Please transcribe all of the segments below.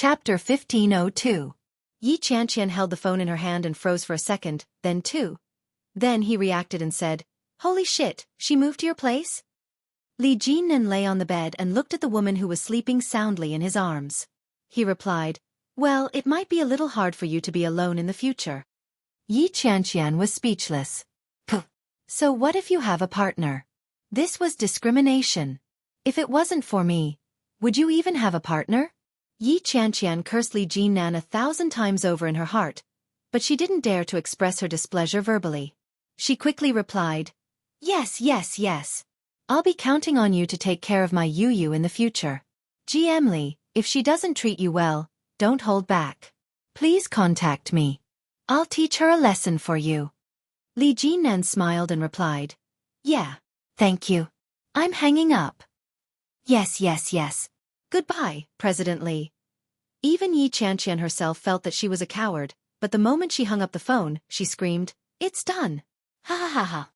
Chapter 1502. Yi Qianqian held the phone in her hand and froze for a second, then two. Then he reacted and said, "Holy shit, she moved to your place?" Li Jinnan lay on the bed and looked at the woman who was sleeping soundly in his arms. He replied, "Well, it might be a little hard for you to be alone in the future." Yi Qianqian was speechless. Puh. So what if you have a partner? This was discrimination. If it wasn't for me, would you even have a partner? Yi Qianqian cursed Li Jinnan 1,000 times over in her heart, but she didn't dare to express her displeasure verbally. She quickly replied, "Yes, yes, yes. I'll be counting on you to take care of my Yu in the future. GM Li, if she doesn't treat you well, don't hold back. Please contact me. I'll teach her a lesson for you." Li Jinnan smiled and replied, "Yeah, thank you. I'm hanging up." "Yes, yes, yes. Goodbye, President Li." Even Yi Qianqian herself felt that she was a coward, but the moment she hung up the phone, she screamed, "It's done. Ha ha ha ha."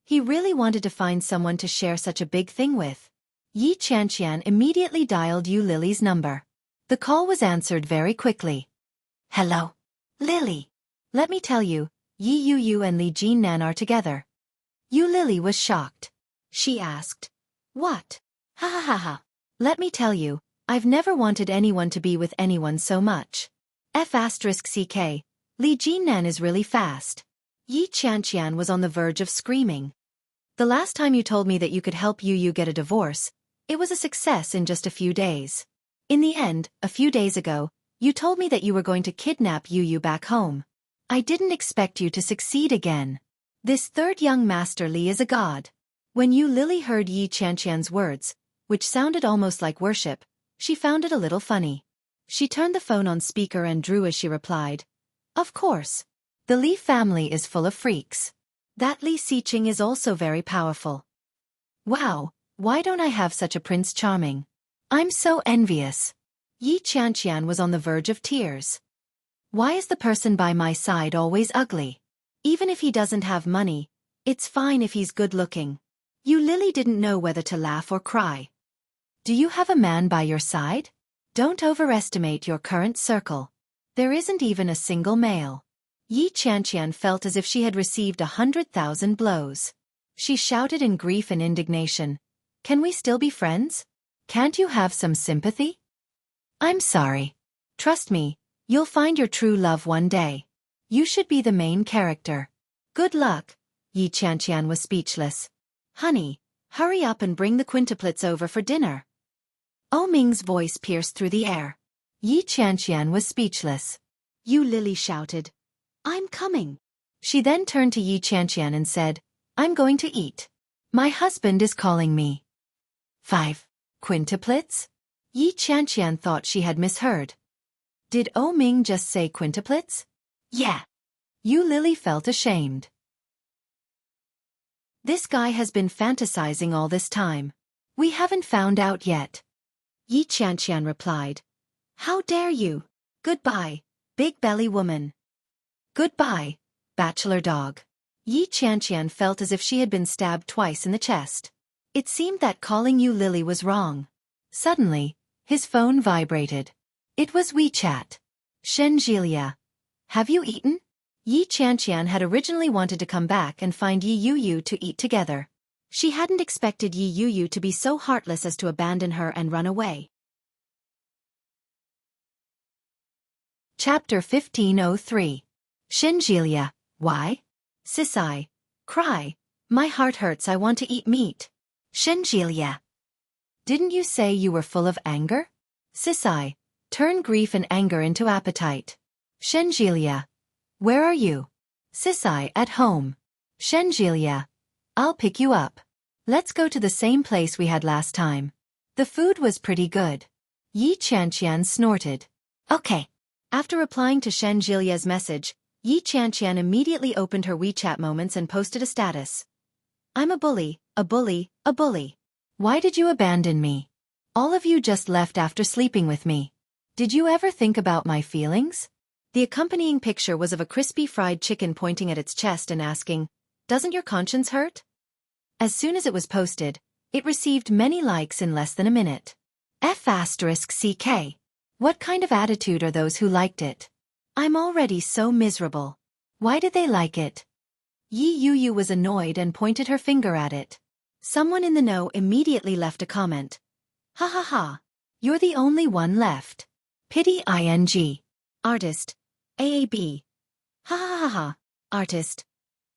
He really wanted to find someone to share such a big thing with. Yi Qianqian immediately dialed Yu Lily's number. The call was answered very quickly. "Hello, Lily. Let me tell you, Yi Yu and Li Jinnan are together." Yu Lily was shocked. She asked, "What? Ha ha ha ha. Let me tell you, I've never wanted anyone to be with anyone so much. F***ck, Li Jinnan is really fast." Yi Qianqian was on the verge of screaming. "The last time you told me that you could help Yu get a divorce, it was a success in just a few days. In the end, a few days ago, you told me that you were going to kidnap Yu back home. I didn't expect you to succeed again. This third young master Li is a god." When Yu Lily heard Yi Qianqian's words, which sounded almost like worship, she found it a little funny. She turned the phone on speaker and drew as she replied, "Of course. The Li family is full of freaks. That Li Xiqing is also very powerful. Wow, why don't I have such a Prince Charming? I'm so envious." Yi Qianqian was on the verge of tears. Why is the person by my side always ugly? Even if he doesn't have money, it's fine if he's good-looking. Yu Lily didn't know whether to laugh or cry. Do you have a man by your side? Don't overestimate your current circle. There isn't even a single male. Yi Qianqian felt as if she had received 100,000 blows. She shouted in grief and indignation, "Can we still be friends? Can't you have some sympathy?" "I'm sorry. Trust me, you'll find your true love one day. You should be the main character. Good luck." Yi Qianqian was speechless. "Honey, hurry up and bring the quintuplets over for dinner." Oh Ming's voice pierced through the air. Yi Qianqian was speechless. Yu Lily shouted, "I'm coming." She then turned to Yi Qianqian and said, "I'm going to eat. My husband is calling me." 5 quintuplets? Yi Qianqian thought she had misheard. Did Oh Ming just say quintuplets? Yeah. Yu Lily felt ashamed. This guy has been fantasizing all this time. We haven't found out yet. Yi Qianqian replied, "How dare you? Goodbye, big belly woman." Goodbye, bachelor dog. Yi Qianqian felt as if she had been stabbed twice in the chest. It seemed that calling Yu Lily was wrong. Suddenly, his phone vibrated. It was WeChat. "Shenjilia. Have you eaten?" Yi Qianqian had originally wanted to come back and find Yi Yu to eat together. She hadn't expected Yi Yu to be so heartless as to abandon her and run away. Chapter 1503. Shenjilia, why? Sisai. Cry. My heart hurts, I want to eat meat. Shenjilia. Didn't you say you were full of anger? Sisai. Turn grief and anger into appetite. Shenjilia. Where are you? Sisai, at home. Shenjilia. I'll pick you up. Let's go to the same place we had last time. The food was pretty good. Yi Qianqian snorted. Okay. After replying to Shenjilia's message, Yi Qianqian immediately opened her WeChat moments and posted a status. I'm a bully, a bully, a bully. Why did you abandon me? All of you just left after sleeping with me. Did you ever think about my feelings? The accompanying picture was of a crispy fried chicken pointing at its chest and asking, "Doesn't your conscience hurt?" As soon as it was posted, it received many likes in less than a minute. F***ck. What kind of attitude are those who liked it? I'm already so miserable. Why did they like it? Yi Yuyu was annoyed and pointed her finger at it. Someone in the know immediately left a comment. Ha ha ha. You're the only one left. Pity ing. Artist. AAB. Ha ha ha ha. Artist.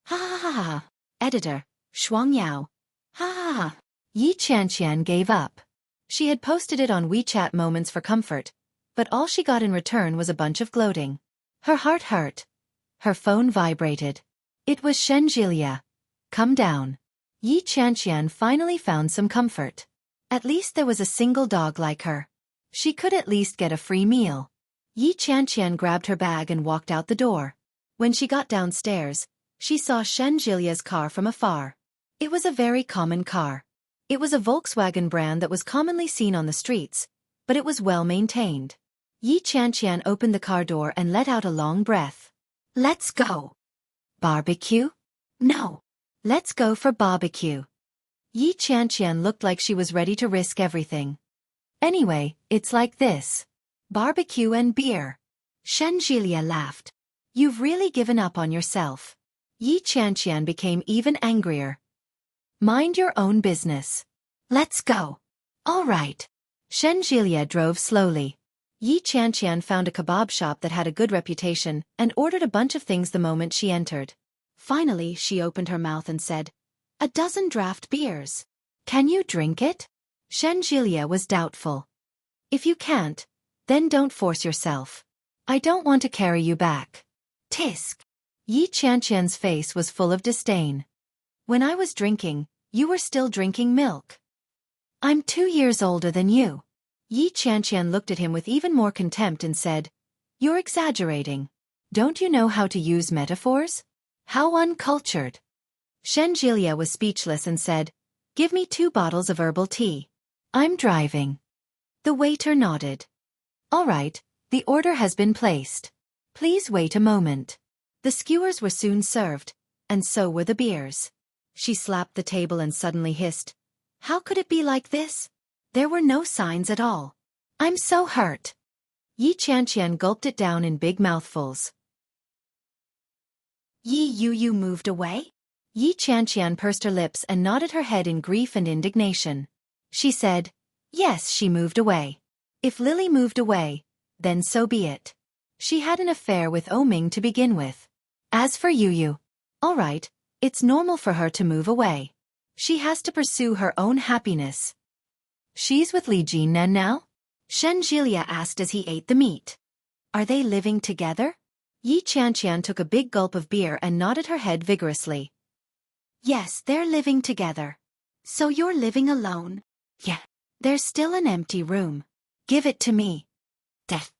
Ha ha ha ha. Editor. Shuang Yao. Ha ha ha. Yi Qianqian gave up. She had posted it on WeChat Moments for comfort, but all she got in return was a bunch of gloating. Her heart hurt. Her phone vibrated. It was Shenjilia. Come down. Yi Qianqian finally found some comfort. At least there was a single dog like her. She could at least get a free meal. Yi Qianqian grabbed her bag and walked out the door. When she got downstairs, she saw Shenjilia's car from afar. It was a very common car. It was a Volkswagen brand that was commonly seen on the streets, but it was well maintained. Yi Qianqian opened the car door and let out a long breath. Let's go. Barbecue? No. Let's go for barbecue. Yi Qianqian looked like she was ready to risk everything. Anyway, it's like this. Barbecue and beer. Shenjilia laughed. You've really given up on yourself. Yi Qianqian became even angrier. Mind your own business. Let's go. All right. Shenjilia drove slowly. Yi Qianqian found a kebab shop that had a good reputation and ordered a bunch of things the moment she entered. Finally, she opened her mouth and said, "A dozen draft beers. Can you drink it?" Shenjilia was doubtful. "If you can't, then don't force yourself. I don't want to carry you back." Tisk. Yi Qianqian's face was full of disdain. "When I was drinking, you were still drinking milk. I'm 2 years older than you." Yi Qianqian looked at him with even more contempt and said, "You're exaggerating. Don't you know how to use metaphors? How uncultured." Shenjilia was speechless and said, "Give me 2 bottles of herbal tea. I'm driving." The waiter nodded. "All right, the order has been placed. Please wait a moment." The skewers were soon served, and so were the beers. She slapped the table and suddenly hissed, "How could it be like this? There were no signs at all. I'm so hurt." Yi Qianqian gulped it down in big mouthfuls. Yi Yuyu moved away? Yi Qianqian pursed her lips and nodded her head in grief and indignation. She said, "Yes, she moved away. If Lily moved away, then so be it. She had an affair with Oming to begin with. As for Yuyu, all right, it's normal for her to move away. She has to pursue her own happiness." "She's with Li Jinnan now?" Shenjilia asked as he ate the meat. "Are they living together?" Yi Qianqian took a big gulp of beer and nodded her head vigorously. "Yes, they're living together. So you're living alone?" "Yeah. There's still an empty room. Give it to me." Death.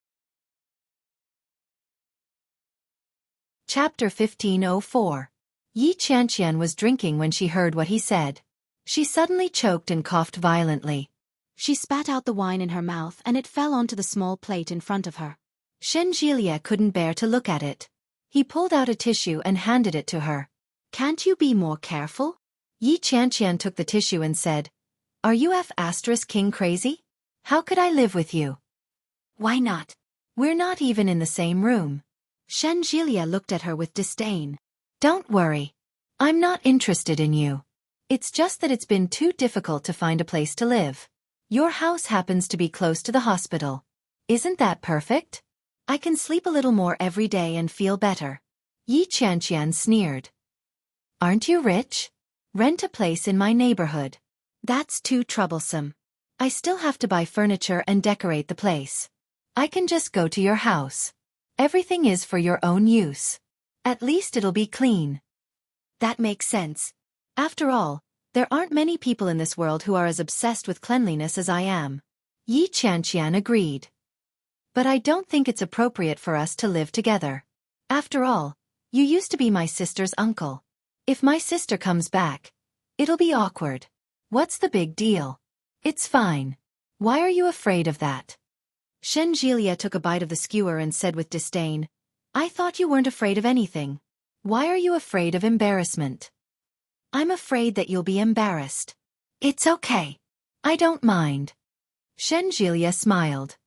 Chapter 1504. Yi Qianqian was drinking when she heard what he said. She suddenly choked and coughed violently. She spat out the wine in her mouth and it fell onto the small plate in front of her. Shenjilia couldn't bear to look at it. He pulled out a tissue and handed it to her. "Can't you be more careful?" Yi Qianqian took the tissue and said, "Are you F***king crazy? How could I live with you?" "Why not? We're not even in the same room." Shenjilia looked at her with disdain. "Don't worry. I'm not interested in you. It's just that it's been too difficult to find a place to live. Your house happens to be close to the hospital. Isn't that perfect? I can sleep a little more every day and feel better." Yi Qianqian sneered. "Aren't you rich? Rent a place in my neighborhood." "That's too troublesome. I still have to buy furniture and decorate the place. I can just go to your house. Everything is for your own use. At least it'll be clean." "That makes sense. After all, there aren't many people in this world who are as obsessed with cleanliness as I am." Yi Qianqian agreed. "But I don't think it's appropriate for us to live together. After all, you used to be my sister's uncle. If my sister comes back, it'll be awkward. What's the big deal? It's fine. Why are you afraid of that?" Shenjilia took a bite of the skewer and said with disdain, "I thought you weren't afraid of anything. Why are you afraid of embarrassment?" "I'm afraid that you'll be embarrassed." "It's okay. I don't mind." Shenjilia smiled.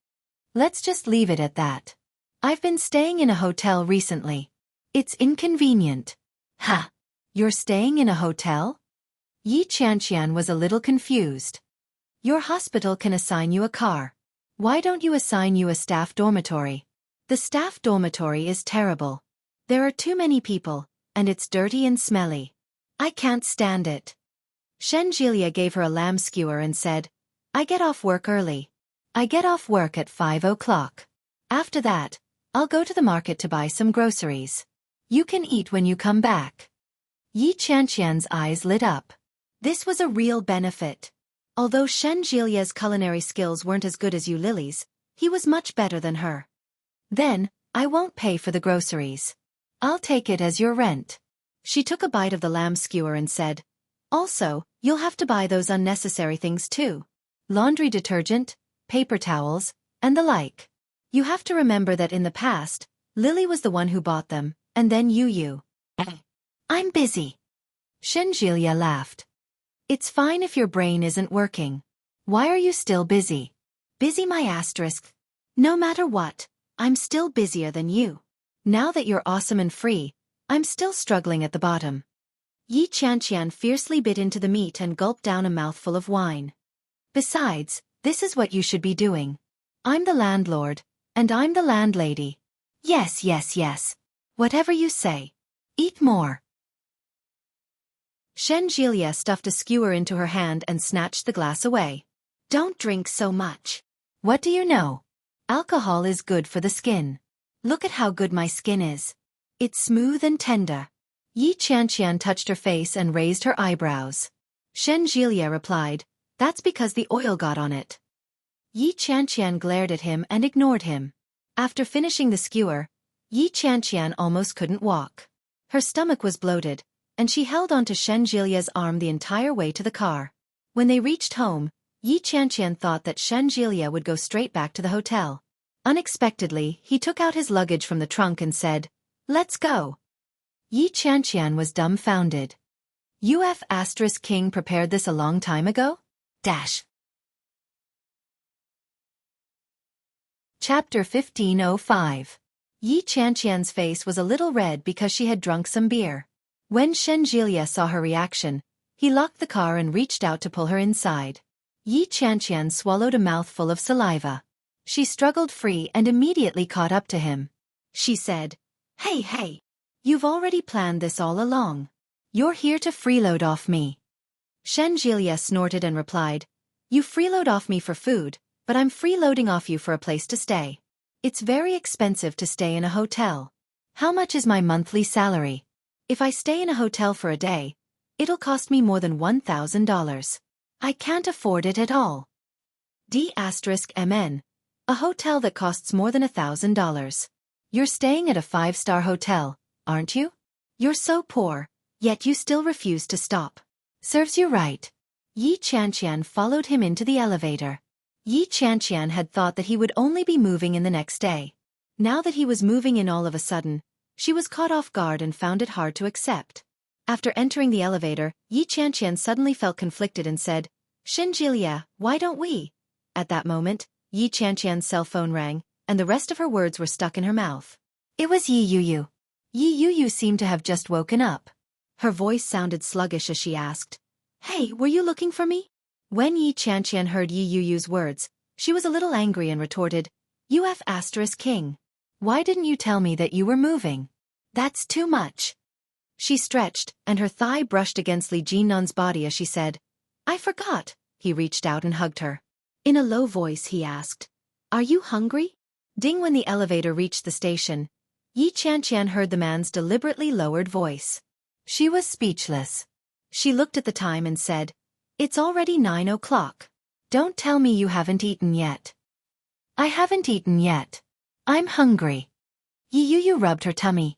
Let's just leave it at that. I've been staying in a hotel recently. It's inconvenient. Ha! You're staying in a hotel? Yi Qianqian was a little confused. Your hospital can assign you a car. Why don't you assign you a staff dormitory? The staff dormitory is terrible. There are too many people, and it's dirty and smelly. I can't stand it. Shen Jilia gave her a lamb skewer and said, I get off work early. I get off work at 5 o'clock. After that, I'll go to the market to buy some groceries. You can eat when you come back. Yi Qianqian's eyes lit up. This was a real benefit. Although Shen Jilia's culinary skills weren't as good as Yu Lily's, he was much better than her. Then, I won't pay for the groceries. I'll take it as your rent. She took a bite of the lamb skewer and said, Also, you'll have to buy those unnecessary things too. Laundry detergent, paper towels, and the like. You have to remember that in the past, Lily was the one who bought them, and then you. I'm busy. Shen Jilia laughed. It's fine if your brain isn't working. Why are you still busy? Busy my asterisk. No matter what, I'm still busier than you. Now that you're awesome and free, I'm still struggling at the bottom. Yi Qianqian fiercely bit into the meat and gulped down a mouthful of wine. Besides, this is what you should be doing. I'm the landlord, and I'm the landlady. Yes. Whatever you say. Eat more. Shen Jilia stuffed a skewer into her hand and snatched the glass away. Don't drink so much. What do you know? Alcohol is good for the skin. Look at how good my skin is. It's smooth and tender. Yi Qianqian touched her face and raised her eyebrows. Shen Jilia replied, That's because the oil got on it. Yi Qianqian glared at him and ignored him. After finishing the skewer, Yi Qianqian almost couldn't walk. Her stomach was bloated, and she held onto Shen Jilia's arm the entire way to the car. When they reached home, Yi Qianqian thought that Shen Jilia would go straight back to the hotel. Unexpectedly, he took out his luggage from the trunk and said, Let's go. Yi Qianqian was dumbfounded. King prepared this a long time ago? Chapter 1505. Yi Qianqian's face was a little red because she had drunk some beer. When Shen Jilia saw her reaction, he locked the car and reached out to pull her inside. Yi Qianqian swallowed a mouthful of saliva. She struggled free and immediately caught up to him. She said, Hey, you've already planned this all along. You're here to freeload off me. Shen Jilia snorted and replied, You freeload off me for food, but I'm freeloading off you for a place to stay. It's very expensive to stay in a hotel. How much is my monthly salary? If I stay in a hotel for a day, it'll cost me more than $1,000. I can't afford it at all. DMN. A hotel that costs more than $1,000. You're staying at a 5-star hotel, aren't you? You're so poor, yet you still refuse to stop. Serves you right. Yi Qianqian followed him into the elevator. Yi Qianqian had thought that he would only be moving in the next day. Now that he was moving in all of a sudden, she was caught off guard and found it hard to accept. After entering the elevator, Yi Qianqian suddenly felt conflicted and said, Shen Jilia, why don't we? At that moment, Yi Qianqian's cell phone rang, and the rest of her words were stuck in her mouth. It was Yi Yuyu. Yi Yuyu seemed to have just woken up. Her voice sounded sluggish as she asked, Hey, were you looking for me? When Yi Qianqian heard Yi Yuyu's words, she was a little angry and retorted, King. Why didn't you tell me that you were moving? That's too much. She stretched, and her thigh brushed against Li Jinnan's body as she said, I forgot. He reached out and hugged her. In a low voice he asked, Are you hungry? Ding. When the elevator reached the station, Yi Qianqian heard the man's deliberately lowered voice. She was speechless. She looked at the time and said, It's already 9 o'clock. Don't tell me you haven't eaten yet. I haven't eaten yet. I'm hungry. Yi Yuyu rubbed her tummy.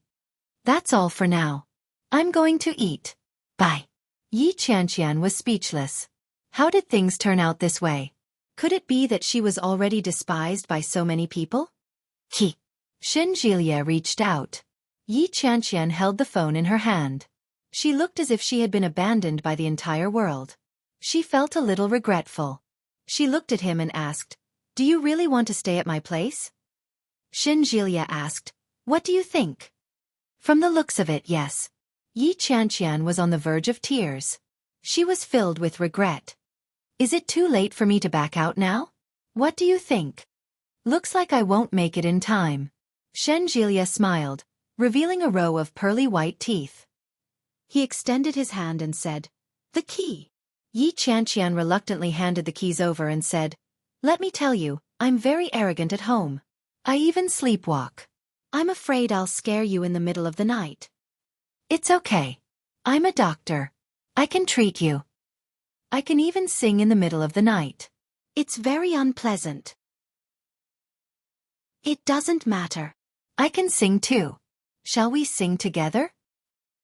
That's all for now. I'm going to eat. Bye. Yi Qianqian was speechless. How did things turn out this way? Could it be that she was already despised by so many people? Shen Jilia reached out. Yi Qianqian held the phone in her hand. She looked as if she had been abandoned by the entire world. She felt a little regretful. She looked at him and asked, Do you really want to stay at my place? Xinjilia asked. What do you think? From the looks of it, yes. Yi Qianqian was on the verge of tears. She was filled with regret. Is it too late for me to back out now? What do you think? Looks like I won't make it in time. Xinjilia smiled, revealing a row of pearly white teeth. He extended his hand and said, The key. Yi Qianqian reluctantly handed the keys over and said, Let me tell you, I'm very arrogant at home. I even sleepwalk. I'm afraid I'll scare you in the middle of the night. It's okay. I'm a doctor. I can treat you. I can even sing in the middle of the night. It's very unpleasant. It doesn't matter. I can sing too. Shall we sing together?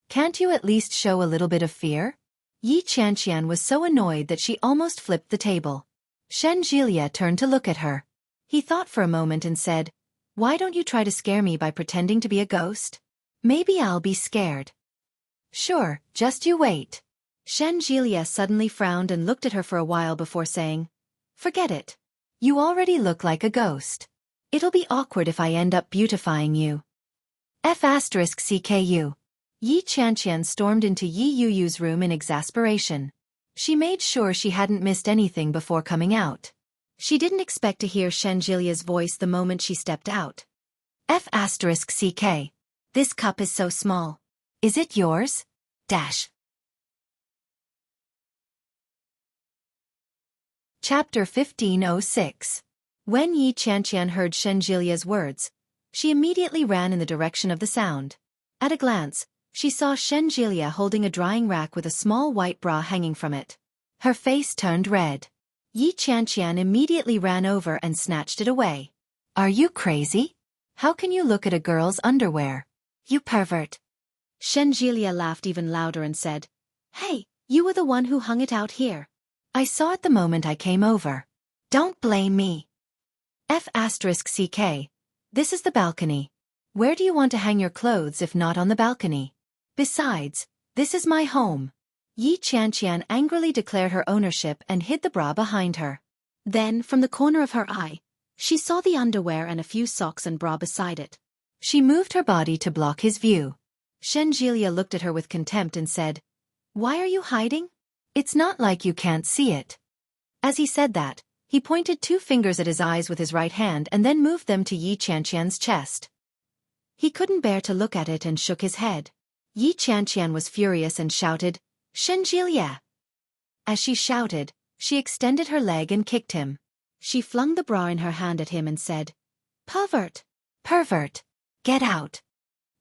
Can't you at least show a little bit of fear? Yi Qianqian was so annoyed that she almost flipped the table. Xinjilia turned to look at her. He thought for a moment and said, Why don't you try to scare me by pretending to be a ghost? Maybe I'll be scared. Sure, just you wait. Xinjilia suddenly frowned and looked at her for a while before saying, Forget it. You already look like a ghost. It'll be awkward if I end up beautifying you. F***CKU. Yi Qianqian stormed into Yi Yuyu's room in exasperation. She made sure she hadn't missed anything before coming out. She didn't expect to hear Xinjilia's voice the moment she stepped out. F***CK. This cup is so small. Is it yours? Chapter 1506. When Yi Qianqian heard Xinjilia's words, she immediately ran in the direction of the sound. At a glance, she saw Xinjilia holding a drying rack with a small white bra hanging from it. Her face turned red. Yi Qianqian immediately ran over and snatched it away. Are you crazy? How can you look at a girl's underwear? You pervert. Xinjilia laughed even louder and said, Hey, you were the one who hung it out here. I saw it the moment I came over. Don't blame me. F***CK. This is the balcony. Where do you want to hang your clothes if not on the balcony? Besides, this is my home. Yi Qianqian angrily declared her ownership and hid the bra behind her. Then, from the corner of her eye, she saw the underwear and a few socks and bra beside it. She moved her body to block his view. Xinjilia looked at her with contempt and said, Why are you hiding? It's not like you can't see it. As he said that, he pointed 2 fingers at his eyes with his right hand and then moved them to Yi Qianqian's chest. He couldn't bear to look at it and shook his head. Yi Qianqian was furious and shouted, Xinjilia! As she shouted, she extended her leg and kicked him. She flung the bra in her hand at him and said, Pervert! Pervert! Get out!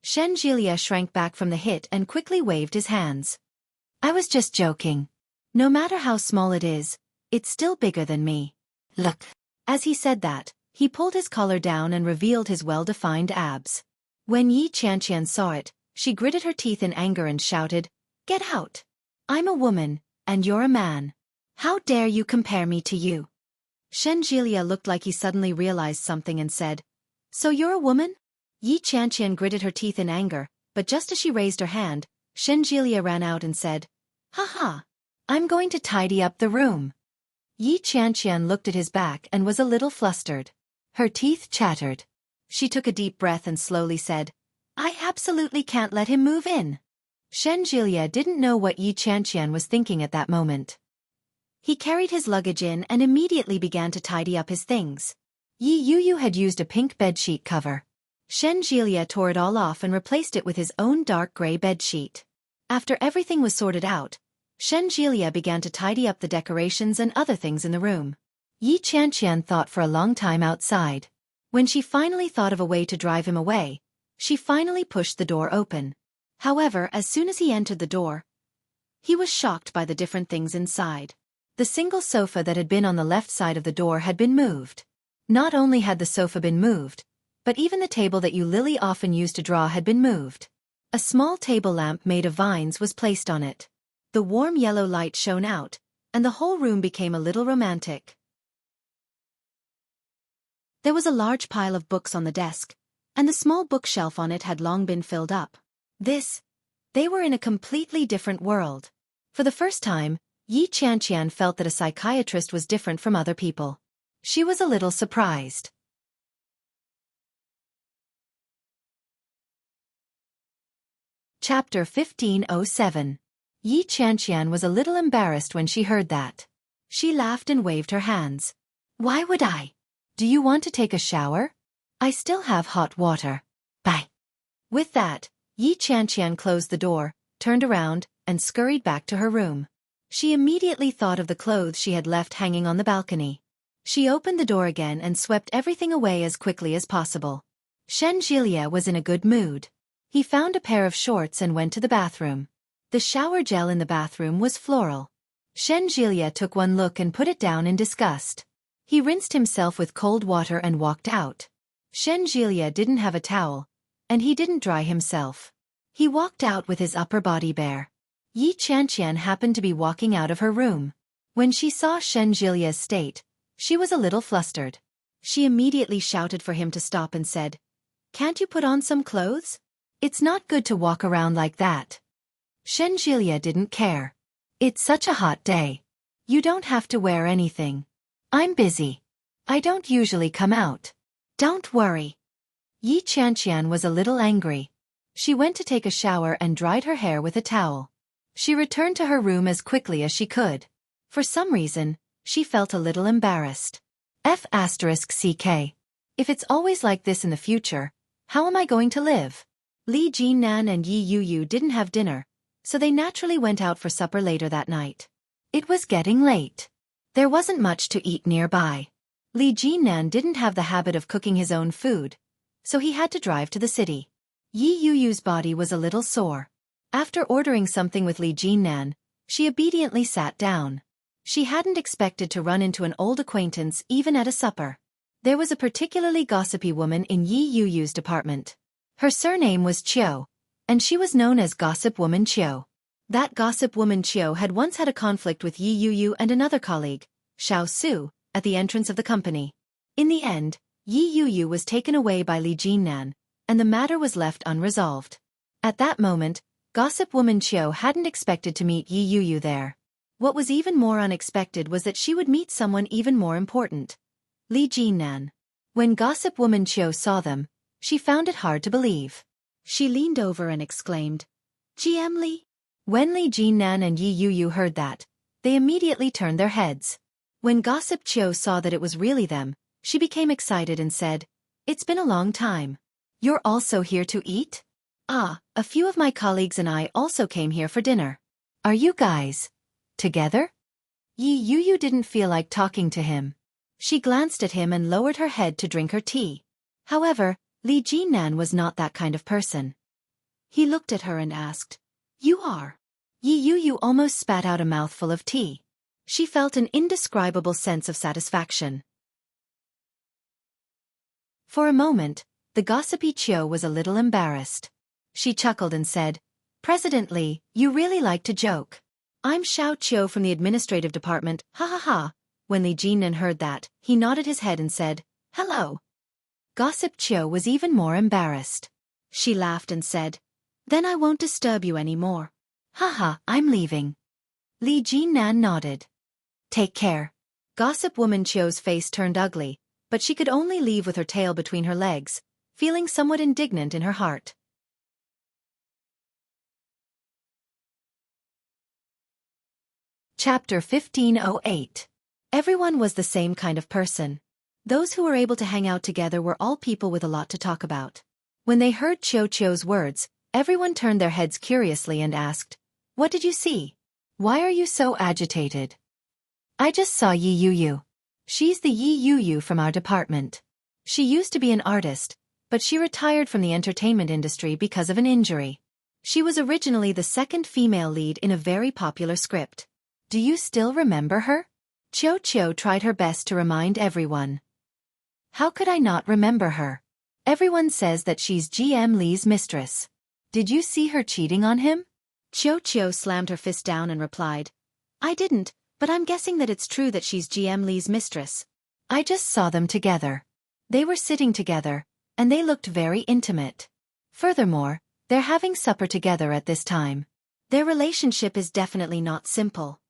Xinjilia shrank back from the hit and quickly waved his hands. I was just joking. No matter how small it is, it's still bigger than me. Look. As he said that, he pulled his collar down and revealed his well-defined abs. When Yi Qianqian saw it, she gritted her teeth in anger and shouted, Get out! I'm a woman, and you're a man. How dare you compare me to you? Xinjilia looked like he suddenly realized something and said, So you're a woman? Yi Qianqian gritted her teeth in anger, but just as she raised her hand, Xinjilia ran out and said, Ha! I'm going to tidy up the room. Yi Qianqian looked at his back and was a little flustered. Her teeth chattered. She took a deep breath and slowly said, I absolutely can't let him move in. Xinjilia didn't know what Yi Qianqian was thinking at that moment. He carried his luggage in and immediately began to tidy up his things. Yi Yuyu had used a pink bedsheet cover. Xinjilia tore it all off and replaced it with his own dark gray bedsheet. After everything was sorted out, Xinjilia began to tidy up the decorations and other things in the room. Yi Qianqian thought for a long time outside. When she finally thought of a way to drive him away, she finally pushed the door open. However, as soon as he entered the door, he was shocked by the different things inside. The single sofa that had been on the left side of the door had been moved. Not only had the sofa been moved, but even the table that Lily often used to draw had been moved. A small table lamp made of vines was placed on it. The warm yellow light shone out, and the whole room became a little romantic. There was a large pile of books on the desk, and the small bookshelf on it had long been filled up. They were in a completely different world. For the first time, Yi Qianqian felt that a psychiatrist was different from other people. She was a little surprised. Chapter 1507. Yi Qianqian was a little embarrassed when she heard that. She laughed and waved her hands. Why would I? Do you want to take a shower? I still have hot water. Bye. With that, Yi Qianqian closed the door, turned around, and scurried back to her room. She immediately thought of the clothes she had left hanging on the balcony. She opened the door again and swept everything away as quickly as possible. Shen Jilie was in a good mood. He found a pair of shorts and went to the bathroom. The shower gel in the bathroom was floral. Shen Jilie took one look and put it down in disgust. He rinsed himself with cold water and walked out. Shen Jilie didn't have a towel, and he didn't dry himself. He walked out with his upper body bare. Yi Qianqian happened to be walking out of her room. When she saw Shen Jilie's state, she was a little flustered. She immediately shouted for him to stop and said, "Can't you put on some clothes? It's not good to walk around like that." Shen Jilie didn't care. "It's such a hot day. You don't have to wear anything. I'm busy. I don't usually come out. Don't worry." Yi Qianqian was a little angry. She went to take a shower and dried her hair with a towel. She returned to her room as quickly as she could. For some reason, she felt a little embarrassed. F***CK. If it's always like this in the future, how am I going to live? Li Jinnan and Yi Yuyu didn't have dinner, so they naturally went out for supper later that night. It was getting late. There wasn't much to eat nearby. Li Jinnan didn't have the habit of cooking his own food, so he had to drive to the city. Yi Yuyu's body was a little sore. After ordering something with Li Jinnan, she obediently sat down. She hadn't expected to run into an old acquaintance even at a supper. There was a particularly gossipy woman in Yi Yuyu's department. Her surname was Qiu, and she was known as Gossip Woman Qiu. That Gossip Woman Qiu had once had a conflict with Yi Yuyu and another colleague, Xiao Su, at the entrance of the company. In the end, Yi Yuyu was taken away by Li Jinnan, and the matter was left unresolved. At that moment, Gossip Woman Qiu hadn't expected to meet Yi Yuyu there. What was even more unexpected was that she would meet someone even more important, Li Jinnan. When Gossip Woman Qiu saw them, she found it hard to believe. She leaned over and exclaimed, "GM Li?" When Li Jinnan and Yi Yuyu heard that, they immediately turned their heads. When Gossip Qiu saw that it was really them, she became excited and said, "It's been a long time. You're also here to eat?" "Ah, a few of my colleagues and I also came here for dinner." "Are you guys together?" Yi Yuyu didn't feel like talking to him. She glanced at him and lowered her head to drink her tea. However, Li Jinnan was not that kind of person. He looked at her and asked, "You are?" Yi Yuyu almost spat out a mouthful of tea. She felt an indescribable sense of satisfaction. For a moment, the gossipy Qiu was a little embarrassed. She chuckled and said, "President Li, you really like to joke. I'm Xiao Qiu from the administrative department, ha ha ha." When Li Jinnan heard that, he nodded his head and said, "Hello." Gossip Qiu was even more embarrassed. She laughed and said, "Then I won't disturb you anymore. Haha, I'm leaving." Li Jinnan nodded. "Take care." Gossip Woman Qiu's face turned ugly, but she could only leave with her tail between her legs, feeling somewhat indignant in her heart. Chapter 1508. Everyone was the same kind of person. Those who were able to hang out together were all people with a lot to talk about. When they heard Qiu's words, everyone turned their heads curiously and asked, "What did you see? Why are you so agitated?" "I just saw Yi Yuyu. She's the Yi Yuyu from our department. She used to be an artist, but she retired from the entertainment industry because of an injury. She was originally the second female lead in a very popular script. Do you still remember her?" Qiu tried her best to remind everyone. "How could I not remember her? Everyone says that she's GM Li's mistress. Did you see her cheating on him?" Qiu slammed her fist down and replied, "I didn't, but I'm guessing that it's true that she's GM Li's mistress. I just saw them together. They were sitting together, and they looked very intimate. Furthermore, they're having supper together at this time. Their relationship is definitely not simple."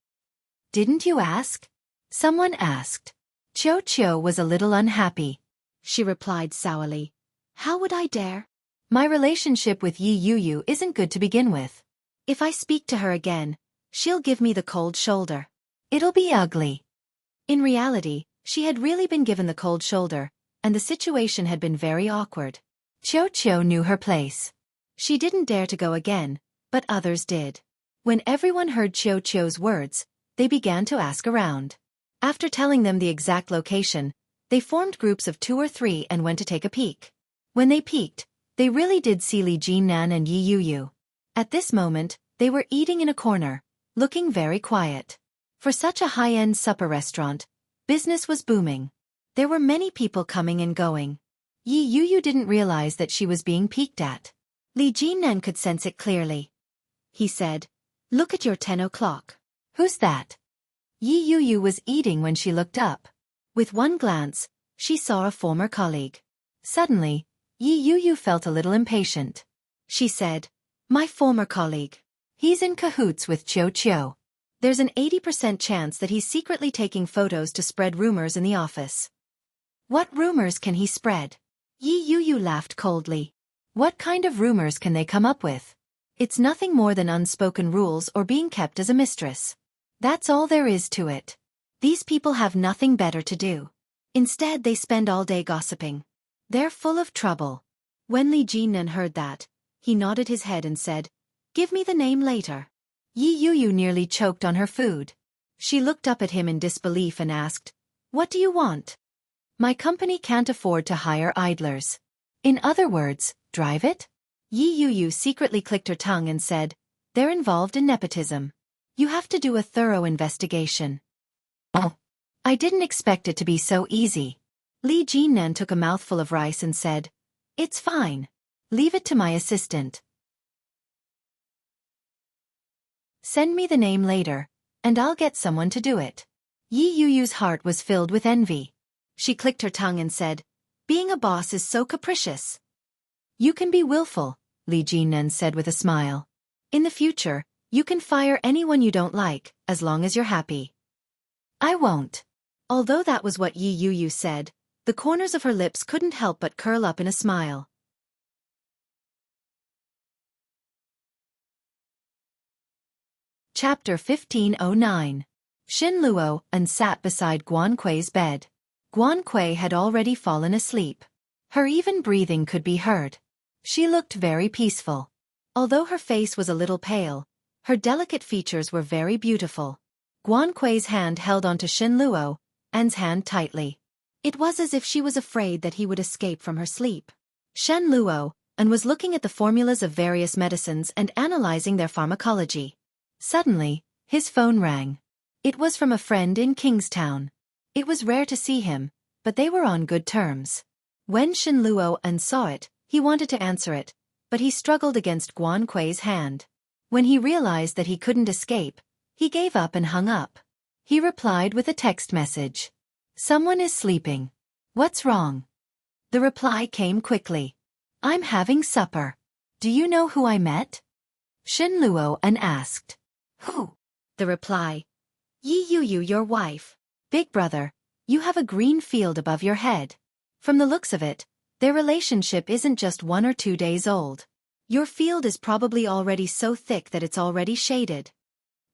"Didn't you ask?" someone asked. Xueqi was a little unhappy. She replied sourly. How would I dare? My relationship with Yi Yu isn't good to begin with. If I speak to her again, she'll give me the cold shoulder. It'll be ugly. In reality, she had really been given the cold shoulder, and the situation had been very awkward. Xueqi knew her place. She didn't dare to go again, but others did. When everyone heard Xueqi's words, they began to ask around. After telling them the exact location, they formed groups of 2 or 3 and went to take a peek. When they peeked, they really did see Li Jinnan and Yi Yu. At this moment, they were eating in a corner, looking very quiet. For such a high-end supper restaurant, business was booming. There were many people coming and going. Yi Yu didn't realize that she was being peeked at. Li Jinnan could sense it clearly. He said, Look at your 10 o'clock. Who's that? Yi Yu was eating when she looked up. With one glance, she saw a former colleague. Suddenly, Yi Yu felt a little impatient. She said, My former colleague. He's in cahoots with Xueqi. There's an 80% chance that he's secretly taking photos to spread rumors in the office. What rumors can he spread? Yi Yu laughed coldly. What kind of rumors can they come up with? It's nothing more than unspoken rules or being kept as a mistress. That's all there is to it. These people have nothing better to do. Instead, they spend all day gossiping. They're full of trouble. When Li Jinnan heard that, he nodded his head and said, Give me the name later. Yi Yu nearly choked on her food. She looked up at him in disbelief and asked, What do you want? My company can't afford to hire idlers. In other words, drive it? Yi Yu secretly clicked her tongue and said, They're involved in nepotism. You have to do a thorough investigation. Oh, I didn't expect it to be so easy. Li Jinnan took a mouthful of rice and said, It's fine. Leave it to my assistant. Send me the name later, and I'll get someone to do it. Yi Yu's heart was filled with envy. She clicked her tongue and said, Being a boss is so capricious. You can be willful, Li Jinnan said with a smile. In the future, you can fire anyone you don't like, as long as you're happy. I won't. Although that was what Yi Yu said, the corners of her lips couldn't help but curl up in a smile. Chapter 1509. Xin Luo sat beside Guan Kui's bed. Guan Kui had already fallen asleep. Her even breathing could be heard. She looked very peaceful. Although her face was a little pale, her delicate features were very beautiful. Guan Kui's hand held onto Xin Luo's hand tightly. It was as if she was afraid that he would escape from her sleep. Shen Luo was looking at the formulas of various medicines and analyzing their pharmacology. Suddenly, his phone rang. It was from a friend in Kingstown. It was rare to see him, but they were on good terms. When Shen Luo saw it, he wanted to answer it, but he struggled against Guan Kui's hand. When he realized that he couldn't escape, he gave up and hung up. He replied with a text message. Someone is sleeping. What's wrong? The reply came quickly. I'm having supper. Do you know who I met? Shen Luo asked. Who? The reply. Yi Yu, your wife. Big brother, you have a green field above your head. From the looks of it, their relationship isn't just 1 or 2 days old. Your field is probably already so thick that it's already shaded.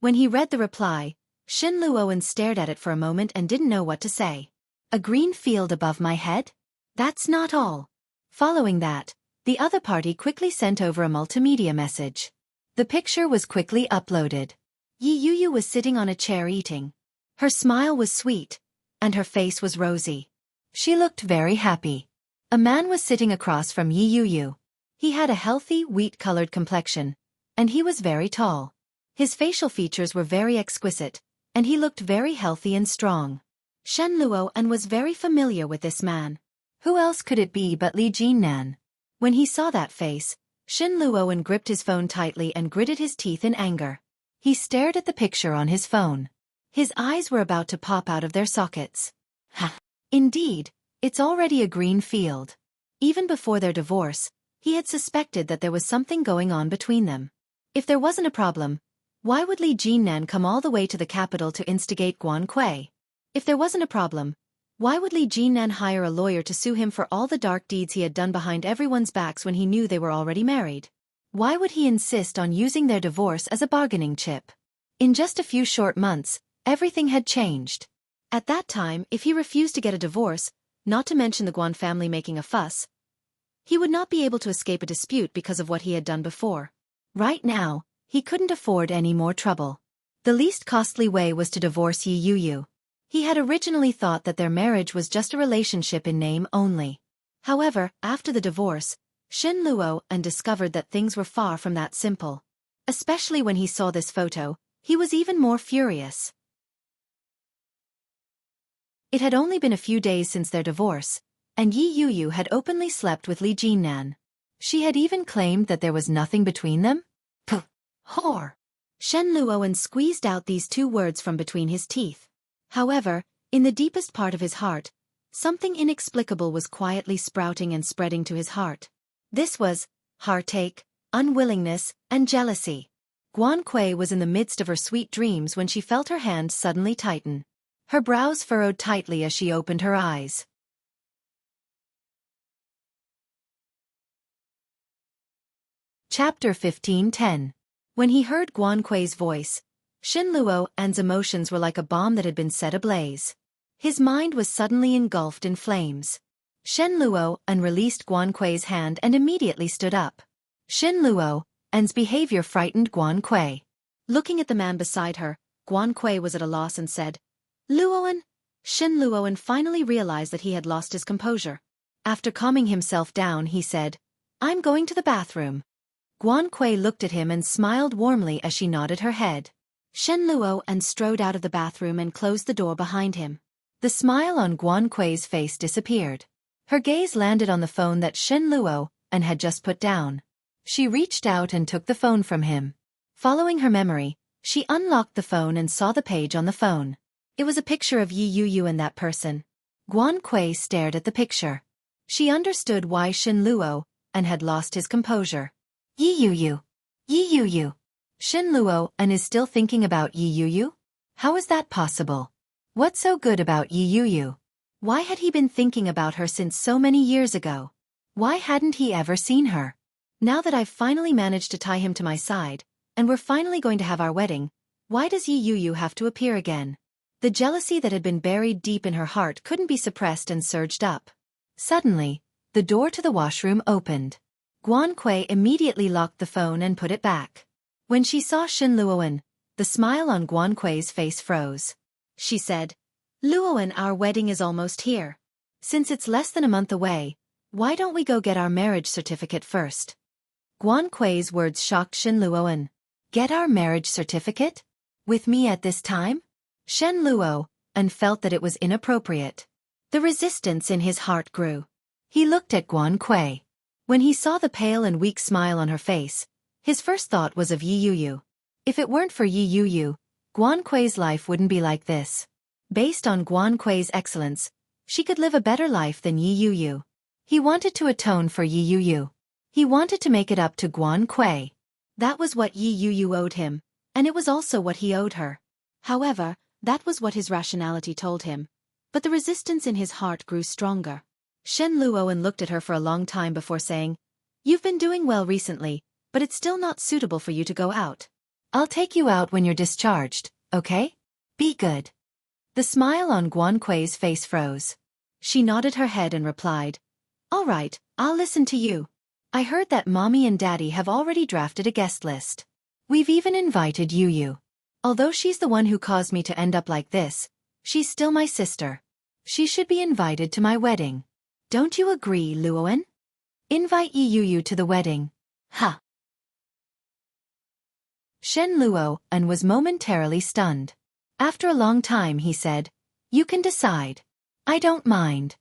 When he read the reply, Shen Luo stared at it for a moment and didn't know what to say. A green field above my head? That's not all. Following that, the other party quickly sent over a multimedia message. The picture was quickly uploaded. Yi Yu was sitting on a chair eating. Her smile was sweet, and her face was rosy. She looked very happy. A man was sitting across from Yi Yu. He had a healthy, wheat-colored complexion, and he was very tall. His facial features were very exquisite, and he looked very healthy and strong. Shen Luo was very familiar with this man. Who else could it be but Li Jinnan? When he saw that face, Shen Luo gripped his phone tightly and gritted his teeth in anger. He stared at the picture on his phone. His eyes were about to pop out of their sockets. Ha! Indeed, it's already a green field. Even before their divorce, he had suspected that there was something going on between them. If there wasn't a problem, why would Li Jinnan come all the way to the capital to instigate Guan Kui? If there wasn't a problem, Why would Li Jinnan hire a lawyer to sue him for all the dark deeds he had done behind everyone's backs when he knew they were already married? Why would he insist on using their divorce as a bargaining chip? In just a few short months, everything had changed. At that time, if he refused to get a divorce, not to mention the Guan family making a fuss, he would not be able to escape a dispute because of what he had done before. Right now, he couldn't afford any more trouble. The least costly way was to divorce Yi Yu. He had originally thought that their marriage was just a relationship in name only. However, after the divorce, Shen Luo discovered that things were far from that simple. Especially when he saw this photo, he was even more furious. It had only been a few days since their divorce, and Yi Yu had openly slept with Li Jinnan. She had even claimed that there was nothing between them? Puh! Whore! Shen Luo squeezed out these two words from between his teeth. However, in the deepest part of his heart, something inexplicable was quietly sprouting and spreading to his heart. This was heartache, unwillingness, and jealousy. Guan Kui was in the midst of her sweet dreams when she felt her hand suddenly tighten. Her brows furrowed tightly as she opened her eyes. Chapter 15:10. When he heard Guan Kui's voice, Shen Luo's emotions were like a bomb that had been set ablaze. His mind was suddenly engulfed in flames. Shen Luo released Guan Kui's hand and immediately stood up. Shen Luo's behavior frightened Guan Kui. Looking at the man beside her, Guan Kui was at a loss and said, "Luoan?" Shen Luo finally realized that he had lost his composure. After calming himself down, he said, "I'm going to the bathroom." Guan Kui looked at him and smiled warmly as she nodded her head. Shen Luo strode out of the bathroom and closed the door behind him. The smile on Guan Kui's face disappeared. Her gaze landed on the phone that Shen Luo had just put down. She reached out and took the phone from him. Following her memory, she unlocked the phone and saw the page on the phone. It was a picture of Yi Yu and that person. Guan Kui stared at the picture. She understood why Shen Luo had lost his composure. Yi Yu. Yi Yu. Shen Luo is still thinking about Yi Yu? How is that possible? What's so good about Yi Yu? Why had he been thinking about her since so many years ago? Why hadn't he ever seen her? Now that I've finally managed to tie him to my side, and we're finally going to have our wedding, why does Yi Yu have to appear again? The jealousy that had been buried deep in her heart couldn't be suppressed and surged up. Suddenly, the door to the washroom opened. Guan Kui immediately locked the phone and put it back. When she saw Shen Luoan, the smile on Guan Kui's face froze. She said, "Luoan, our wedding is almost here. Since it's less than a month away, why don't we go get our marriage certificate first?" Guan Kui's words shocked Shen Luoan. Get our marriage certificate? With me at this time? Shen Luo felt that it was inappropriate. The resistance in his heart grew. He looked at Guan Kui. When he saw the pale and weak smile on her face, his first thought was of Yi Yu. If it weren't for Yi Yu, Guan Kui's life wouldn't be like this. Based on Guan Kui's excellence, she could live a better life than Yi Yu. He wanted to atone for Yi Yu. He wanted to make it up to Guan Kui. That was what Yi Yu owed him, and it was also what he owed her. However, that was what his rationality told him. But the resistance in his heart grew stronger. Shen Luoan looked at her for a long time before saying, "You've been doing well recently, but it's still not suitable for you to go out. I'll take you out when you're discharged, okay? Be good." The smile on Guan Kui's face froze. She nodded her head and replied, "All right, I'll listen to you. I heard that Mommy and Daddy have already drafted a guest list. We've even invited Yu. Although she's the one who caused me to end up like this, she's still my sister. She should be invited to my wedding. Don't you agree, Luoan? Invite Yu to the wedding." Ha! Shen Luo was momentarily stunned. After a long time he said, "You can decide. I don't mind."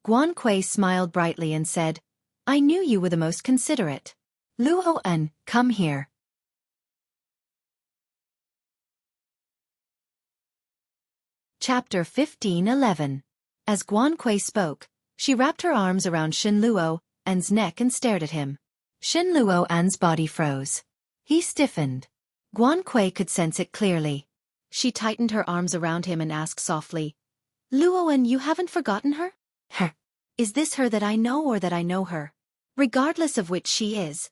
Guan Kui smiled brightly and said, "I knew you were the most considerate. Luoan, come here." Chapter 15:11. As Guan Kui spoke, she wrapped her arms around Shen Luo's neck and stared at him. Shen Luo's body froze. He stiffened. Guan Kui could sense it clearly. She tightened her arms around him and asked softly, Luoan, you haven't forgotten her? Her. Is this her that I know or that I know her? Regardless of which she is,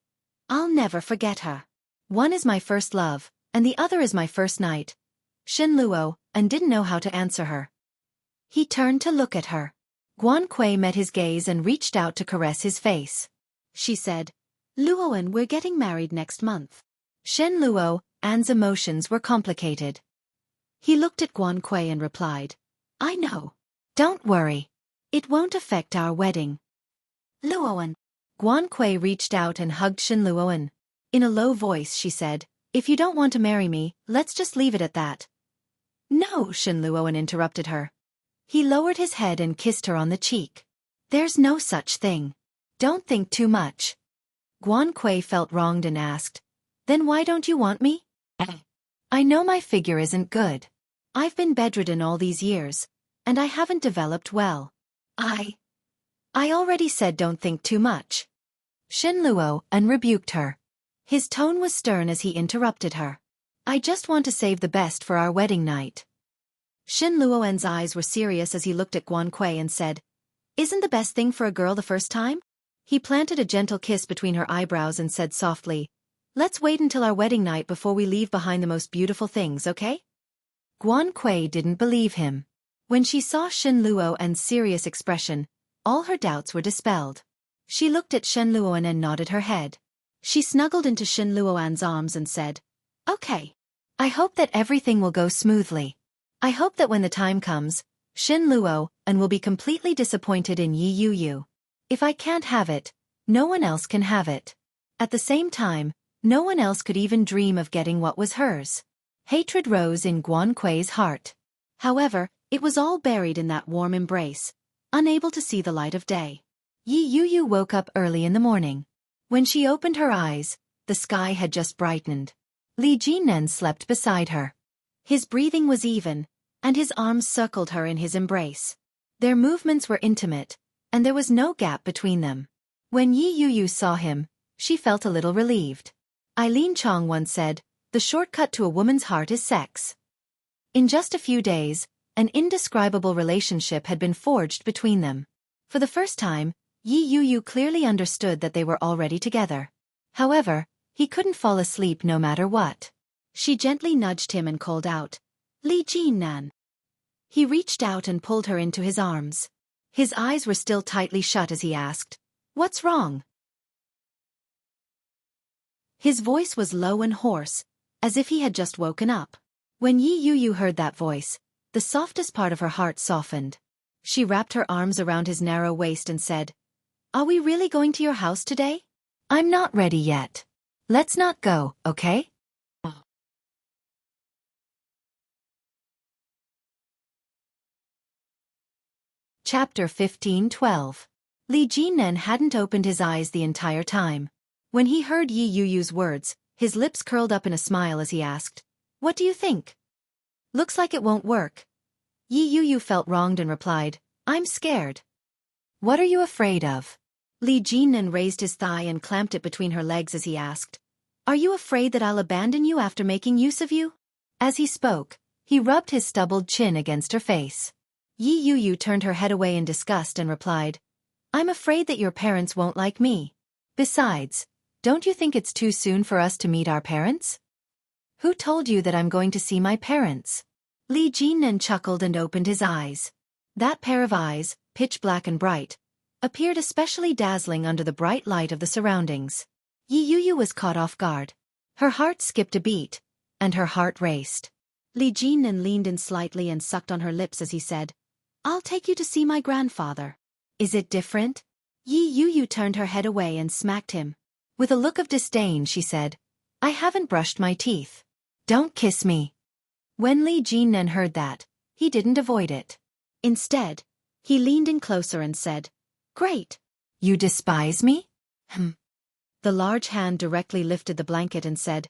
I'll never forget her. One is my first love, and the other is my first night. Shin Luo, and didn't know how to answer her. He turned to look at her. Guan Kui met his gaze and reached out to caress his face. She said, Luoan, we're getting married next month. Shen Luo, An's emotions were complicated. He looked at Guan Kui and replied, I know. Don't worry. It won't affect our wedding. Luoan. Guan Kui reached out and hugged Shin Luoan. In a low voice she said, If you don't want to marry me, let's just leave it at that. No, Shin Luoan interrupted her. He lowered his head and kissed her on the cheek. There's no such thing. Don't think too much. Guan Kui felt wronged and asked, Then why don't you want me? I know my figure isn't good. I've been bedridden all these years, and I haven't developed well. I already said don't think too much. Shin Luo rebuked her. His tone was stern as he interrupted her. I just want to save the best for our wedding night. Shin Luoan's eyes were serious as he looked at Guan Kui and said, Isn't the best thing for a girl the first time? He planted a gentle kiss between her eyebrows and said softly, Let's wait until our wedding night before we leave behind the most beautiful things, okay? Guan Kui didn't believe him. When she saw Shin Luoan's serious expression, all her doubts were dispelled. She looked at Shin Luoan and nodded her head. She snuggled into Shin Luoan's arms and said, Okay. I hope that everything will go smoothly. I hope that when the time comes, Shin Luoan will be completely disappointed in Yi Yu. If I can't have it, no one else can have it. At the same time, no one else could even dream of getting what was hers. Hatred rose in Guan Kui's heart. However, it was all buried in that warm embrace, unable to see the light of day. Yi Yu woke up early in the morning. When she opened her eyes, the sky had just brightened. Li Jinan slept beside her. His breathing was even, and his arms circled her in his embrace. Their movements were intimate, and there was no gap between them. When Yi Yu saw him, she felt a little relieved. Eileen Chong once said, The shortcut to a woman's heart is sex. In just a few days, an indescribable relationship had been forged between them. For the first time, Yi Yu clearly understood that they were already together. However, he couldn't fall asleep no matter what. She gently nudged him and called out, Li Jinan. He reached out and pulled her into his arms. His eyes were still tightly shut as he asked, What's wrong? His voice was low and hoarse, as if he had just woken up. When Yi Yu heard that voice, the softest part of her heart softened. She wrapped her arms around his narrow waist and said, Are we really going to your house today? I'm not ready yet. Let's not go, okay? Chapter 15:12. Li Jinan hadn't opened his eyes the entire time. When he heard Yi Yu's words, his lips curled up in a smile as he asked, What do you think? Looks like it won't work. Yi Yu felt wronged and replied, I'm scared. What are you afraid of? Li Jinan raised his thigh and clamped it between her legs as he asked, Are you afraid that I'll abandon you after making use of you? As he spoke, he rubbed his stubbled chin against her face. Yi Yu turned her head away in disgust and replied, I'm afraid that your parents won't like me. Besides, don't you think it's too soon for us to meet our parents? Who told you that I'm going to see my parents? Li Jinan chuckled and opened his eyes. That pair of eyes, pitch black and bright, appeared especially dazzling under the bright light of the surroundings. Yi Yu was caught off guard. Her heart skipped a beat, and her heart raced. Li Jinan leaned in slightly and sucked on her lips as he said, I'll take you to see my grandfather. Is it different? Yi Yu turned her head away and smacked him. With a look of disdain she said, I haven't brushed my teeth. Don't kiss me. When Li Jinan heard that, he didn't avoid it. Instead, he leaned in closer and said, Great. You despise me? The large hand directly lifted the blanket and said,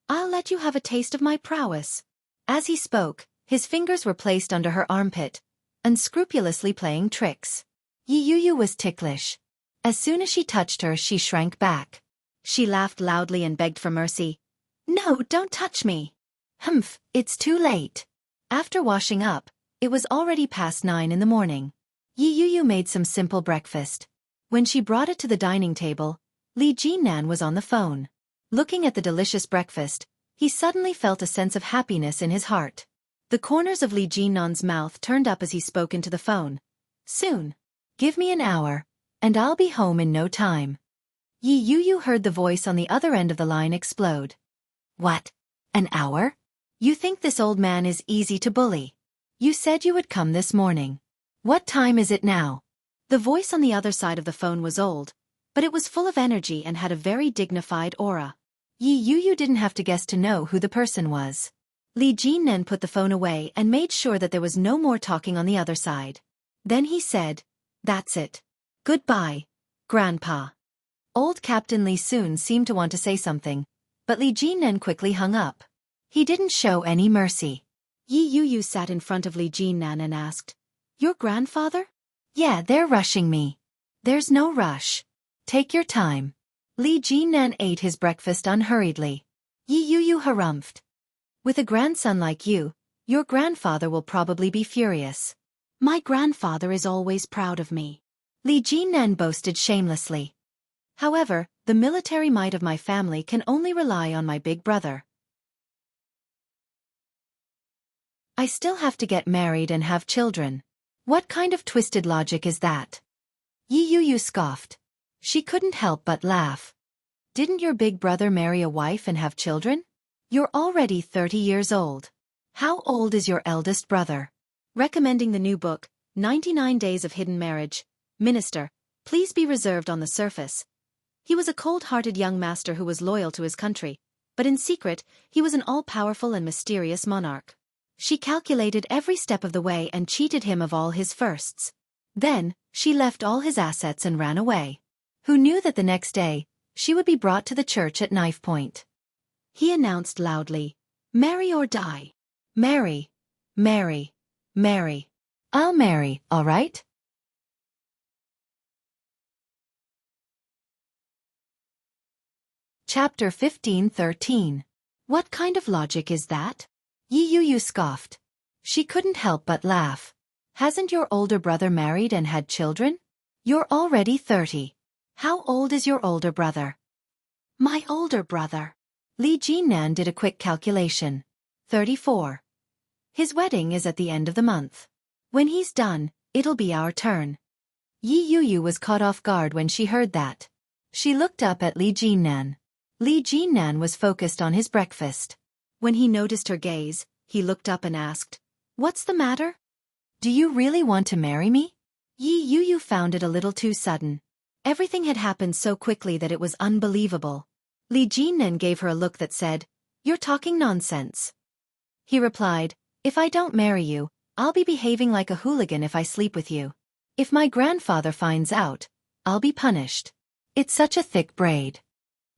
I'll let you have a taste of my prowess. As he spoke, his fingers were placed under her armpit, unscrupulously playing tricks. Yi Yu was ticklish. As soon as she touched her, she shrank back. She laughed loudly and begged for mercy. No, don't touch me. It's too late. After washing up, It was already past 9 in the morning. Yi Yuyu made some simple breakfast. When she brought it to the dining table, Li Jinnan was on the phone. Looking at the delicious breakfast, he suddenly felt a sense of happiness in his heart. The corners of Li Jinnan's mouth turned up as he spoke into the phone. Soon. Give me an hour, and I'll be home in no time. Yi Yuyu heard the voice on the other end of the line explode. What? An hour? You think this old man is easy to bully? You said you would come this morning. What time is it now? The voice on the other side of the phone was old, but it was full of energy and had a very dignified aura. Yi Yuyu didn't have to guess to know who the person was. Li Jinnan put the phone away and made sure that there was no more talking on the other side. Then he said, That's it. Goodbye, Grandpa. Old Captain Li soon seemed to want to say something, but Li Jinnan quickly hung up. He didn't show any mercy. Yi Yuyu sat in front of Li Jinnan and asked, Your grandfather? Yeah, they're rushing me. There's no rush. Take your time. Li Jinnan ate his breakfast unhurriedly. Yi Yuyu harumphed. With a grandson like you, your grandfather will probably be furious. My grandfather is always proud of me. Li Jinnan boasted shamelessly. However, the military might of my family can only rely on my big brother. I still have to get married and have children. What kind of twisted logic is that? Yi Yuyu scoffed. She couldn't help but laugh. Didn't your big brother marry a wife and have children? You're already 30 years old. How old is your eldest brother? Recommending the new book, 99 Days of Hidden Marriage. Minister, please be reserved on the surface. He was a cold-hearted young master who was loyal to his country, but in secret, he was an all-powerful and mysterious monarch. She calculated every step of the way and cheated him of all his firsts. Then, she left all his assets and ran away. Who knew that the next day, she would be brought to the church at knife point? He announced loudly, Marry or die. Marry. Marry. Marry. I'll marry, all right? Chapter 15:13. What kind of logic is that? Yi Yuyu scoffed. She couldn't help but laugh. Hasn't your older brother married and had children? You're already 30. How old is your older brother? My older brother. Li Jinnan did a quick calculation. 34. His wedding is at the end of the month. When he's done, it'll be our turn. Yi Yuyu was caught off guard when she heard that. She looked up at Li Jinnan. Li Jinnan was focused on his breakfast. When he noticed her gaze, he looked up and asked, What's the matter? Do you really want to marry me? Yi Yuyu found it a little too sudden. Everything had happened so quickly that it was unbelievable. Li Jinnan gave her a look that said, You're talking nonsense. He replied, If I don't marry you, I'll be behaving like a hooligan if I sleep with you. If my grandfather finds out, I'll be punished. It's such a thick braid.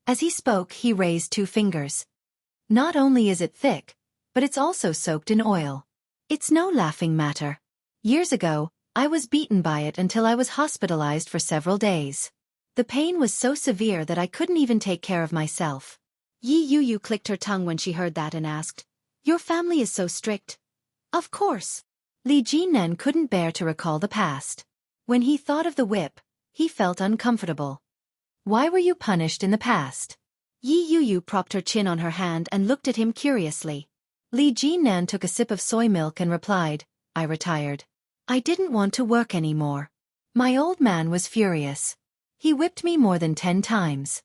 As he spoke, he raised 2 fingers. Not only is it thick, but it's also soaked in oil. It's no laughing matter. Years ago, I was beaten by it until I was hospitalized for several days. The pain was so severe that I couldn't even take care of myself. Yi Yuyu clicked her tongue when she heard that and asked, Your family is so strict. Of course. Li Jinnan couldn't bear to recall the past. When he thought of the whip, he felt uncomfortable. Why were you punished in the past? Yi Yuyu propped her chin on her hand and looked at him curiously. Li Jinnan took a sip of soy milk and replied, I retired. I didn't want to work anymore. My old man was furious. He whipped me more than 10 times.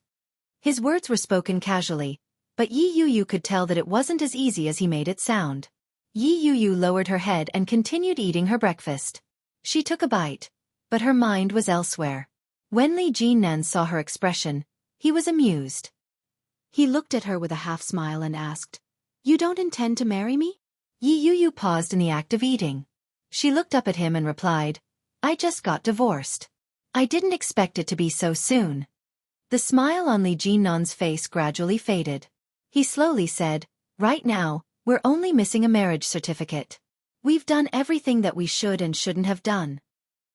His words were spoken casually, but Yi Yuyu could tell that it wasn't as easy as he made it sound. Yi Yuyu lowered her head and continued eating her breakfast. She took a bite, but her mind was elsewhere. When Li Jinnan saw her expression, he was amused. He looked at her with a half-smile and asked, You don't intend to marry me? Yi Yuyu paused in the act of eating. She looked up at him and replied, I just got divorced. I didn't expect it to be so soon. The smile on Li Jinnan's face gradually faded. He slowly said, Right now, we're only missing a marriage certificate. We've done everything that we should and shouldn't have done.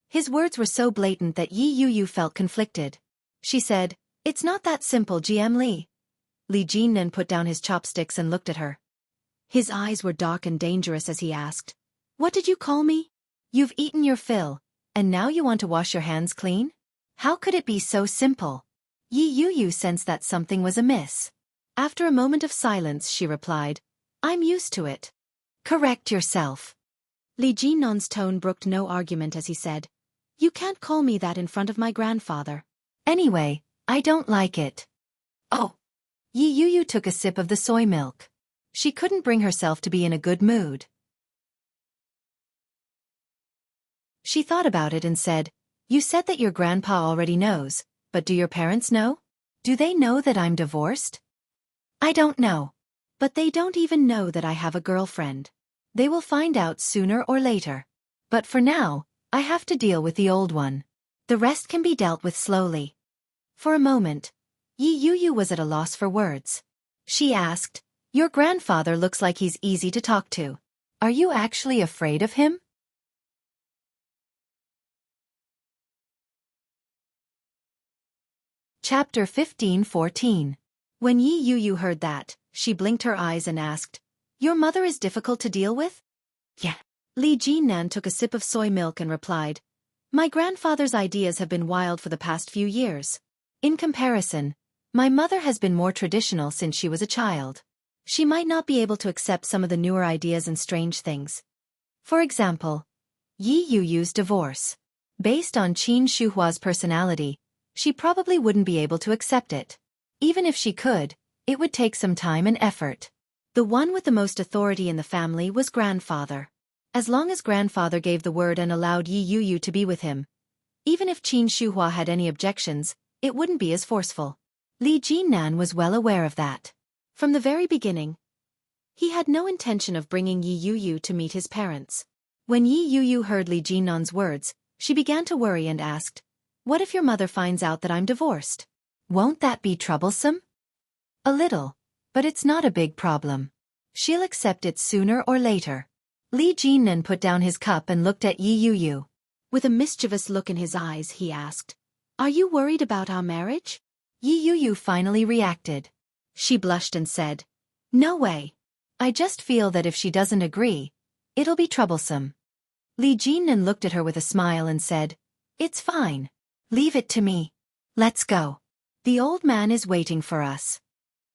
His words were so blatant that Yi Yuyu felt conflicted. She said, It's not that simple, GM Li. Li Jinnan put down his chopsticks and looked at her. His eyes were dark and dangerous as he asked, What did you call me? You've eaten your fill, and now you want to wash your hands clean? How could it be so simple? Yi Yu sensed that something was amiss. After a moment of silence she replied, I'm used to it. Correct yourself. Li Jinnan's tone brooked no argument as he said, You can't call me that in front of my grandfather. Anyway, I don't like it. Oh. Yi Yu took a sip of the soy milk. She couldn't bring herself to be in a good mood. She thought about it and said, You said that your grandpa already knows, but do your parents know? Do they know that I'm divorced? I don't know. But they don't even know that I have a girlfriend. They will find out sooner or later. But for now, I have to deal with the old one. The rest can be dealt with slowly. For a moment, Yi Yu was at a loss for words. She asked, Your grandfather looks like he's easy to talk to. Are you actually afraid of him? Chapter 15:14. When Yi Yu heard that, she blinked her eyes and asked, Your mother is difficult to deal with? Yeah. Li Jinnan took a sip of soy milk and replied, My grandfather's ideas have been wild for the past few years. In comparison, my mother has been more traditional since she was a child. She might not be able to accept some of the newer ideas and strange things. For example, Yi Yu's divorce. Based on Qin Shuhua's personality, she probably wouldn't be able to accept it. Even if she could, it would take some time and effort. The one with the most authority in the family was grandfather. As long as grandfather gave the word and allowed Yi Yu to be with him, even if Qin Shuhua had any objections, it wouldn't be as forceful. Li Jinnan was well aware of that. From the very beginning, he had no intention of bringing Yi Yu to meet his parents. When Yi Yu heard Li Jinnan's words, she began to worry and asked, What if your mother finds out that I'm divorced? Won't that be troublesome? A little, but it's not a big problem. She'll accept it sooner or later. Li Jinnan put down his cup and looked at Yi Yu. With a mischievous look in his eyes, he asked, Are you worried about our marriage? Yi Yu finally reacted. She blushed and said, No way. I just feel that if she doesn't agree, it'll be troublesome. Li Jinnan looked at her with a smile and said, It's fine. Leave it to me. Let's go. The old man is waiting for us.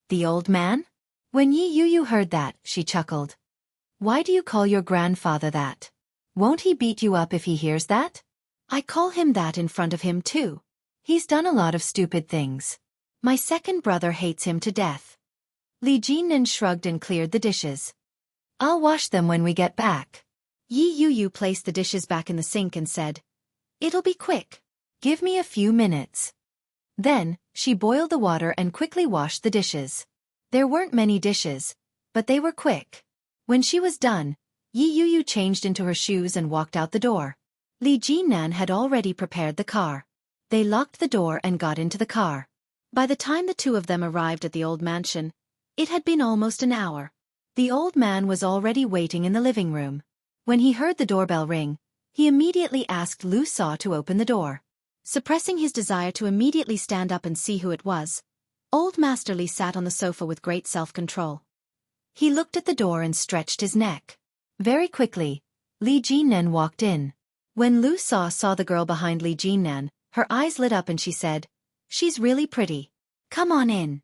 The old man? When Yi Yu heard that, she chuckled. Why do you call your grandfather that? Won't he beat you up if he hears that? I call him that in front of him too. He's done a lot of stupid things. My second brother hates him to death. Li Jinnan shrugged and cleared the dishes. I'll wash them when we get back. Yi Yu placed the dishes back in the sink and said, It'll be quick. Give me a few minutes. Then, she boiled the water and quickly washed the dishes. There weren't many dishes, but they were quick. When she was done, Yi Yu changed into her shoes and walked out the door. Li Jinnan had already prepared the car. They locked the door and got into the car. By the time the two of them arrived at the old mansion, it had been almost an hour. The old man was already waiting in the living room. When he heard the doorbell ring, he immediately asked Lu Sa to open the door. Suppressing his desire to immediately stand up and see who it was, Old Master Li sat on the sofa with great self-control. He looked at the door and stretched his neck. Very quickly, Li Jinnan walked in. When Lu Sa saw the girl behind Li Jinnan, her eyes lit up and she said, She's really pretty. Come on in.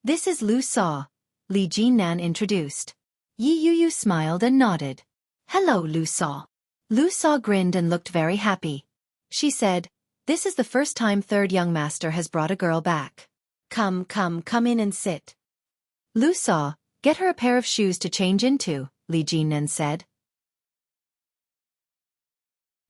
This is Lu Sa, Li Jinnan introduced. Yi Yu smiled and nodded. Hello, Lu Sa. Lu Sa grinned and looked very happy. She said, This is the first time third young master has brought a girl back. Come in and sit. Lu Sa, get her a pair of shoes to change into, Li Jinnan said.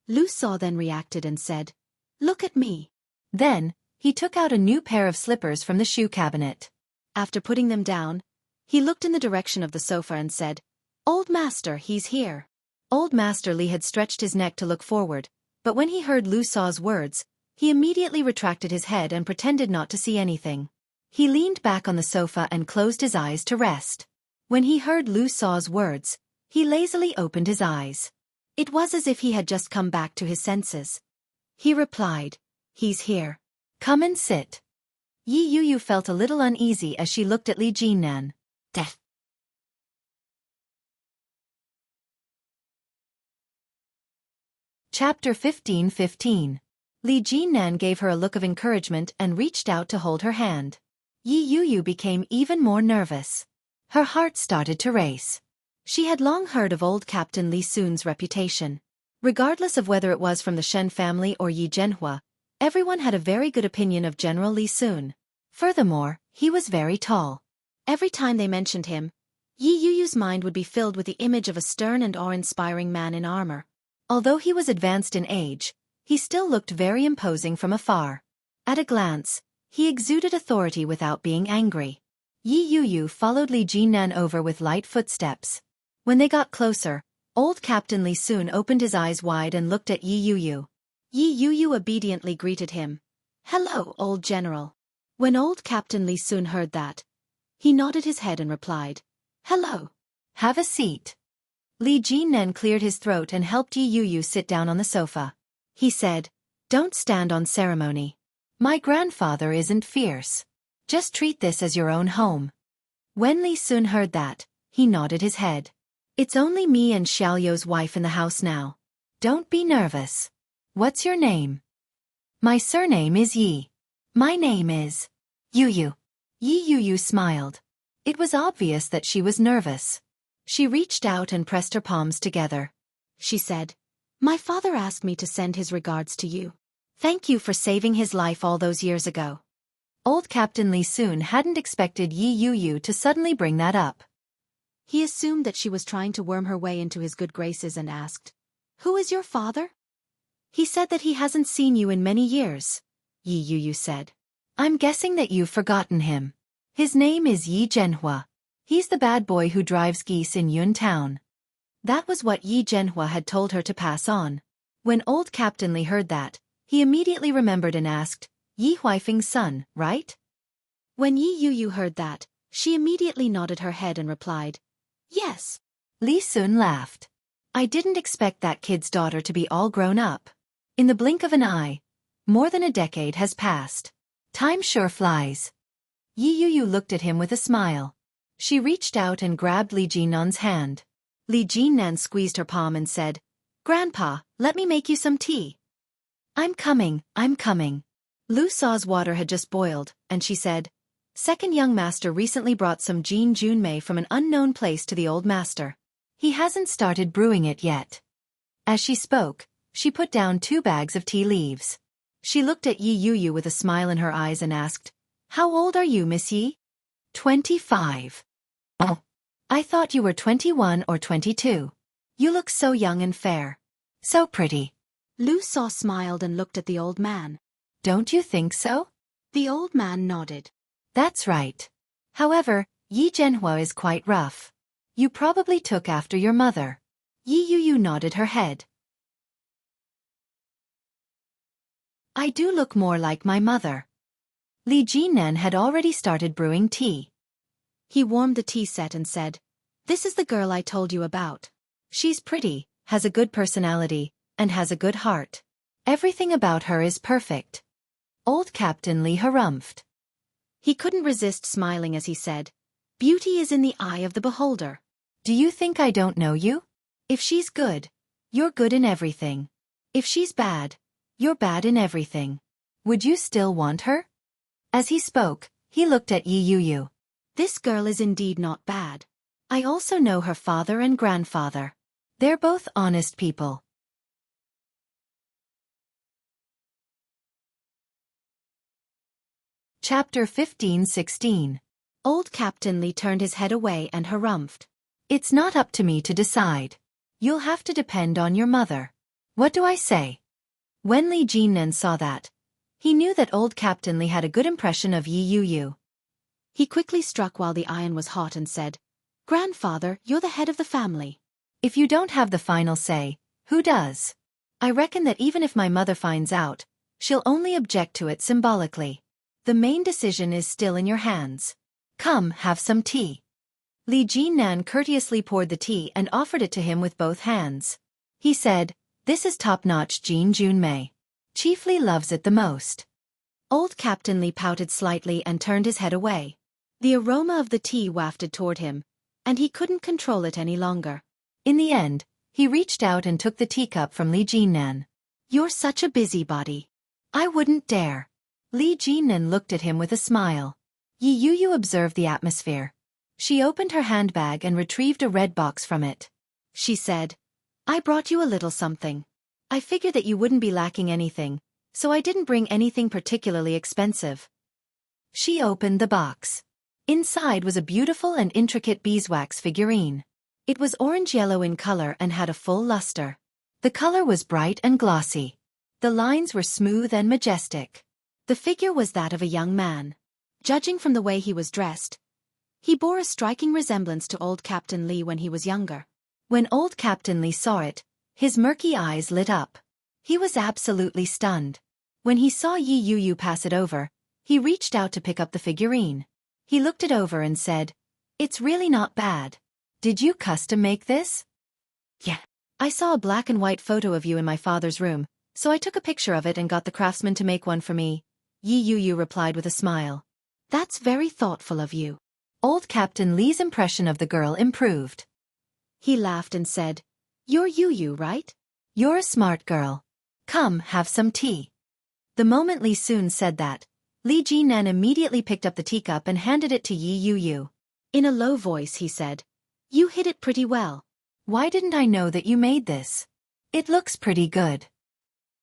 Lu Sa then reacted and said, Look at me. Then, he took out a new pair of slippers from the shoe cabinet. After putting them down, he looked in the direction of the sofa and said, Old Master, he's here. Old Master Li had stretched his neck to look forward, but when he heard Lu Sa's words, he immediately retracted his head and pretended not to see anything. He leaned back on the sofa and closed his eyes to rest. When he heard Lu Sa's words, he lazily opened his eyes. It was as if he had just come back to his senses. He replied, He's here. Come and sit. Yi Yu felt a little uneasy as she looked at Li Jinnan. Death. Chapter 15:15. Li Jinnan gave her a look of encouragement and reached out to hold her hand. Yi Yuyu became even more nervous. Her heart started to race. She had long heard of old Captain Li Sun's reputation. Regardless of whether it was from the Shen family or Yi Zhenhua, everyone had a very good opinion of General Li Sun. Furthermore, he was very tall. Every time they mentioned him, Yi Yuyu's mind would be filled with the image of a stern and awe-inspiring man in armor. Although he was advanced in age, he still looked very imposing from afar. At a glance, he exuded authority without being angry. Yi Yuyu followed Li Jinnan over with light footsteps. When they got closer, old Captain Li Sun opened his eyes wide and looked at Yi Yuyu. Yi Yuyu obediently greeted him. "Hello, old general." When old Captain Li Sun heard that, he nodded his head and replied, "Hello. Have a seat." Li Jinnan cleared his throat and helped Yi Yuyu sit down on the sofa. He said, "Don't stand on ceremony. My grandfather isn't fierce. Just treat this as your own home." When Li Sun heard that, he nodded his head. "It's only me and Xiaoyou's wife in the house now. Don't be nervous. What's your name?" "My surname is Yi. My name is Yuyu." Yi Yuyu smiled. It was obvious that she was nervous. She reached out and pressed her palms together. She said, "My father asked me to send his regards to you. Thank you for saving his life all those years ago." Old Captain Li Sun hadn't expected Yi Yuyu to suddenly bring that up. He assumed that she was trying to worm her way into his good graces and asked, "Who is your father?" "He said that he hasn't seen you in many years," Yi Yuyu said. "I'm guessing that you've forgotten him. His name is Yi Zhenhua. He's the bad boy who drives geese in Yun Town." That was what Yi Zhenhua had told her to pass on. When old Captain Li heard that, he immediately remembered and asked, "Yi Huifeng's son, right?" When Yi Yuyu heard that, she immediately nodded her head and replied, "Yes." Li Sun laughed. "I didn't expect that kid's daughter to be all grown up." In the blink of an eye, more than a decade has passed. Time sure flies. Yi Yuyu looked at him with a smile. She reached out and grabbed Li Jinnan's hand. Li Jinnan squeezed her palm and said, "Grandpa, let me make you some tea." I'm coming." Lu Sa's water had just boiled, and she said, "Second young master recently brought some Jin Junmei from an unknown place to the old master. He hasn't started brewing it yet." As she spoke, she put down 2 bags of tea leaves. She looked at Yi Yuyu with a smile in her eyes and asked, "How old are you, Miss Yi?" 25. "Oh, I thought you were 21 or 22. You look so young and fair. So pretty." Lu Sa smiled and looked at the old man. "Don't you think so?" The old man nodded. "That's right. However, Yi Zhenhua is quite rough. You probably took after your mother." Yi Yuyu nodded her head. "I do look more like my mother." Li Jinnan had already started brewing tea. He warmed the tea set and said, "This is the girl I told you about. She's pretty, has a good personality, and has a good heart. Everything about her is perfect." Old Captain Li harumphed. He couldn't resist smiling as he said, "Beauty is in the eye of the beholder. Do you think I don't know you? If she's good, you're good in everything. If she's bad, you're bad in everything. Would you still want her?" As he spoke, he looked at Yi Yuyu. "This girl is indeed not bad. I also know her father and grandfather. They're both honest people." Chapter 15:16. Old Captain Li turned his head away and harumphed. "It's not up to me to decide. You'll have to depend on your mother. What do I say?" When Li Jinnan saw that, he knew that old Captain Li had a good impression of Yi Yuyu. He quickly struck while the iron was hot and said, "Grandfather, you're the head of the family. If you don't have the final say, who does? I reckon that even if my mother finds out, she'll only object to it symbolically. The main decision is still in your hands. Come, have some tea." Li Jinnan courteously poured the tea and offered it to him with both hands. He said, "This is top-notch Jin Junmei. Chief Li loves it the most." Old Captain Li pouted slightly and turned his head away. The aroma of the tea wafted toward him, and he couldn't control it any longer. In the end, He reached out and took the teacup from Li Jinnan. "You're such a busybody. I wouldn't dare." Li Jinnan looked at him with a smile. Yi Yu observed the atmosphere. She opened her handbag and retrieved a red box from it. She said, "I brought you a little something. I figured that you wouldn't be lacking anything, so I didn't bring anything particularly expensive." She opened the box. Inside was a beautiful and intricate beeswax figurine. It was orange-yellow in color and had a full luster. The color was bright and glossy. The lines were smooth and majestic. The figure was that of a young man. Judging from the way he was dressed, he bore a striking resemblance to old Captain Lee when he was younger. When old Captain Lee saw it, his murky eyes lit up. He was absolutely stunned. When he saw Yi Yu pass it over, he reached out to pick up the figurine. He looked it over and said, "It's really not bad. Did you custom make this?" "Yeah. I saw a black and white photo of you in my father's room, so I took a picture of it and got the craftsman to make one for me," Yi Yu replied with a smile. "That's very thoughtful of you." Old Captain Lee's impression of the girl improved. He laughed and said, "You're Yu, right? You're a smart girl. Come, have some tea." The moment Li Sun said that, Li Jinnan immediately picked up the teacup and handed it to Yi Yu. In a low voice he said, "You hit it pretty well. Why didn't I know that you made this? It looks pretty good.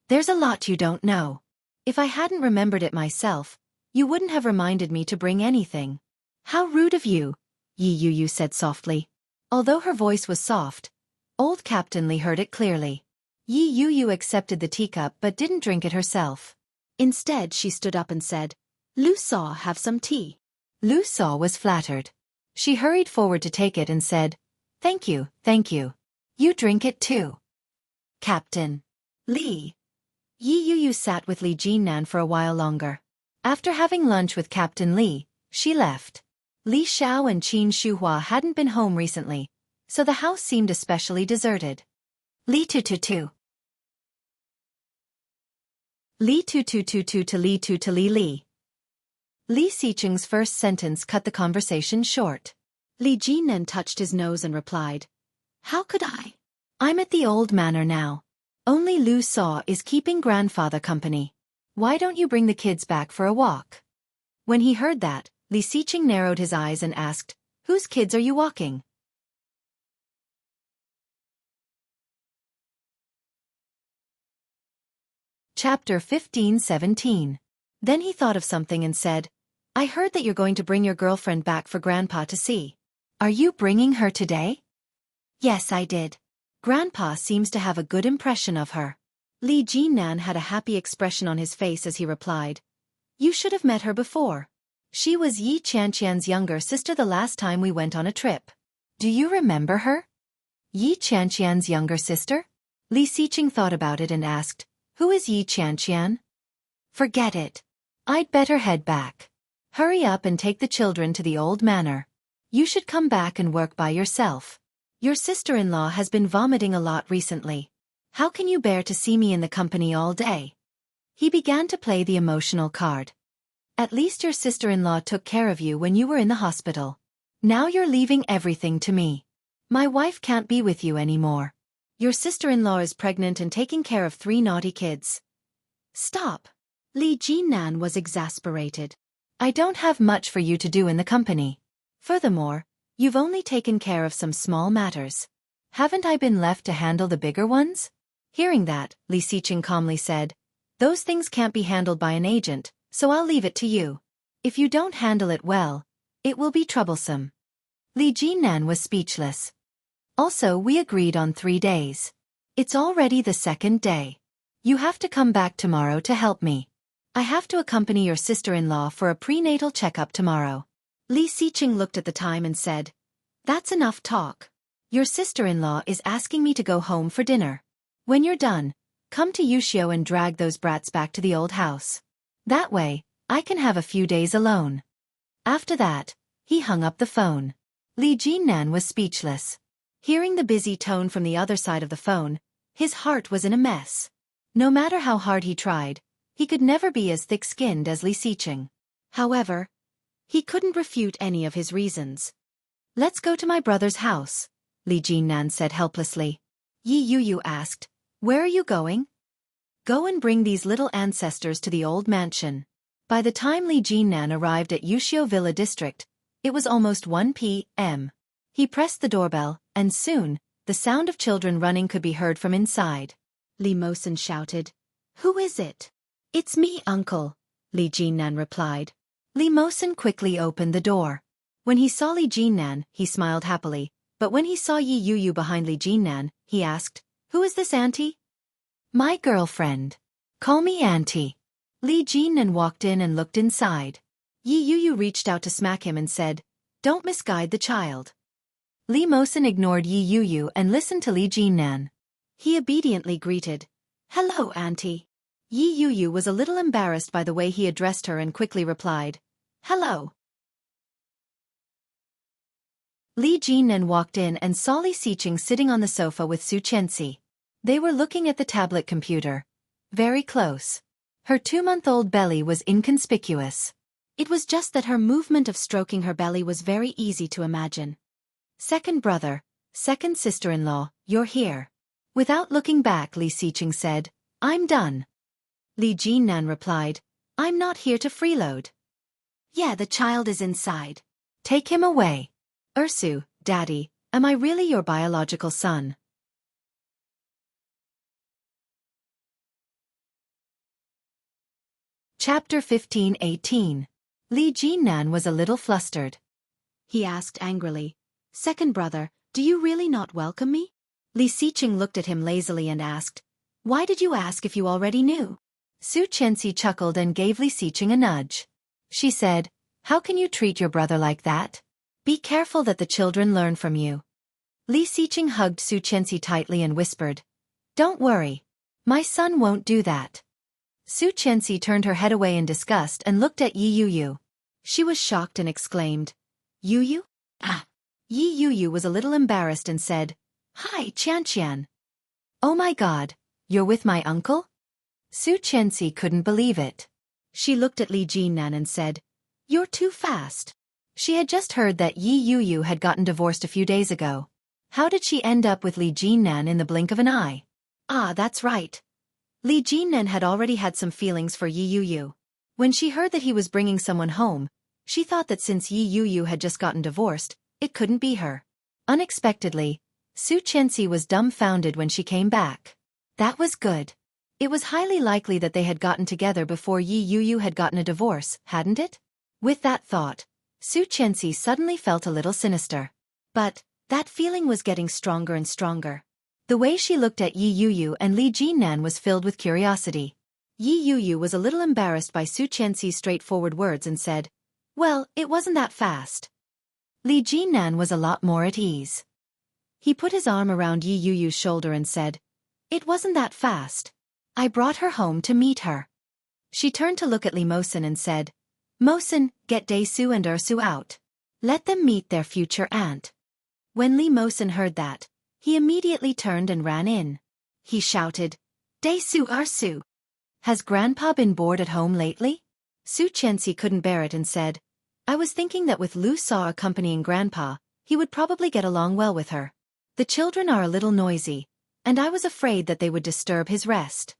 There's a lot you don't know. If I hadn't remembered it myself, you wouldn't have reminded me to bring anything." "How rude of you," Yi Yu said softly. Although her voice was soft, old Captain Lee heard it clearly. Yi Yu accepted the teacup but didn't drink it herself. Instead she stood up and said, "Lu Saw, have some tea." Lu Saw was flattered. She hurried forward to take it and said, "Thank you, thank you. You drink it too." Captain Lee. Yi Yu sat with Li Jinnan for a while longer. After having lunch with Captain Lee, she left. Li Xiao and Qin Shuhua hadn't been home recently, so the house seemed especially deserted. Li Tu. Li Tu to Li Tu to Li Li. Li Xiqing's first sentence cut the conversation short. Li Jinnan touched his nose and replied, "How could I? I'm at the old manor now. Only Lu Saw is keeping grandfather company. Why don't you bring the kids back for a walk?" When he heard that, Li Xiqing narrowed his eyes and asked, "Whose kids are you walking?" Chapter 15-17. Then he thought of something and said, "I heard that you're going to bring your girlfriend back for Grandpa to see. Are you bringing her today?" "Yes, I did. Grandpa seems to have a good impression of her." Li Jinnan had a happy expression on his face as he replied, "You should have met her before. She was Yi Qianqian's younger sister the last time we went on a trip. Do you remember her?" Yi Qianqian's younger sister? Li Xiqing thought about it and asked, "Who is Yi Qianqian?" "Forget it. I'd better head back. Hurry up and take the children to the old manor. You should come back and work by yourself. Your sister-in-law has been vomiting a lot recently. How can you bear to see me in the company all day?" He began to play the emotional card. "At least your sister-in-law took care of you when you were in the hospital. Now you're leaving everything to me. My wife can't be with you anymore. Your sister-in-law is pregnant and taking care of 3 naughty kids." "Stop." Li Jinnan was exasperated. "I don't have much for you to do in the company. Furthermore, you've only taken care of some small matters. Haven't I been left to handle the bigger ones?" Hearing that, Li Xiqing calmly said, "Those things can't be handled by an agent, so I'll leave it to you. If you don't handle it well, it will be troublesome." Li Jinnan was speechless. "Also, we agreed on 3 days. It's already the 2nd day. You have to come back tomorrow to help me. I have to accompany your sister-in-law for a prenatal checkup tomorrow." Li Xiqing looked at the time and said, "That's enough talk. Your sister-in-law is asking me to go home for dinner. When you're done, come to Yuxiu and drag those brats back to the old house. That way, I can have a few days alone." After that, he hung up the phone. Li Jinnan was speechless. Hearing the busy tone from the other side of the phone, his heart was in a mess. No matter how hard he tried, he could never be as thick-skinned as Li Xiqing. However, he couldn't refute any of his reasons. "Let's go to my brother's house," Li Jinnan said helplessly. Yi Yuyu asked, "Where are you going?" "Go and bring these little ancestors to the old mansion." By the time Li Jinnan arrived at Yuxiu Villa District, it was almost 1 p.m. He pressed the doorbell, and soon, the sound of children running could be heard from inside. Li Mosen shouted, "Who is it?" "It's me, uncle," Li Jinnan replied. Li Mosen quickly opened the door. When he saw Li Jinnan, he smiled happily, but when he saw Yi Yuyu behind Li Jinnan, he asked, "Who is this auntie?" "My girlfriend. Call me auntie." Li Jinnan walked in and looked inside. Yi Yuyu reached out to smack him and said, "Don't misguide the child." Li Mosen ignored Yi Yuyu and listened to Li Jinnan. He obediently greeted, "Hello, auntie." Yi Yuyu was a little embarrassed by the way he addressed her and quickly replied, "Hello." Li Jinnan walked in and saw Li Xiqing sitting on the sofa with Xueqi. They were looking at the tablet computer. Very close. Her 2-month-old belly was inconspicuous. It was just that her movement of stroking her belly was very easy to imagine. "Second brother, second sister-in-law, you're here." Without looking back, Li Xiqing said, "I'm done." Li Jinnan replied, "I'm not here to freeload." "Yeah, the child is inside. Take him away." "Ursu, Daddy, am I really your biological son?" Chapter 15:18. Li Jinnan was a little flustered. He asked angrily, "Second brother, do you really not welcome me?" Li Xiqing looked at him lazily and asked, "Why did you ask if you already knew?" Xueqi chuckled and gave Li Xiqing a nudge. She said, "How can you treat your brother like that? Be careful that the children learn from you." Li Xiqing hugged Xueqi tightly and whispered, "Don't worry. My son won't do that." Xueqi turned her head away in disgust and looked at Yi Yuyu. She was shocked and exclaimed, "Yuyu? Ah!" Yi Yuyu was a little embarrassed and said, "Hi, Qian." "Oh my God, you're with my uncle?" Xueqi couldn't believe it. She looked at Li Jinnan and said, "You're too fast." She had just heard that Yi Yuyu had gotten divorced a few days ago. How did she end up with Li Jinnan in the blink of an eye? Ah, that's right. Li Jinnan had already had some feelings for Yi Yuyu. When she heard that he was bringing someone home, she thought that since Yi Yuyu had just gotten divorced, it couldn't be her. Unexpectedly, Xueqi was dumbfounded when she came back. That was good. It was highly likely that they had gotten together before Yi Yuyu had gotten a divorce, hadn't it? With that thought, Xueqi suddenly felt a little sinister. But that feeling was getting stronger and stronger. The way she looked at Yi Yuyu and Li Jinnan was filled with curiosity. Yi Yuyu was a little embarrassed by Xueqi's straightforward words and said, "Well, it wasn't that fast." Li Jinnan was a lot more at ease. He put his arm around Yi Yuyu's shoulder and said, "It wasn't that fast. I brought her home to meet her." She turned to look at Li Mosen and said, "Mosen, get Daesu and Ursu out. Let them meet their future aunt." When Li Mosen heard that, he immediately turned and ran in. He shouted, "Daesu, Ursu! Has Grandpa been bored at home lately?" Xueqi couldn't bear it and said, "I was thinking that with Lu Sa accompanying Grandpa, he would probably get along well with her. The children are a little noisy, and I was afraid that they would disturb his rest."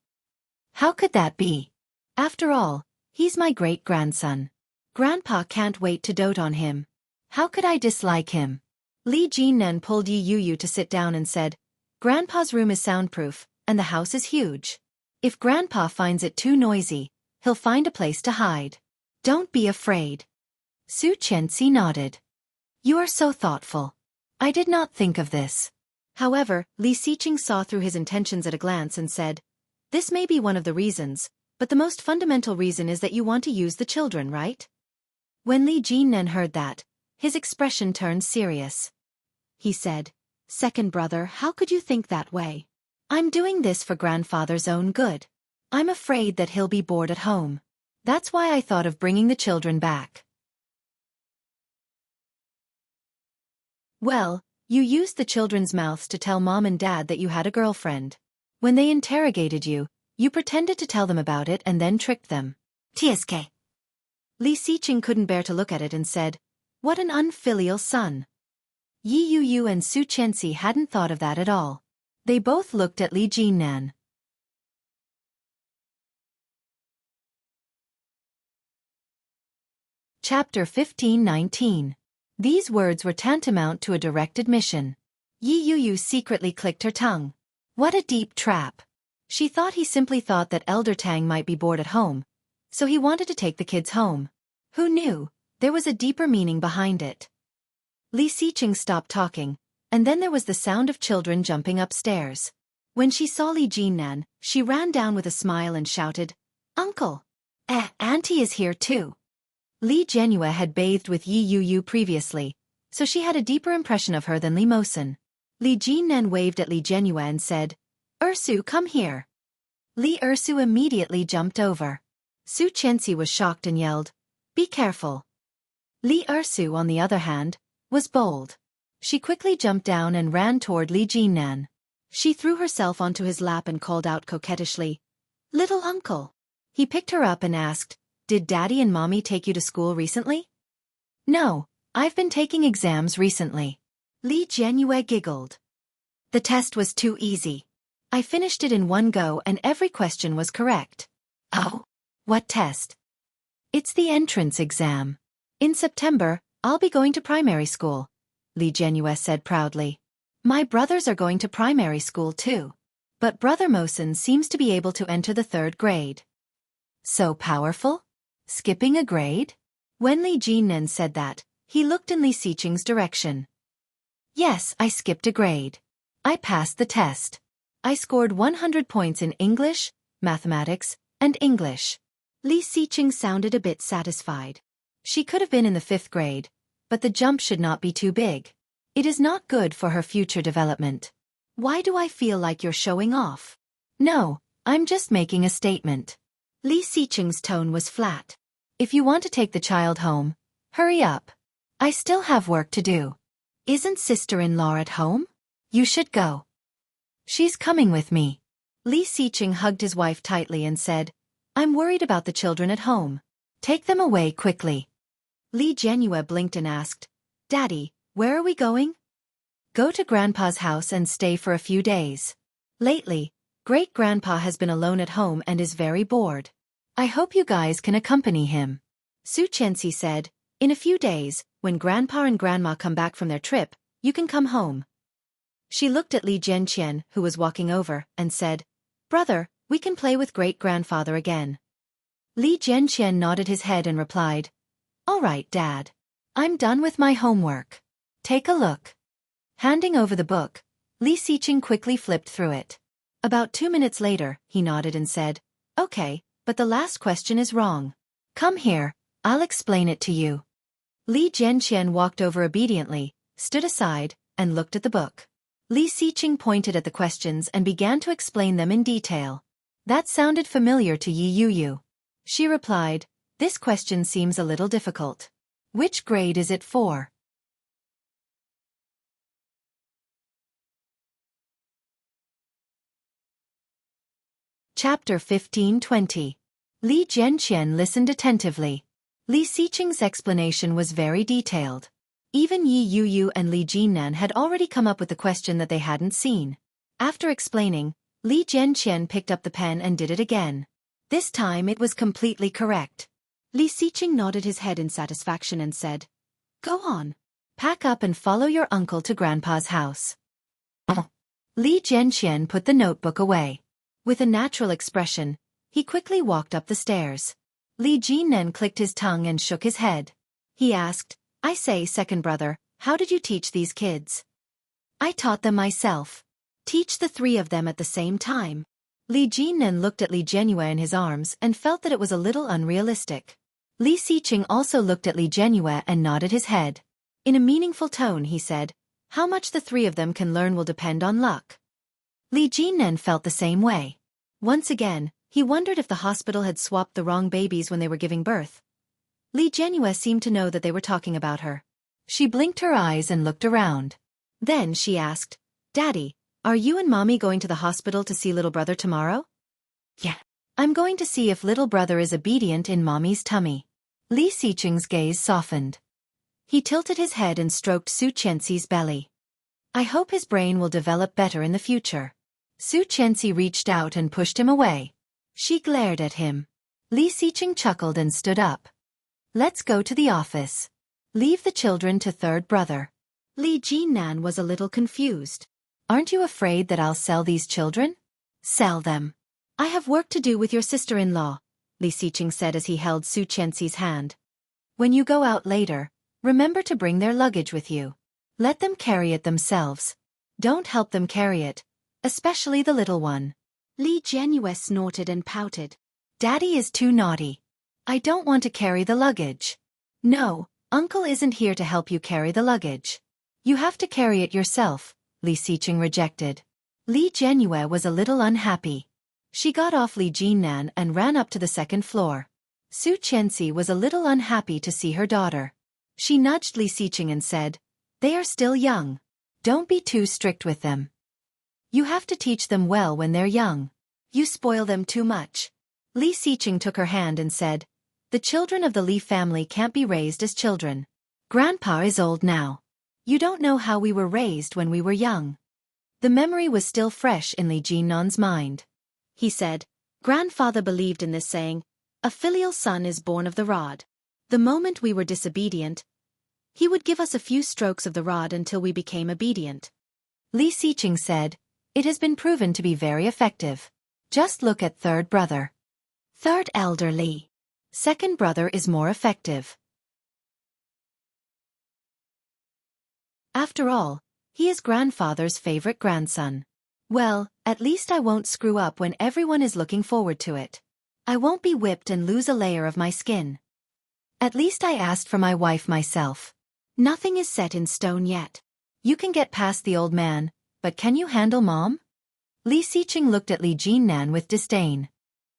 "How could that be? After all, he's my great-grandson. Grandpa can't wait to dote on him. How could I dislike him?" Li Jinnan pulled Yi Yuyu to sit down and said, "Grandpa's room is soundproof, and the house is huge. If Grandpa finds it too noisy, he'll find a place to hide. Don't be afraid." Xueqi nodded. "You are so thoughtful. I did not think of this." However, Li Xiqing saw through his intentions at a glance and said, "This may be one of the reasons, but the most fundamental reason is that you want to use the children, right?" When Li Jinnan heard that, his expression turned serious. He said, "Second brother, how could you think that way? I'm doing this for Grandfather's own good. I'm afraid that he'll be bored at home. That's why I thought of bringing the children back." "Well, you used the children's mouths to tell Mom and Dad that you had a girlfriend. When they interrogated you, you pretended to tell them about it and then tricked them." "TSK." Li Xiqing couldn't bear to look at it and said, "What an unfilial son." Yi Yuyu and Xueqi hadn't thought of that at all. They both looked at Li Jinnan. Chapter 15:19. These words were tantamount to a direct admission. Yi Yuyu secretly clicked her tongue. What a deep trap. She thought he simply thought that Elder Tang might be bored at home, so he wanted to take the kids home. Who knew? There was a deeper meaning behind it. Li Xiqing stopped talking, and then there was the sound of children jumping upstairs. When she saw Li Jinnan, she ran down with a smile and shouted, "Uncle! Auntie is here too." Li Jianyue had bathed with Yi Yuyu previously, so she had a deeper impression of her than Li Mosen. Li Jinnan waved at Li Jianyue and said, "Ursu, come here." Li Ursu immediately jumped over. Xueqi was shocked and yelled, "Be careful." Li Ursu, on the other hand, was bold. She quickly jumped down and ran toward Li Jinnan. She threw herself onto his lap and called out coquettishly, "Little uncle." He picked her up and asked, "Did Daddy and Mommy take you to school recently?" "No, I've been taking exams recently." Li Jianyue giggled. "The test was too easy. I finished it in one go and every question was correct." "Oh? What test?" "It's the entrance exam. In September, I'll be going to primary school," Li Jianyue said proudly. "My brothers are going to primary school too. But Brother Mosen seems to be able to enter the 3rd grade. So powerful? Skipping a grade?" When Li Jinnan said that, he looked in Li Xiqing's direction. "Yes, I skipped a grade. I passed the test. I scored 100 points in English, mathematics, and English." Li Xiqing sounded a bit satisfied. She could have been in the 5th grade, but the jump should not be too big. It is not good for her future development. "Why do I feel like you're showing off?" "No, I'm just making a statement." Li Xiqing's tone was flat. "If you want to take the child home, hurry up. I still have work to do." "Isn't sister-in-law at home? You should go." "She's coming with me." Li Xiqing hugged his wife tightly and said, "I'm worried about the children at home. Take them away quickly." Li Jianyue blinked and asked, "Daddy, where are we going?" "Go to Grandpa's house and stay for a few days. Lately, Great-Grandpa has been alone at home and is very bored. I hope you guys can accompany him." Xueqi said, "In a few days, when Grandpa and Grandma come back from their trip, you can come home." She looked at Li Jianqian, who was walking over, and said, "Brother, we can play with Great-Grandfather again." Li Jianqian nodded his head and replied, "All right, Dad. I'm done with my homework. Take a look." Handing over the book, Li Xiqing quickly flipped through it. About 2 minutes later, he nodded and said, "Okay, but the last question is wrong. Come here, I'll explain it to you." Li Jianqian walked over obediently, stood aside, and looked at the book. Li Xiqing pointed at the questions and began to explain them in detail. That sounded familiar to Yi Yuyu. She replied, "This question seems a little difficult. Which grade is it for?" Chapter 15:20. Li Jianqian listened attentively. Li Xiqing's explanation was very detailed. Even Yi Yuyu and Li Jinnan had already come up with the question that they hadn't seen. After explaining, Li Jianqian picked up the pen and did it again. This time it was completely correct. Li Xiqing nodded his head in satisfaction and said, "Go on. Pack up and follow your uncle to Grandpa's house." Li Jianqian put the notebook away. With a natural expression, he quickly walked up the stairs. Li Jinnan clicked his tongue and shook his head. He asked, "I say, second brother, how did you teach these kids?" "I taught them myself." "Teach the 3 of them at the same time?" Li Jinnan looked at Li Jianyue in his arms and felt that it was a little unrealistic. Li Xiqing also looked at Li Jianyue and nodded his head. In a meaningful tone he said, "How much the 3 of them can learn will depend on luck." Li Jinnan felt the same way. Once again, he wondered if the hospital had swapped the wrong babies when they were giving birth. Li Jianyue seemed to know that they were talking about her. She blinked her eyes and looked around. Then she asked, "Daddy, are you and Mommy going to the hospital to see little brother tomorrow?" "Yeah. I'm going to see if little brother is obedient in Mommy's tummy." Li Xiqing's gaze softened. He tilted his head and stroked Xueqi's belly. "I hope his brain will develop better in the future." Xueqi reached out and pushed him away. She glared at him. Li Xiqing chuckled and stood up. Let's go to the office. Leave the children to third brother. Li Jinnan was a little confused. Aren't you afraid that I'll sell these children? Sell them. I have work to do with your sister-in-law, Li Xiqing said as he held Xueqi's hand. When you go out later, remember to bring their luggage with you. Let them carry it themselves. Don't help them carry it, especially the little one. Li Jianyue snorted and pouted. Daddy is too naughty. I don't want to carry the luggage. No, Uncle isn't here to help you carry the luggage. You have to carry it yourself, Li Xiqing rejected. Li Jianyue was a little unhappy. She got off Li Jinnan and ran up to the second floor. Xueqi was a little unhappy to see her daughter. She nudged Li Xiqing and said, "They are still young. Don't be too strict with them. You have to teach them well when they're young. You spoil them too much." Li Xiqing took her hand and said, "The children of the Li family can't be raised as children. Grandpa is old now. You don't know how we were raised when we were young." The memory was still fresh in Li Jinnan's mind. He said, "Grandfather believed in this saying, a filial son is born of the rod. The moment we were disobedient, he would give us a few strokes of the rod until we became obedient." Li Xiqing said, "It has been proven to be very effective. Just look at third brother. Third elder Li. Second brother is more effective. After all, he is grandfather's favorite grandson. Well, at least I won't screw up when everyone is looking forward to it. I won't be whipped and lose a layer of my skin. At least I asked for my wife myself. Nothing is set in stone yet. You can get past the old man, but can you handle Mom?" Li Xiqing looked at Li Jinnan with disdain.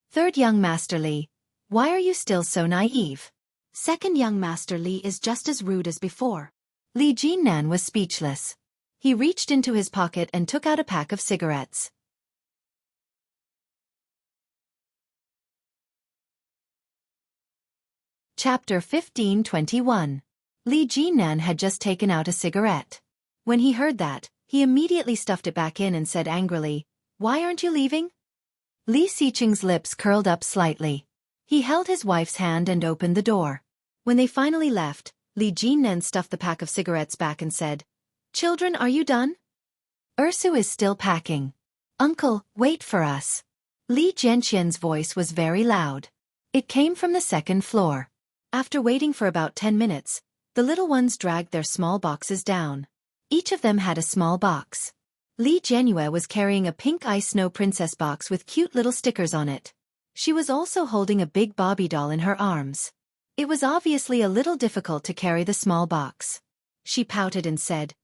"Third young Master Li, why are you still so naive? Second young Master Li is just as rude as before." Li Jinnan was speechless. He reached into his pocket and took out a pack of cigarettes. Chapter 15:21. Li Jinnan had just taken out a cigarette. When he heard that, he immediately stuffed it back in and said angrily, "Why aren't you leaving?" Li Xiqing's lips curled up slightly. He held his wife's hand and opened the door. When they finally left, Li Jinnan stuffed the pack of cigarettes back and said, "Children, are you done?" "Ursu is still packing. Uncle, wait for us." Li Jianqian's voice was very loud. It came from the second floor. After waiting for about 10 minutes, the little ones dragged their small boxes down. Each of them had a small box. Li Jianyue was carrying a pink ice snow princess box with cute little stickers on it. She was also holding a big Barbie doll in her arms. It was obviously a little difficult to carry the small box. She pouted and said,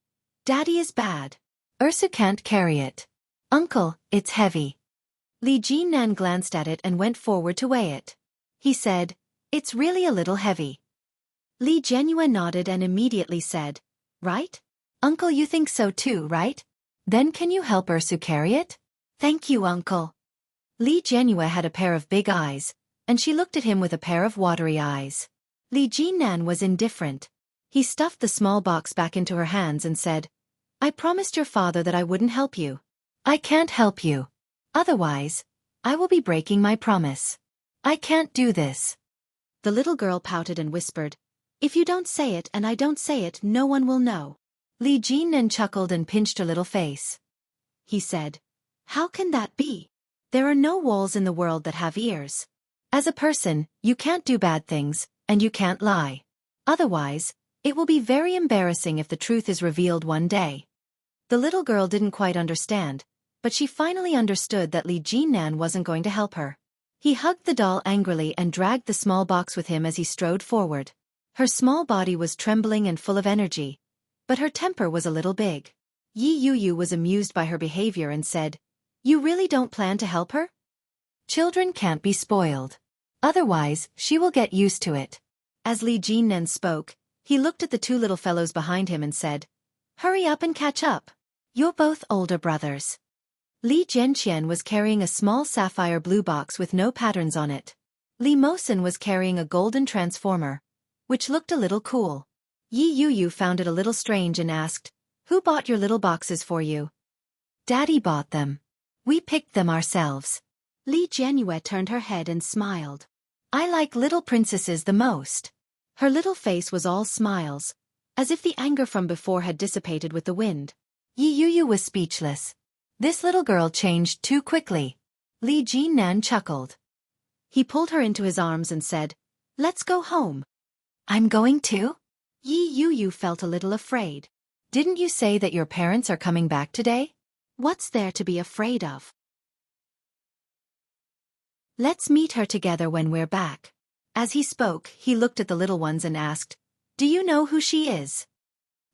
"Daddy is bad. Ursu can't carry it. Uncle, it's heavy." Li Jinnan glanced at it and went forward to weigh it. He said, "It's really a little heavy." Li Jianyue nodded and immediately said, "Right? Uncle, you think so too, right? Then can you help Ursu carry it?" "Thank you, Uncle." Li Jianyue had a pair of big eyes, and she looked at him with a pair of watery eyes. Li Jinnan was indifferent. He stuffed the small box back into her hands and said, "I promised your father that I wouldn't help you. I can't help you. Otherwise, I will be breaking my promise. I can't do this." The little girl pouted and whispered, "If you don't say it and I don't say it, no one will know." Li Jinnan chuckled and pinched her little face. He said, "How can that be? There are no walls in the world that have ears. As a person, you can't do bad things, and you can't lie. Otherwise, it will be very embarrassing if the truth is revealed one day." The little girl didn't quite understand, but she finally understood that Li Jinnan wasn't going to help her. He hugged the doll angrily and dragged the small box with him as he strode forward. Her small body was trembling and full of energy, but her temper was a little big. Yi Yuyu was amused by her behavior and said, "You really don't plan to help her? Children can't be spoiled. Otherwise, she will get used to it." As Li Jinnan spoke, he looked at the two little fellows behind him and said, "Hurry up and catch up. You're both older brothers." Li Jianqian was carrying a small sapphire blue box with no patterns on it. Li Mosen was carrying a golden transformer, which looked a little cool. Yi Yuyu found it a little strange and asked, "Who bought your little boxes for you?" "Daddy bought them." We picked them ourselves. Li Jianyue turned her head and smiled. I like little princesses the most. Her little face was all smiles, as if the anger from before had dissipated with the wind. Yi Yuyu was speechless. This little girl changed too quickly. Li Jinnan chuckled. He pulled her into his arms and said, Let's go home. I'm going too? Yi Yuyu felt a little afraid. Didn't you say that your parents are coming back today? What's there to be afraid of? Let's meet her together when we're back. As he spoke, he looked at the little ones and asked, Do you know who she is?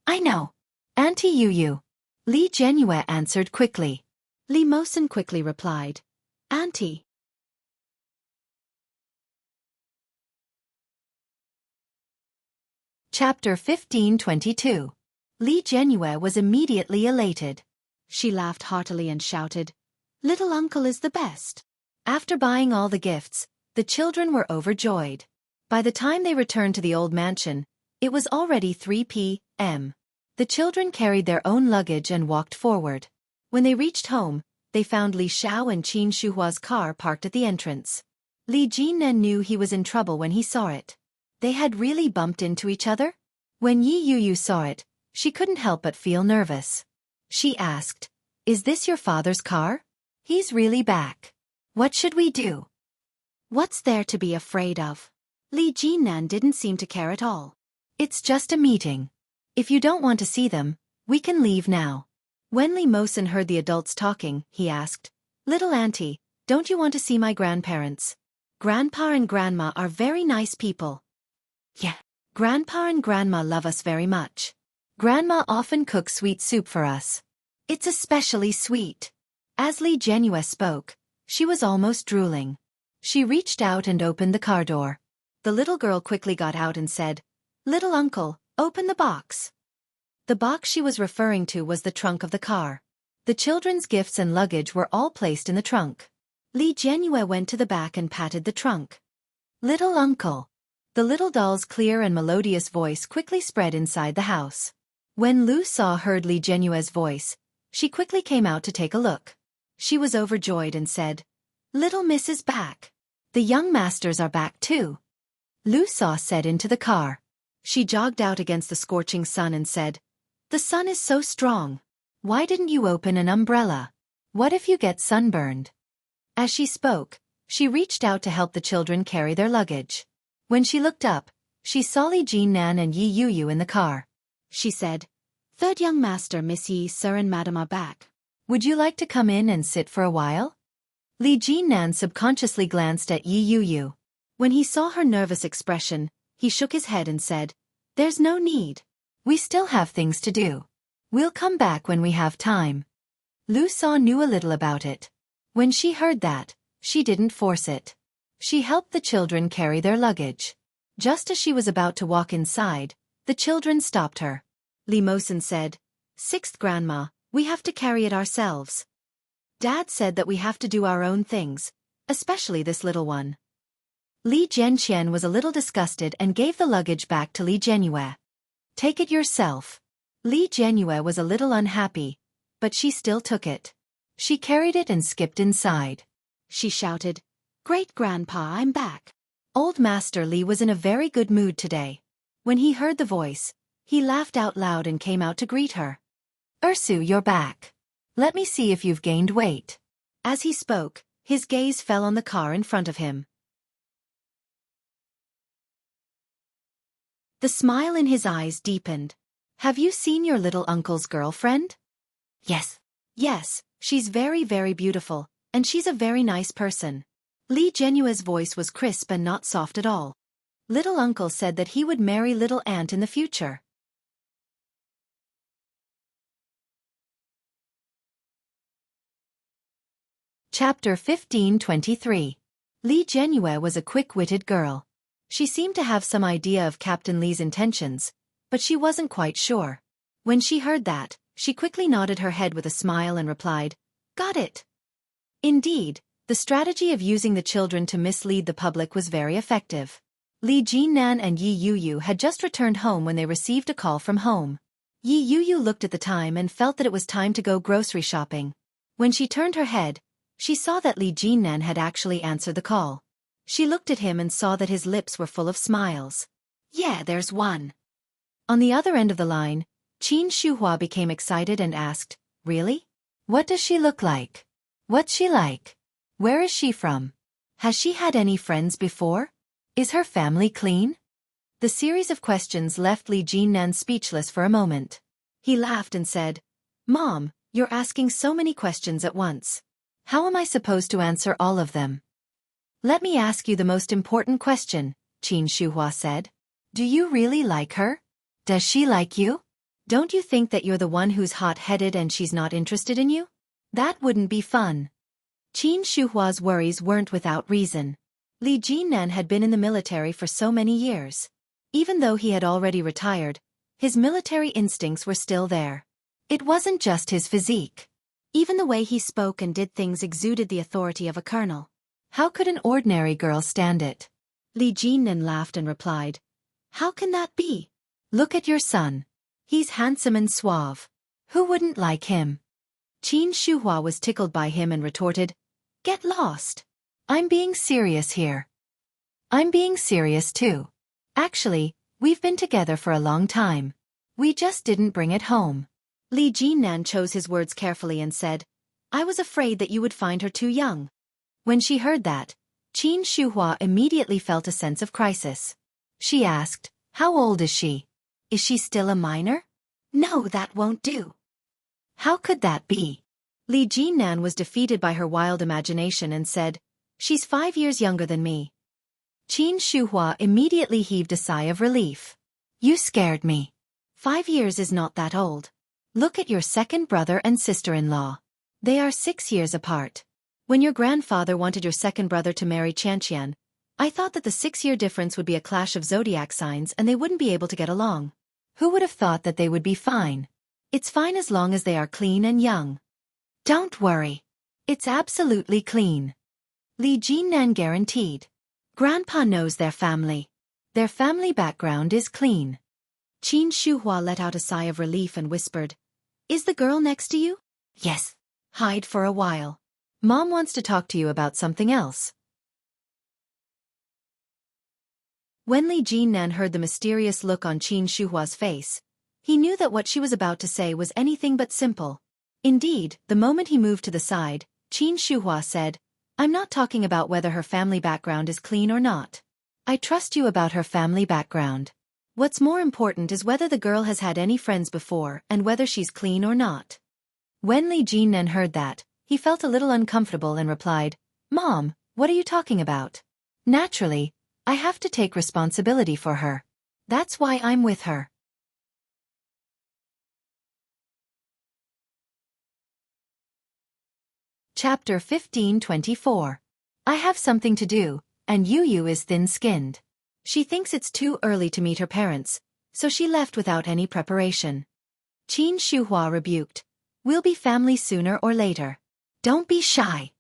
I know. Auntie Yuyu. Li Jianyue answered quickly. Li Mosen quickly replied, Auntie. Chapter 15:22. Li Jianyue was immediately elated. She laughed heartily and shouted, Little uncle is the best. After buying all the gifts, the children were overjoyed. By the time they returned to the old mansion, it was already 3 p.m. The children carried their own luggage and walked forward. When they reached home, they found Li Xiao and Qin Shuhua's car parked at the entrance. Li Jinnan knew he was in trouble when he saw it. They had really bumped into each other? When Yi Yuyu saw it, she couldn't help but feel nervous. She asked, Is this your father's car? He's really back. What should we do? What's there to be afraid of? Li Jinnan didn't seem to care at all. It's just a meeting. If you don't want to see them, we can leave now. When Li Mosen heard the adults talking, he asked, Little auntie, don't you want to see my grandparents? Grandpa and Grandma are very nice people. Yeah. Grandpa and Grandma love us very much. Grandma often cooks sweet soup for us. It's especially sweet. As Li Jianyue spoke, she was almost drooling. She reached out and opened the car door. The little girl quickly got out and said, Little uncle, open the box. The box she was referring to was the trunk of the car. The children's gifts and luggage were all placed in the trunk. Li Jianyue went to the back and patted the trunk. Little uncle. The little doll's clear and melodious voice quickly spread inside the house. When Lu Sa heard Li Jianyue's voice, she quickly came out to take a look. She was overjoyed and said, Little Miss is back. The young masters are back too. Lu Sa said into the car. She jogged out against the scorching sun and said, The sun is so strong. Why didn't you open an umbrella? What if you get sunburned? As she spoke, she reached out to help the children carry their luggage. When she looked up, she saw Li Jinnan and Yi Yuyu in the car. She said, Third young master, Miss Yi, sir and madam are back. Would you like to come in and sit for a while? Li Jinnan subconsciously glanced at Yi Yuyu. When he saw her nervous expression, he shook his head and said, There's no need. We still have things to do. We'll come back when we have time. Lu Sa knew a little about it. When she heard that, she didn't force it. She helped the children carry their luggage. Just as she was about to walk inside, the children stopped her. Li Mosen said, Sixth grandma, we have to carry it ourselves. Dad said that we have to do our own things, especially this little one. Li Jianqian was a little disgusted and gave the luggage back to Li Jianyue. Take it yourself. Li Jianyue was a little unhappy, but she still took it. She carried it and skipped inside. She shouted, Great-grandpa, I'm back. Old Master Li was in a very good mood today. When he heard the voice, he laughed out loud and came out to greet her. Ursu, you're back. Let me see if you've gained weight. As he spoke, his gaze fell on the car in front of him. The smile in his eyes deepened. Have you seen your little uncle's girlfriend? Yes. Yes, she's very, very beautiful, and she's a very nice person. Li Jianyue's voice was crisp and not soft at all. Little uncle said that he would marry little aunt in the future. Chapter 15:23. Li Jianyue was a quick-witted girl. She seemed to have some idea of Captain Li's intentions, but she wasn't quite sure. When she heard that, she quickly nodded her head with a smile and replied, Got it. Indeed, the strategy of using the children to mislead the public was very effective. Li Jinnan and Yi Yuyu had just returned home when they received a call from home. Yi Yuyu looked at the time and felt that it was time to go grocery shopping. When she turned her head, She saw that Li Jinnan had actually answered the call. She looked at him and saw that his lips were full of smiles. Yeah, there's one. On the other end of the line, Qin Shuhua became excited and asked, Really? What does she look like? What's she like? Where is she from? Has she had any friends before? Is her family clean? The series of questions left Li Jinnan speechless for a moment. He laughed and said, Mom, you're asking so many questions at once. How am I supposed to answer all of them? Let me ask you the most important question, Qin Shuhua said. Do you really like her? Does she like you? Don't you think that you're the one who's hot-headed and she's not interested in you? That wouldn't be fun. Qin Shuhua's worries weren't without reason. Li Jinnan had been in the military for so many years. Even though he had already retired, his military instincts were still there. It wasn't just his physique. Even the way he spoke and did things exuded the authority of a colonel. How could an ordinary girl stand it? Li Jinnan laughed and replied, How can that be? Look at your son. He's handsome and suave. Who wouldn't like him? Qin Shuhua was tickled by him and retorted, Get lost. I'm being serious here. I'm being serious too. Actually, we've been together for a long time. We just didn't bring it home. Li Jinnan chose his words carefully and said, I was afraid that you would find her too young. When she heard that, Qin Shuhua immediately felt a sense of crisis. She asked, How old is she? Is she still a minor? No, that won't do. How could that be? Li Jinnan was defeated by her wild imagination and said, She's 5 years younger than me. Qin Shuhua immediately heaved a sigh of relief. You scared me. 5 years is not that old. Look at your second brother and sister-in-law. They are 6 years apart. When your grandfather wanted your second brother to marry Qianqian, I thought that the 6-year difference would be a clash of zodiac signs and they wouldn't be able to get along. Who would have thought that they would be fine? It's fine as long as they are clean and young. Don't worry. It's absolutely clean. Li Jinnan guaranteed. Grandpa knows their family. Their family background is clean. Qin Shuhua let out a sigh of relief and whispered, Is the girl next to you? Yes. Hide for a while. Mom wants to talk to you about something else. When Li Jinnan heard the mysterious look on Qin Shuhua's face, he knew that what she was about to say was anything but simple. Indeed, the moment he moved to the side, Qin Shuhua said, I'm not talking about whether her family background is clean or not. I trust you about her family background. What's more important is whether the girl has had any friends before and whether she's clean or not. When Li Jinnan heard that, he felt a little uncomfortable and replied, Mom, what are you talking about? Naturally, I have to take responsibility for her. That's why I'm with her. Chapter 15:24. I have something to do, and Yu is thin-skinned. She thinks it's too early to meet her parents, so she left without any preparation. Qin Shuhua rebuked, We'll be family sooner or later. Don't be shy.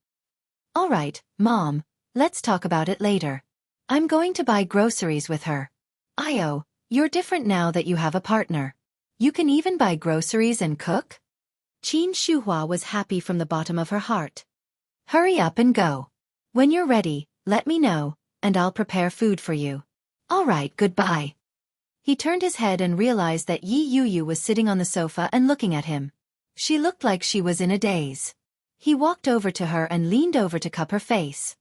All right, Mom, let's talk about it later. I'm going to buy groceries with her. Io, you're different now that you have a partner. You can even buy groceries and cook? Qin Shuhua was happy from the bottom of her heart. Hurry up and go. When you're ready, let me know, and I'll prepare food for you. All right, goodbye. He turned his head and realized that Yi Yu was sitting on the sofa and looking at him. She looked like she was in a daze. He walked over to her and leaned over to cup her face.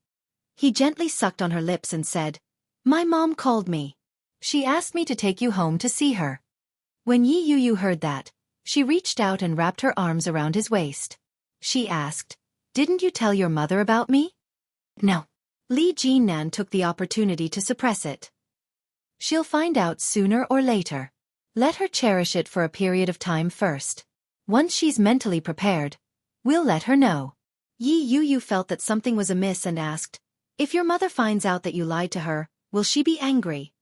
He gently sucked on her lips and said, My mom called me. She asked me to take you home to see her. When Yi Yu heard that, she reached out and wrapped her arms around his waist. She asked, Didn't you tell your mother about me? No. Li Jinnan took the opportunity to suppress it. She'll find out sooner or later. Let her cherish it for a period of time first. Once she's mentally prepared, we'll let her know. Yi Yu felt that something was amiss and asked, If your mother finds out that you lied to her, will she be angry?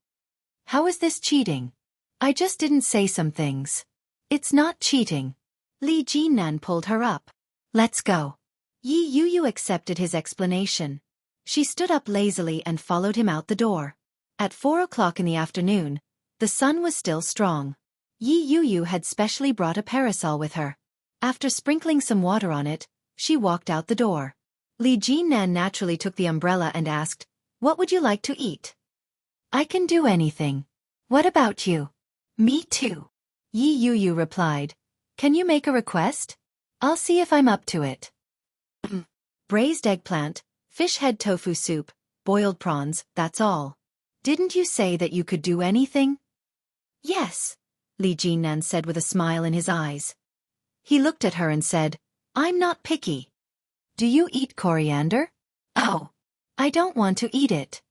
How is this cheating? I just didn't say some things. It's not cheating. Li Jinnan pulled her up. Let's go. Yi Yu accepted his explanation. She stood up lazily and followed him out the door. At 4 o'clock in the afternoon, the sun was still strong. Yi Yu had specially brought a parasol with her. After sprinkling some water on it, she walked out the door. Li Jinnan naturally took the umbrella and asked, "What would you like to eat?" "I can do anything. What about you?" "Me too." Yi Yu replied, "Can you make a request? I'll see if I'm up to it." Braised eggplant, fish head tofu soup, boiled prawns, that's all. Didn't you say that you could do anything? Yes, Li Jinnan said with a smile in his eyes. He looked at her and said, "I'm not picky. Do you eat coriander?" "Oh, I don't want to eat it."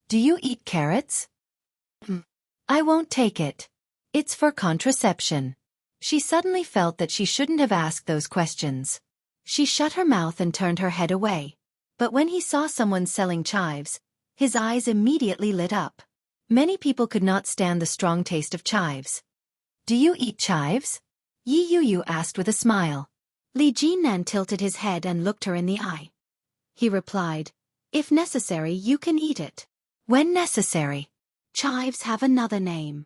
"Do you eat carrots?" "I won't take it. It's for contraception." She suddenly felt that she shouldn't have asked those questions. She shut her mouth and turned her head away. But when he saw someone selling chives, his eyes immediately lit up. Many people could not stand the strong taste of chives. "Do you eat chives?" Yi Yu asked with a smile. Li Jinnan tilted his head and looked her in the eye. He replied, "If necessary, you can eat it." "When necessary." "Chives have another name."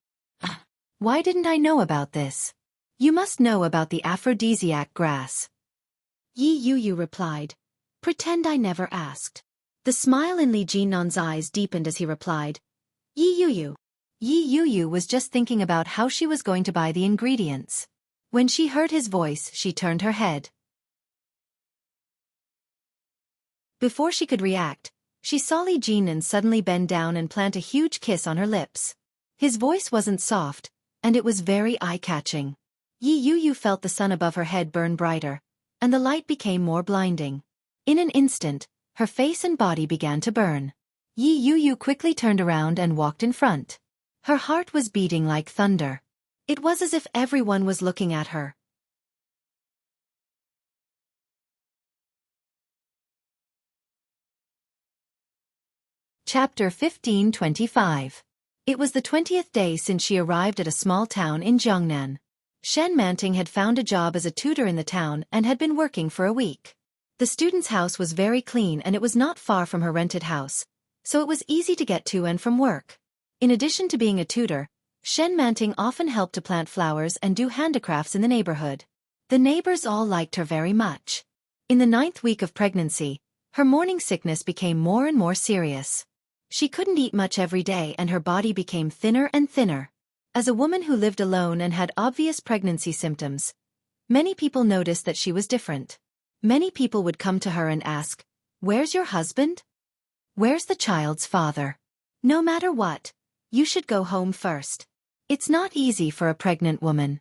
"Why didn't I know about this?" "You must know about the aphrodisiac grass." Yi Yu replied, "Pretend I never asked." The smile in Li Jinnan's eyes deepened as he replied, "Yi Yu." Yi Yu was just thinking about how she was going to buy the ingredients. When she heard his voice, she turned her head. Before she could react, she saw Li Jinnan suddenly bend down and plant a huge kiss on her lips. His voice wasn't soft, and it was very eye-catching. Yi Yu felt the sun above her head burn brighter, and the light became more blinding. In an instant, her face and body began to burn. Yi Yu quickly turned around and walked in front. Her heart was beating like thunder. It was as if everyone was looking at her. Chapter 15:25. It was the 20th day since she arrived at a small town in Jiangnan. Shen Manting had found a job as a tutor in the town and had been working for a week. The student's house was very clean and it was not far from her rented house, so it was easy to get to and from work. In addition to being a tutor, Shen Manting often helped to plant flowers and do handicrafts in the neighborhood. The neighbors all liked her very much. In the 9th week of pregnancy, her morning sickness became more and more serious. She couldn't eat much every day and her body became thinner and thinner. As a woman who lived alone and had obvious pregnancy symptoms, many people noticed that she was different. Many people would come to her and ask, "Where's your husband? Where's the child's father? No matter what, you should go home first. It's not easy for a pregnant woman."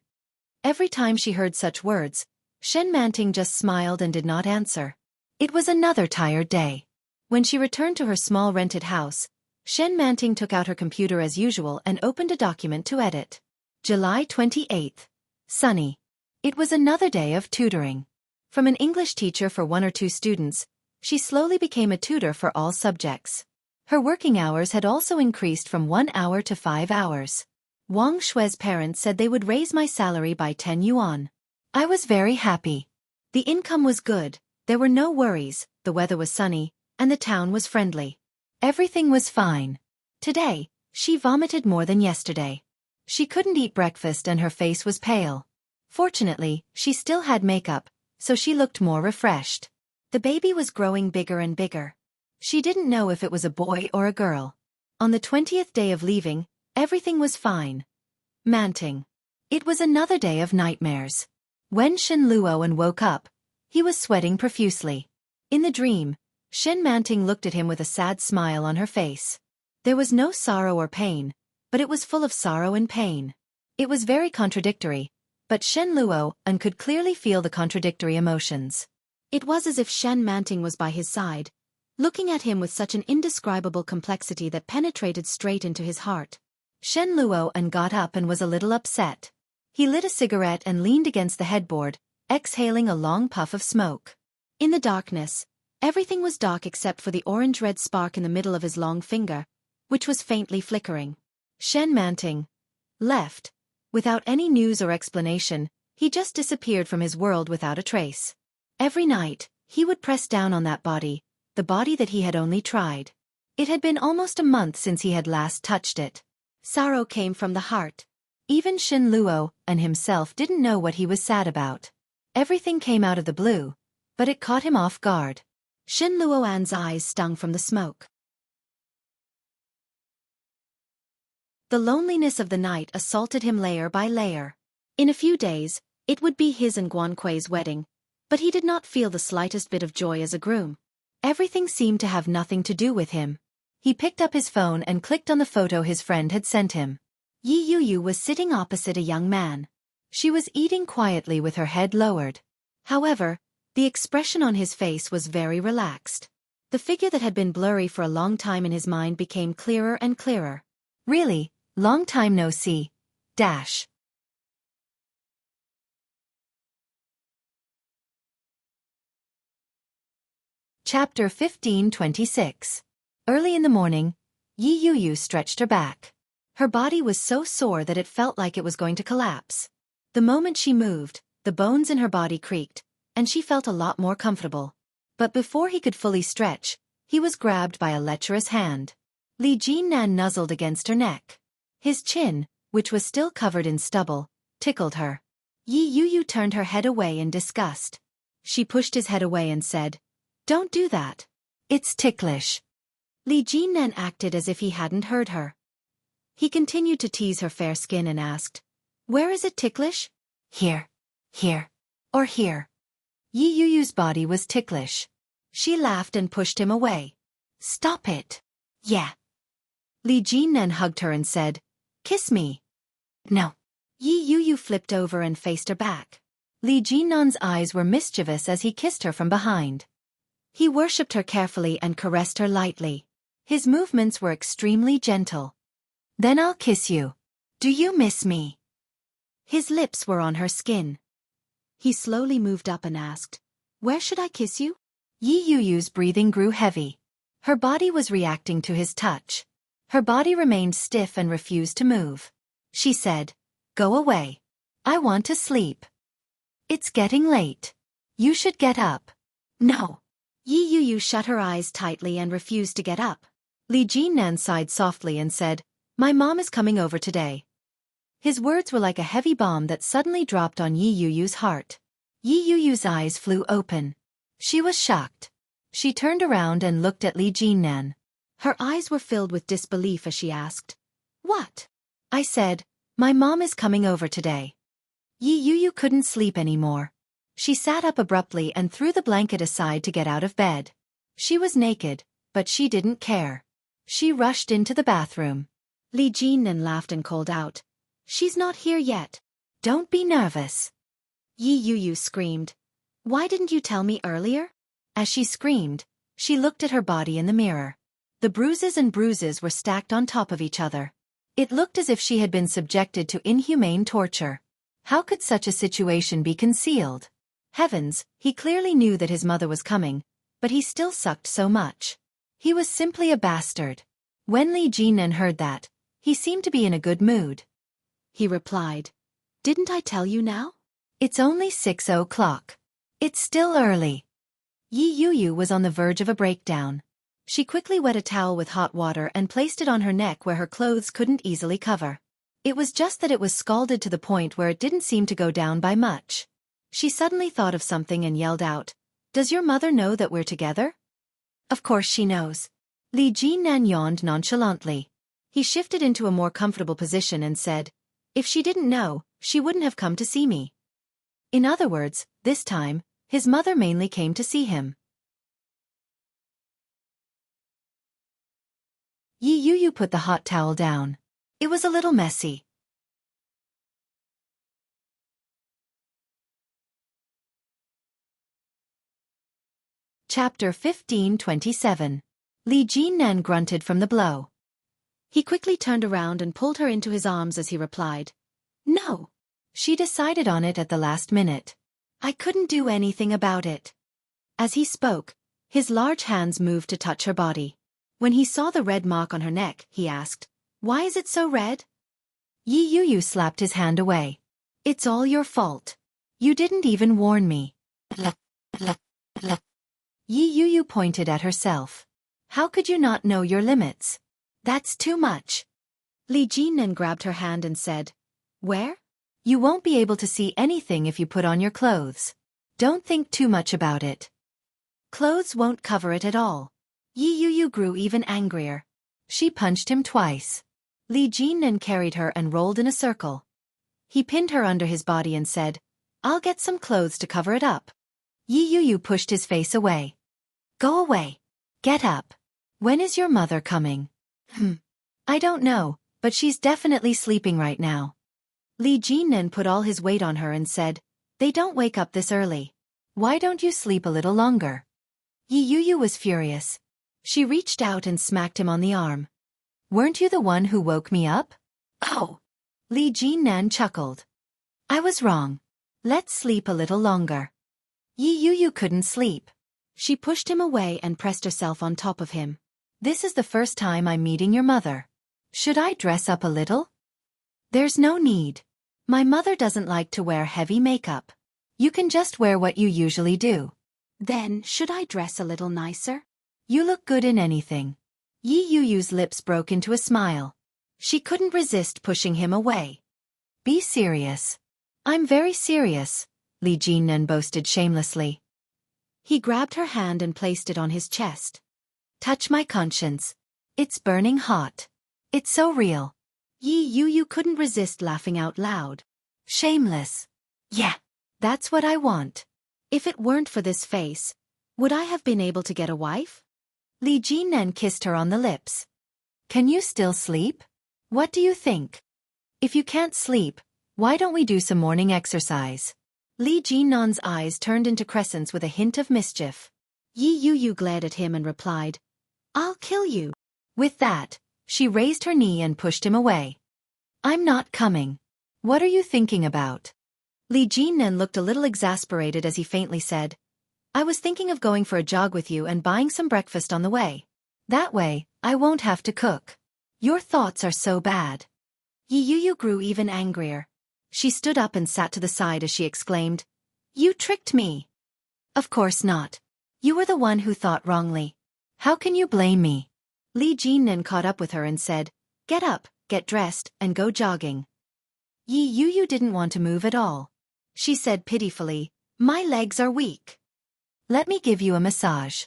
Every time she heard such words, Shen Manting just smiled and did not answer. It was another tired day. When she returned to her small rented house, Shen Manting took out her computer as usual and opened a document to edit. July 28th. Sunny. It was another day of tutoring. From an English teacher for 1 or 2 students, she slowly became a tutor for all subjects. Her working hours had also increased from 1 hour to 5 hours. Wang Shui's parents said they would raise my salary by 10 yuan. I was very happy. The income was good, there were no worries, the weather was sunny, and the town was friendly. Everything was fine. Today, she vomited more than yesterday. She couldn't eat breakfast and her face was pale. Fortunately, she still had makeup, so she looked more refreshed. The baby was growing bigger and bigger. She didn't know if it was a boy or a girl. On the 20th day of leaving, everything was fine. Manting. It was another day of nightmares. When Shen Luo woke up, he was sweating profusely. In the dream, Shen Manting looked at him with a sad smile on her face. There was no sorrow or pain, but it was full of sorrow and pain. It was very contradictory, but Shen Luo could clearly feel the contradictory emotions. It was as if Shen Manting was by his side, looking at him with such an indescribable complexity that penetrated straight into his heart. Shen Luo got up and was a little upset. He lit a cigarette and leaned against the headboard, exhaling a long puff of smoke. In the darkness, everything was dark except for the orange-red spark in the middle of his long finger, which was faintly flickering. Shen Manting left. Without any news or explanation, he just disappeared from his world without a trace. Every night, he would press down on that body, the body that he had only tried. It had been almost a month since he had last touched it. Sorrow came from the heart. Even Shen Luo himself didn't know what he was sad about. Everything came out of the blue, but it caught him off guard. Shin Luoan's eyes stung from the smoke. The loneliness of the night assaulted him layer by layer. In a few days, it would be his and Guanque's wedding, but he did not feel the slightest bit of joy as a groom. Everything seemed to have nothing to do with him. He picked up his phone and clicked on the photo his friend had sent him. Yi Yuyu was sitting opposite a young man. She was eating quietly with her head lowered. However, the expression on his face was very relaxed. The figure that had been blurry for a long time in his mind became clearer and clearer. Really, long time no see. Dash. Chapter 15:26. Early in the morning, Yi Yuyu stretched her back. Her body was so sore that it felt like it was going to collapse. The moment she moved, the bones in her body creaked, and she felt a lot more comfortable. But before he could fully stretch, he was grabbed by a lecherous hand. Li Jinnan nuzzled against her neck. His chin, which was still covered in stubble, tickled her. Yi Yuyu turned her head away in disgust. She pushed his head away and said, "Don't do that. It's ticklish." Li Jinnan acted as if he hadn't heard her. He continued to tease her fair skin and asked, "Where is it ticklish?" "Here, here, or here." Yi Yuyu's body was ticklish. She laughed and pushed him away. "Stop it." "Yeah." Li Jinnan hugged her and said, "Kiss me." "No." Yi Yuyu flipped over and faced her back. Li Jinnan's eyes were mischievous as he kissed her from behind. He worshipped her carefully and caressed her lightly. His movements were extremely gentle. "Then I'll kiss you. Do you miss me?" His lips were on her skin. He slowly moved up and asked, "Where should I kiss you?" Yi Yuyu's breathing grew heavy. Her body was reacting to his touch. Her body remained stiff and refused to move. She said, "Go away. I want to sleep. It's getting late. You should get up." "No." Yi Yuyu shut her eyes tightly and refused to get up. Li Jinnan sighed softly and said, "My mom is coming over today." His words were like a heavy bomb that suddenly dropped on Yi Yuyu's heart. Yi Yuyu's eyes flew open. She was shocked. She turned around and looked at Li Jinnan. Her eyes were filled with disbelief as she asked, "What?" "I said, my mom is coming over today." Yi Yuyu couldn't sleep anymore. She sat up abruptly and threw the blanket aside to get out of bed. She was naked, but she didn't care. She rushed into the bathroom. Li Jinnan laughed and called out, "She's not here yet. Don't be nervous." Yi Yuyu screamed, "Why didn't you tell me earlier?" As she screamed, she looked at her body in the mirror. The bruises and bruises were stacked on top of each other. It looked as if she had been subjected to inhumane torture. How could such a situation be concealed? Heavens, he clearly knew that his mother was coming, but he still sucked so much. He was simply a bastard. When Li Jinnan heard that, he seemed to be in a good mood. He replied, "Didn't I tell you now? It's only 6 o'clock. It's still early." Yi Yuyu was on the verge of a breakdown. She quickly wet a towel with hot water and placed it on her neck where her clothes couldn't easily cover. It was just that it was scalded to the point where it didn't seem to go down by much. She suddenly thought of something and yelled out, "Does your mother know that we're together?" "Of course she knows." Li Jinnan yawned nonchalantly. He shifted into a more comfortable position and said, "If she didn't know, she wouldn't have come to see me." In other words, this time, his mother mainly came to see him. Yi Yuyu put the hot towel down. It was a little messy. Chapter 15:27. Li Jinnan grunted from the blow. He quickly turned around and pulled her into his arms as he replied, "No." She decided on it at the last minute. "I couldn't do anything about it." As he spoke, his large hands moved to touch her body. When he saw the red mark on her neck, he asked, "Why is it so red?" Yi Yuyu slapped his hand away. "It's all your fault. You didn't even warn me." Yi Yuyu pointed at herself. "How could you not know your limits? That's too much." Li Jinnan grabbed her hand and said, "Where? You won't be able to see anything if you put on your clothes. Don't think too much about it." Clothes won't cover it at all. Yi Yu grew even angrier. She punched him twice. Li Jinnan carried her and rolled in a circle. He pinned her under his body and said, "I'll get some clothes to cover it up." Yi Yu pushed his face away. "Go away. Get up. When is your mother coming?" "I don't know, but she's definitely sleeping right now." Li Jinnan put all his weight on her and said, "They don't wake up this early. Why don't you sleep a little longer?" Yi Yu was furious. She reached out and smacked him on the arm. "Weren't you the one who woke me up?" "Oh." Li Jinnan chuckled. "I was wrong. Let's sleep a little longer." Yi Yu couldn't sleep. She pushed him away and pressed herself on top of him. "This is the first time I'm meeting your mother. Should I dress up a little?" "There's no need. My mother doesn't like to wear heavy makeup. You can just wear what you usually do." "Then, should I dress a little nicer?" "You look good in anything." Yi Yu's lips broke into a smile. She couldn't resist pushing him away. "Be serious." "I'm very serious," Li Jinnan boasted shamelessly. He grabbed her hand and placed it on his chest. "Touch my conscience. It's burning hot. It's so real." Yi Yu couldn't resist laughing out loud. "Shameless. Yeah, that's what I want. If it weren't for this face, would I have been able to get a wife?" Li Jinnan kissed her on the lips. "Can you still sleep? What do you think? If you can't sleep, why don't we do some morning exercise?" Li Jinnan's eyes turned into crescents with a hint of mischief. Yi Yu glared at him and replied, "I'll kill you." With that, she raised her knee and pushed him away. "I'm not coming. What are you thinking about?" Li Jinnan looked a little exasperated as he faintly said, "I was thinking of going for a jog with you and buying some breakfast on the way. That way, I won't have to cook." "Your thoughts are so bad." Yi Yu grew even angrier. She stood up and sat to the side as she exclaimed, "You tricked me." "Of course not. You were the one who thought wrongly. How can you blame me?" Li Jinnan caught up with her and said, "Get up, get dressed, and go jogging." Yi Yu didn't want to move at all. She said pitifully, "My legs are weak. Let me give you a massage."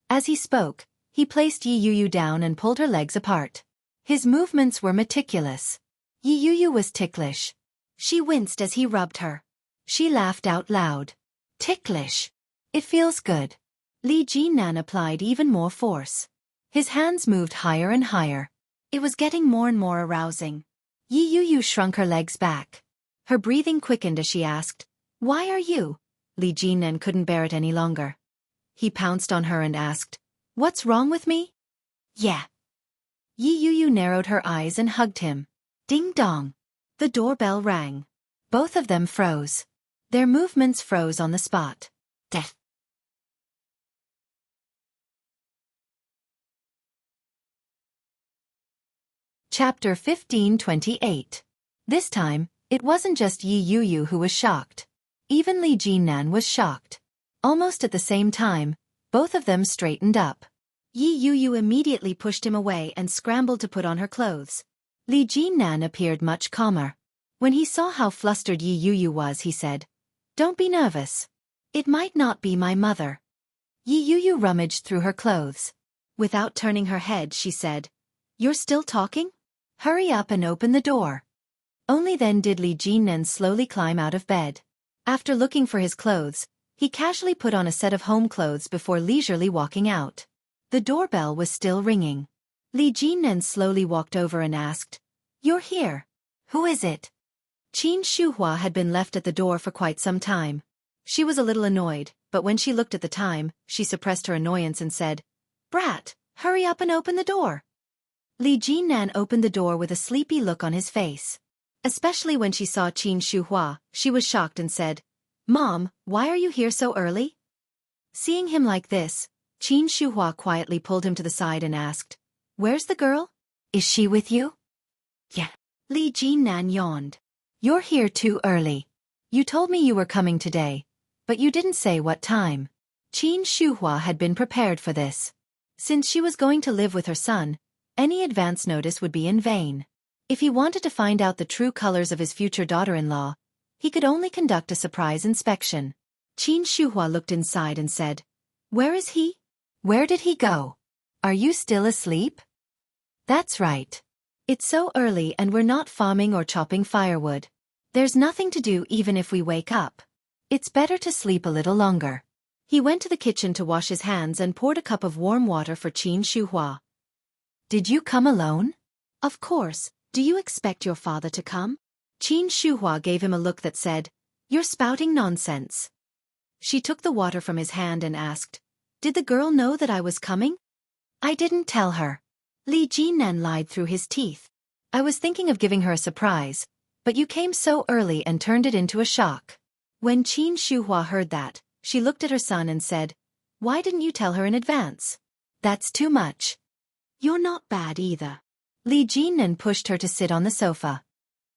As he spoke, he placed Yi Yu down and pulled her legs apart. His movements were meticulous. Yi Yu was ticklish. She winced as he rubbed her. She laughed out loud. "Ticklish. It feels good." Li Jinnan applied even more force. His hands moved higher and higher. It was getting more and more arousing. Yi Yu shrunk her legs back. Her breathing quickened as she asked, "Why are you?" Li Jinnan couldn't bear it any longer. He pounced on her and asked, "What's wrong with me?" "Yeah." Yi Yu narrowed her eyes and hugged him. Ding dong. The doorbell rang. Both of them froze. Their movements froze on the spot. Death. Chapter 15:28. This time, it wasn't just Yi Yu who was shocked. Even Li Jinnan was shocked. Almost at the same time, both of them straightened up. Yi Yu immediately pushed him away and scrambled to put on her clothes. Li Jinnan appeared much calmer. When he saw how flustered Yi Yu was, he said, "Don't be nervous. It might not be my mother." Yi Yu rummaged through her clothes. Without turning her head, she said, "You're still talking? Hurry up and open the door." Only then did Li Jinnan slowly climb out of bed. After looking for his clothes, he casually put on a set of home clothes before leisurely walking out. The doorbell was still ringing. Li Jinnan slowly walked over and asked, "You're here. Who is it?" Qin Shuhua had been left at the door for quite some time. She was a little annoyed, but when she looked at the time, she suppressed her annoyance and said, "Brat, hurry up and open the door." Li Jinnan opened the door with a sleepy look on his face. Especially when she saw Qin Shuhua, she was shocked and said, "Mom, why are you here so early?" Seeing him like this, Qin Shuhua quietly pulled him to the side and asked, "Where's the girl? Is she with you?" "Yeah." Li Jinnan yawned. "You're here too early. You told me you were coming today, but you didn't say what time." Qin Shuhua had been prepared for this. Since she was going to live with her son, any advance notice would be in vain. If he wanted to find out the true colors of his future daughter-in-law, he could only conduct a surprise inspection. Qin Shuhua looked inside and said, "Where is he? Where did he go? Are you still asleep?" "That's right. It's so early and we're not farming or chopping firewood. There's nothing to do even if we wake up. It's better to sleep a little longer." He went to the kitchen to wash his hands and poured a cup of warm water for Qin Shuhua. "Did you come alone?" "Of course. Do you expect your father to come?" Qin Shuhua gave him a look that said, "You're spouting nonsense." She took the water from his hand and asked, "Did the girl know that I was coming?" "I didn't tell her." Li Jinan lied through his teeth. "I was thinking of giving her a surprise, but you came so early and turned it into a shock." When Qin Shuhua heard that, she looked at her son and said, "Why didn't you tell her in advance? That's too much." "You're not bad either." Li Jinan pushed her to sit on the sofa.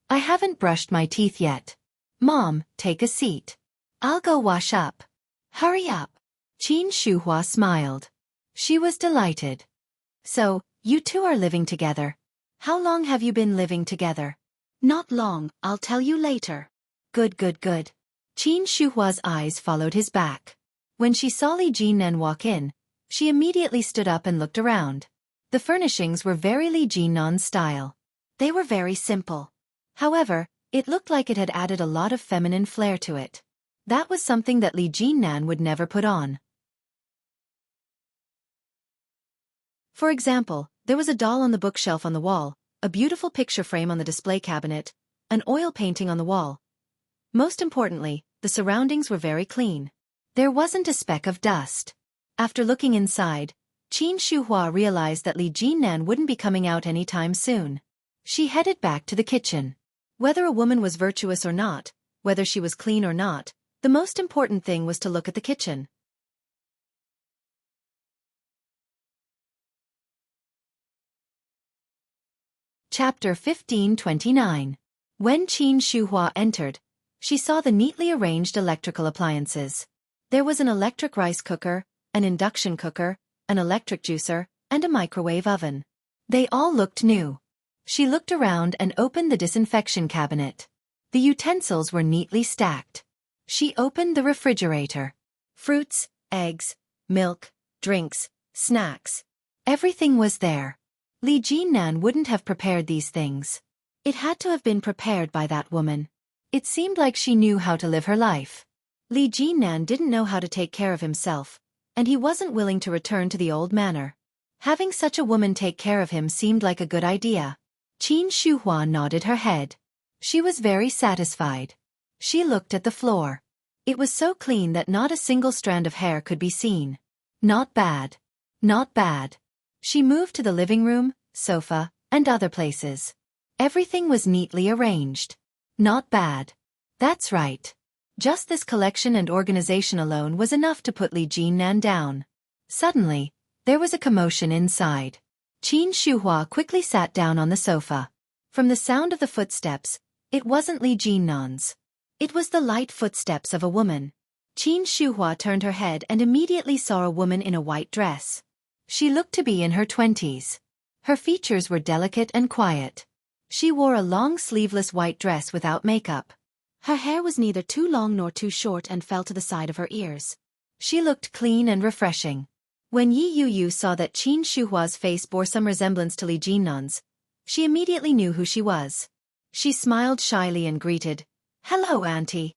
"I haven't brushed my teeth yet. Mom, take a seat. I'll go wash up." "Hurry up." Qin Shuhua smiled. She was delighted. "So, you two are living together. How long have you been living together?" "Not long, I'll tell you later." Good. Qin Shuhua's eyes followed his back. When she saw Li Jinan walk in, she immediately stood up and looked around. The furnishings were very Li Jinan's style. They were very simple. However, it looked like it had added a lot of feminine flair to it. That was something that Li Jinan would never put on. For example, there was a doll on the bookshelf on the wall, a beautiful picture frame on the display cabinet, an oil painting on the wall. Most importantly, the surroundings were very clean. There wasn't a speck of dust. After looking inside, Qin Shuhua realized that Li Jinan wouldn't be coming out anytime soon. She headed back to the kitchen. Whether a woman was virtuous or not, whether she was clean or not, the most important thing was to look at the kitchen. Chapter 1529. When Qin Shuhua entered, she saw the neatly arranged electrical appliances. There was an electric rice cooker, an induction cooker, an electric juicer, and a microwave oven. They all looked new. She looked around and opened the disinfection cabinet. The utensils were neatly stacked. She opened the refrigerator. Fruits, eggs, milk, drinks, snacks. Everything was there. Li Jinan wouldn't have prepared these things. It had to have been prepared by that woman. It seemed like she knew how to live her life. Li Jinan didn't know how to take care of himself, and he wasn't willing to return to the old manner. Having such a woman take care of him seemed like a good idea. Qin Shuhua nodded her head. She was very satisfied. She looked at the floor. It was so clean that not a single strand of hair could be seen. Not bad. Not bad. She moved to the living room, sofa, and other places. Everything was neatly arranged. Not bad. That's right. Just this collection and organization alone was enough to put Li Jinan down. Suddenly, there was a commotion inside. Qin Shuhua quickly sat down on the sofa. From the sound of the footsteps, it wasn't Li Jinan's. It was the light footsteps of a woman. Qin Shuhua turned her head and immediately saw a woman in a white dress. She looked to be in her 20s. Her features were delicate and quiet. She wore a long sleeveless white dress without makeup. Her hair was neither too long nor too short and fell to the side of her ears. She looked clean and refreshing. When Yi Yuyu saw that Qin Shuhua's face bore some resemblance to Li Jinan's, she immediately knew who she was. She smiled shyly and greeted, "Hello, Auntie."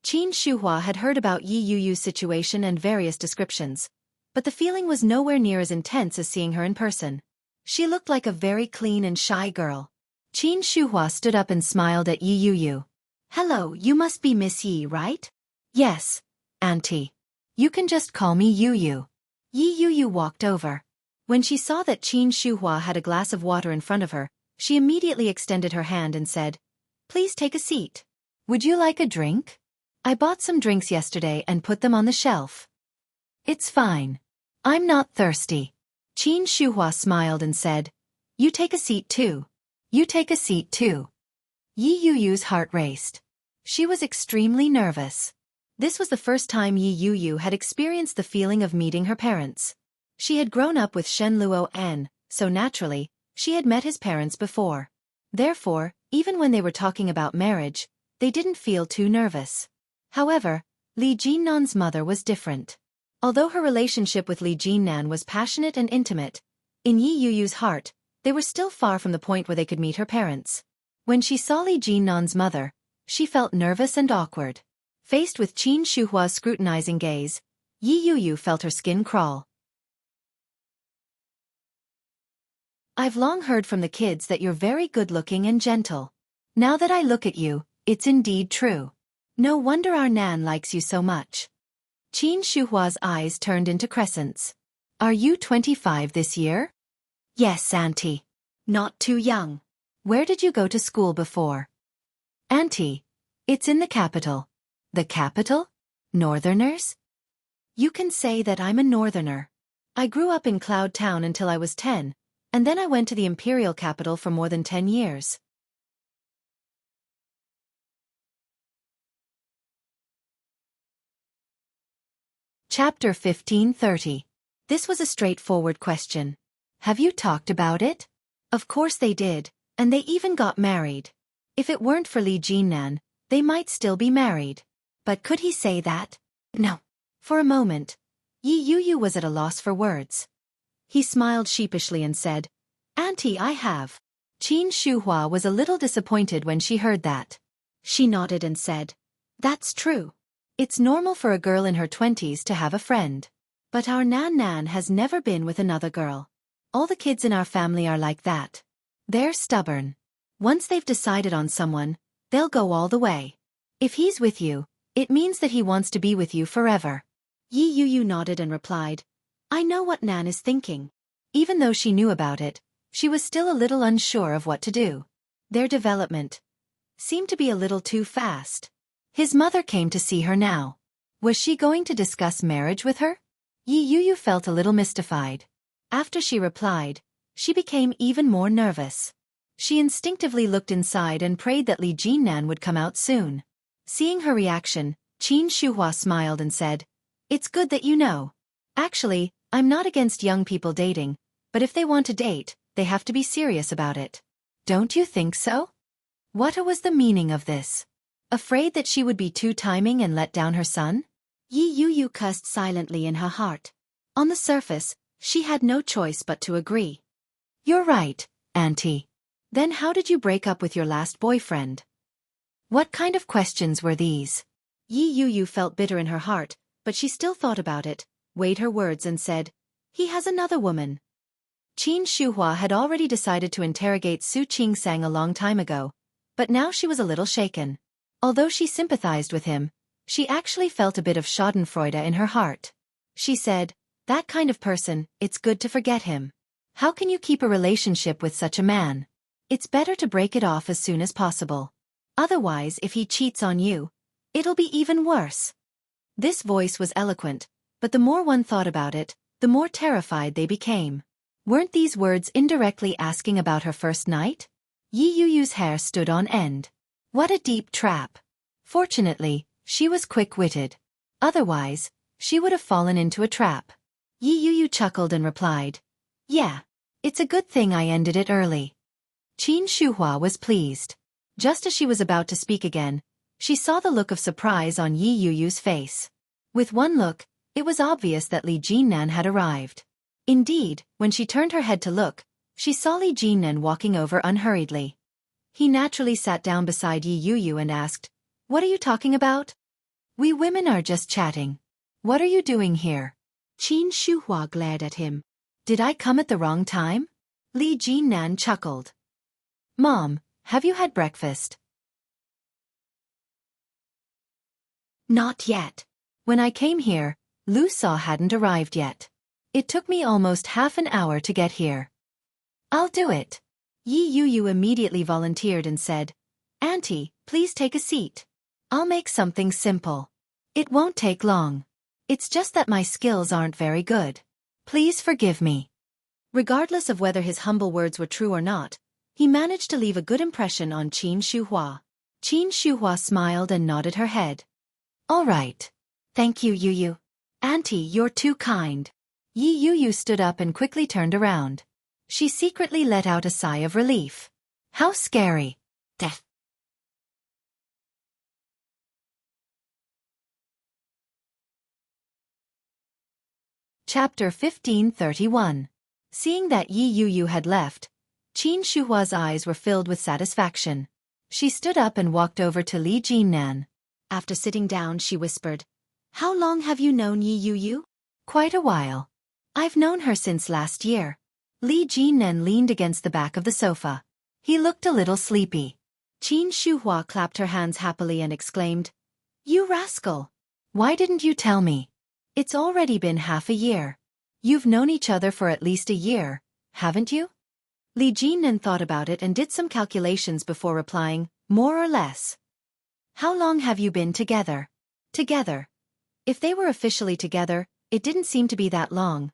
Qin Shuhua had heard about Yi Yuyu's situation and various descriptions, but the feeling was nowhere near as intense as seeing her in person. She looked like a very clean and shy girl. Qin Shuhua stood up and smiled at Yi Yuyu. "Hello, you must be Miss Yi, right?" "Yes, Auntie. You can just call me Yuyu." Yi Yuyu walked over. When she saw that Qin Shuhua had a glass of water in front of her, she immediately extended her hand and said, "Please take a seat. Would you like a drink? I bought some drinks yesterday and put them on the shelf." "It's fine. I'm not thirsty." Qin Shuhua smiled and said, "You take a seat too. You take a seat too." Yi Yuyu's heart raced. She was extremely nervous. This was the first time Yi Yuyu had experienced the feeling of meeting her parents. She had grown up with Shen Luo N, so naturally, she had met his parents before. Therefore, even when they were talking about marriage, they didn't feel too nervous. However, Li Jinnan's mother was different. Although her relationship with Li Jinnan was passionate and intimate, in Yi Yuyu's heart, they were still far from the point where they could meet her parents. When she saw Li Jinnan's mother, she felt nervous and awkward. Faced with Qin Shuhua's scrutinizing gaze, Yi Yuyu felt her skin crawl. I've long heard from the kids that you're very good-looking and gentle. Now that I look at you, it's indeed true. No wonder our Nan likes you so much. Qin Shuhua's eyes turned into crescents. Are you 25 this year? Yes, Auntie. Not too young. Where did you go to school before? Auntie, it's in the capital. The capital? Northerners? You can say that I'm a northerner. I grew up in Cloud Town until I was 10, and then I went to the imperial capital for more than 10 years. Chapter 1530. This was a straightforward question. Have you talked about it? Of course they did, and they even got married. If it weren't for Li Jinnan, they might still be married. But could he say that? No. For a moment, Yi Yuyu was at a loss for words. He smiled sheepishly and said, Auntie, I have. Qin Shuhua was a little disappointed when she heard that. She nodded and said, That's true. It's normal for a girl in her 20s to have a friend. But our Nan has never been with another girl. All the kids in our family are like that. They're stubborn. Once they've decided on someone, they'll go all the way. If he's with you, it means that he wants to be with you forever. Yi Yuyu nodded and replied, I know what Nan is thinking. Even though she knew about it, she was still a little unsure of what to do. Their development seemed to be a little too fast. His mother came to see her now. Was she going to discuss marriage with her? Yi Yuyu felt a little mystified. After she replied, she became even more nervous. She instinctively looked inside and prayed that Li Jinnan would come out soon. Seeing her reaction, Qin Shuhua smiled and said, It's good that you know. Actually, I'm not against young people dating, but if they want to date, they have to be serious about it. Don't you think so? What was the meaning of this? Afraid that she would be too timing and let down her son? Yi Yuyu cussed silently in her heart. On the surface, she had no choice but to agree. You're right, Auntie. Then how did you break up with your last boyfriend? What kind of questions were these? Yi Yuyu felt bitter in her heart, but she still thought about it, weighed her words and said, He has another woman. Qin Shuhua had already decided to interrogate Su Qingsang a long time ago, but now she was a little shaken. Although she sympathized with him, she actually felt a bit of schadenfreude in her heart. She said, That kind of person, it's good to forget him. How can you keep a relationship with such a man? It's better to break it off as soon as possible. Otherwise, if he cheats on you, it'll be even worse. This voice was eloquent, but the more one thought about it, the more terrified they became. Weren't these words indirectly asking about her first night? Yi Yuyu's hair stood on end. What a deep trap. Fortunately, she was quick-witted. Otherwise, she would have fallen into a trap. Yi Yuyu chuckled and replied, Yeah, it's a good thing I ended it early. Qin Shuhua was pleased. Just as she was about to speak again, she saw the look of surprise on Yi Yuyu's face. With one look, it was obvious that Li Jinnan had arrived. Indeed, when she turned her head to look, she saw Li Jinnan walking over unhurriedly. He naturally sat down beside Yi Yuyu and asked, What are you talking about? We women are just chatting. What are you doing here? Qin Shuhua glared at him. Did I come at the wrong time? Li Jinnan chuckled. Mom, have you had breakfast? Not yet. When I came here, Lu Sa hadn't arrived yet. It took me almost half an hour to get here. I'll do it. Yi Yuyu immediately volunteered and said, Auntie, please take a seat. I'll make something simple. It won't take long. It's just that my skills aren't very good. Please forgive me. Regardless of whether his humble words were true or not, he managed to leave a good impression on Qin Shuhua. Qin Shuhua smiled and nodded her head. All right. Thank you, Yuyu. Auntie, you're too kind. Yi Yuyu stood up and quickly turned around. She secretly let out a sigh of relief. How scary. Death. Chapter 1531. Seeing that Yi Yuyu had left, Qin Shuhua's eyes were filled with satisfaction. She stood up and walked over to Li Jinnan. After sitting down, she whispered, "How long have you known Yi Yuyu?" "Quite a while. I've known her since last year." Li Jinnan leaned against the back of the sofa. He looked a little sleepy. Qin Shuhua clapped her hands happily and exclaimed, "You rascal! Why didn't you tell me? It's already been half a year. You've known each other for at least a year, haven't you?" Li Jinnan thought about it and did some calculations before replying, "More or less." "How long have you been together?" "Together." If they were officially together, it didn't seem to be that long.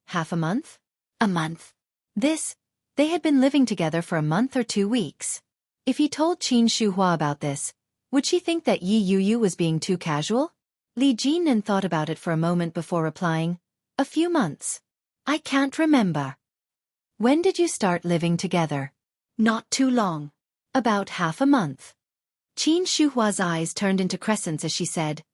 Half a month? A month. They had been living together for a month or 2 weeks. If he told Qin Shuhua about this, would she think that Yi Yuyu was being too casual? Li Jinnan thought about it for a moment before replying, "A few months. I can't remember." "When did you start living together?" "Not too long. About half a month." Qin Shuhua's eyes turned into crescents as she said,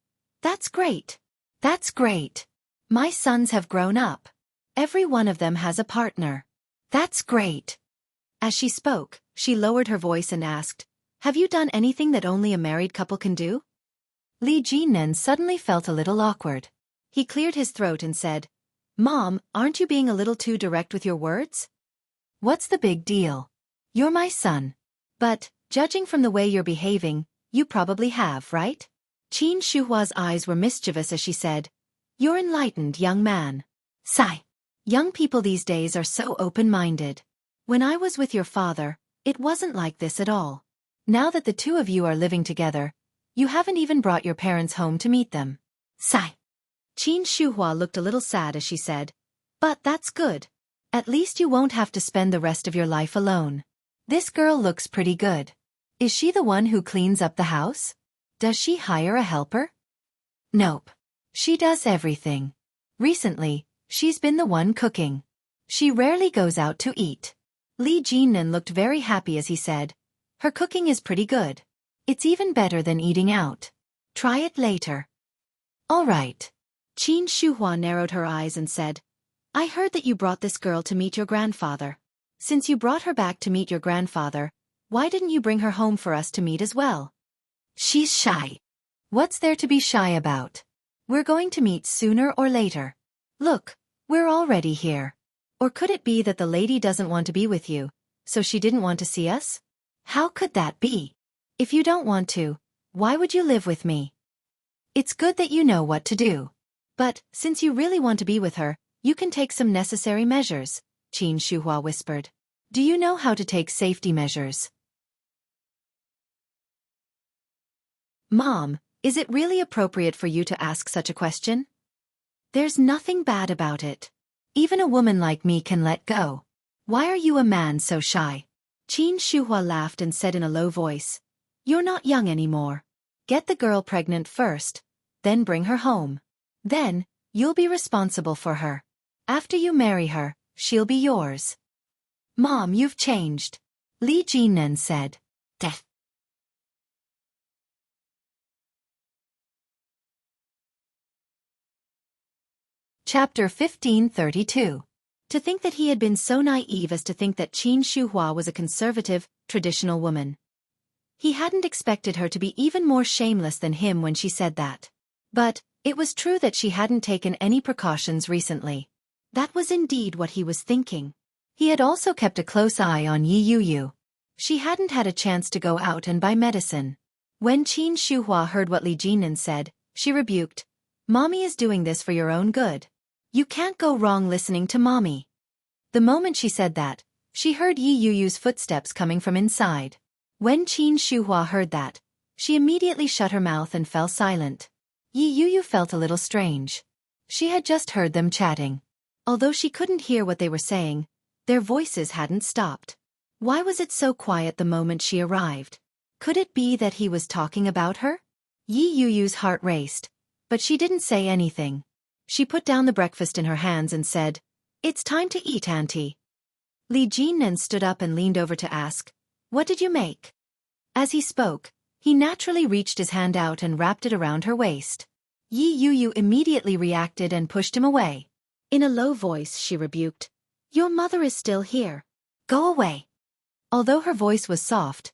"That's great. That's great. My sons have grown up. Every one of them has a partner. That's great." As she spoke, she lowered her voice and asked, "Have you done anything that only a married couple can do?" Li Jinnan suddenly felt a little awkward. He cleared his throat and said, "Mom, aren't you being a little too direct with your words? What's the big deal? You're my son. But, judging from the way you're behaving, you probably have, right?" Qin Shuhua's eyes were mischievous as she said, "You're enlightened, young man. Sigh. Young people these days are so open-minded. When I was with your father, it wasn't like this at all. Now that the two of you are living together, you haven't even brought your parents home to meet them." Sigh. Qin Shuhua looked a little sad as she said, "But that's good. At least you won't have to spend the rest of your life alone. This girl looks pretty good. Is she the one who cleans up the house? Does she hire a helper?" "Nope. She does everything. Recently, she's been the one cooking. She rarely goes out to eat." Li Jinnan looked very happy as he said, "Her cooking is pretty good. It's even better than eating out. Try it later." "All right." Qin Shuhua narrowed her eyes and said, "I heard that you brought this girl to meet your grandfather. Since you brought her back to meet your grandfather, why didn't you bring her home for us to meet as well?" "She's shy." "What's there to be shy about? We're going to meet sooner or later. Look, we're already here. Or could it be that the lady doesn't want to be with you, so she didn't want to see us? How could that be? If you don't want to, why would you live with me? It's good that you know what to do. But, since you really want to be with her, you can take some necessary measures," Qin Shuhua whispered. "Do you know how to take safety measures?" "Mom, is it really appropriate for you to ask such a question?" "There's nothing bad about it. Even a woman like me can let go. Why are you a man so shy?" Qin Shuhua laughed and said in a low voice, "You're not young anymore. Get the girl pregnant first, then bring her home. Then, you'll be responsible for her. After you marry her, she'll be yours." "Mom, you've changed," Li Jinnan said. "Death." Chapter 1532. To think that he had been so naive as to think that Qin Shuhua was a conservative, traditional woman. He hadn't expected her to be even more shameless than him when she said that. But, it was true that she hadn't taken any precautions recently. That was indeed what he was thinking. He had also kept a close eye on Yi Yuyu. She hadn't had a chance to go out and buy medicine. When Qin Shuhua heard what Li Jinnan said, she rebuked, "Mommy is doing this for your own good. You can't go wrong listening to Mommy." The moment she said that, she heard Yi Yuyu's footsteps coming from inside. When Qin Shuhua heard that, she immediately shut her mouth and fell silent. Yi Yuyu felt a little strange. She had just heard them chatting. Although she couldn't hear what they were saying, their voices hadn't stopped. Why was it so quiet the moment she arrived? Could it be that he was talking about her? Yi Yuyu's heart raced, but she didn't say anything. She put down the breakfast in her hands and said, "It's time to eat, Auntie." Li Jinnan stood up and leaned over to ask, "What did you make?" As he spoke, he naturally reached his hand out and wrapped it around her waist. Yi Yuyu immediately reacted and pushed him away. In a low voice she rebuked, "Your mother is still here. Go away." Although her voice was soft,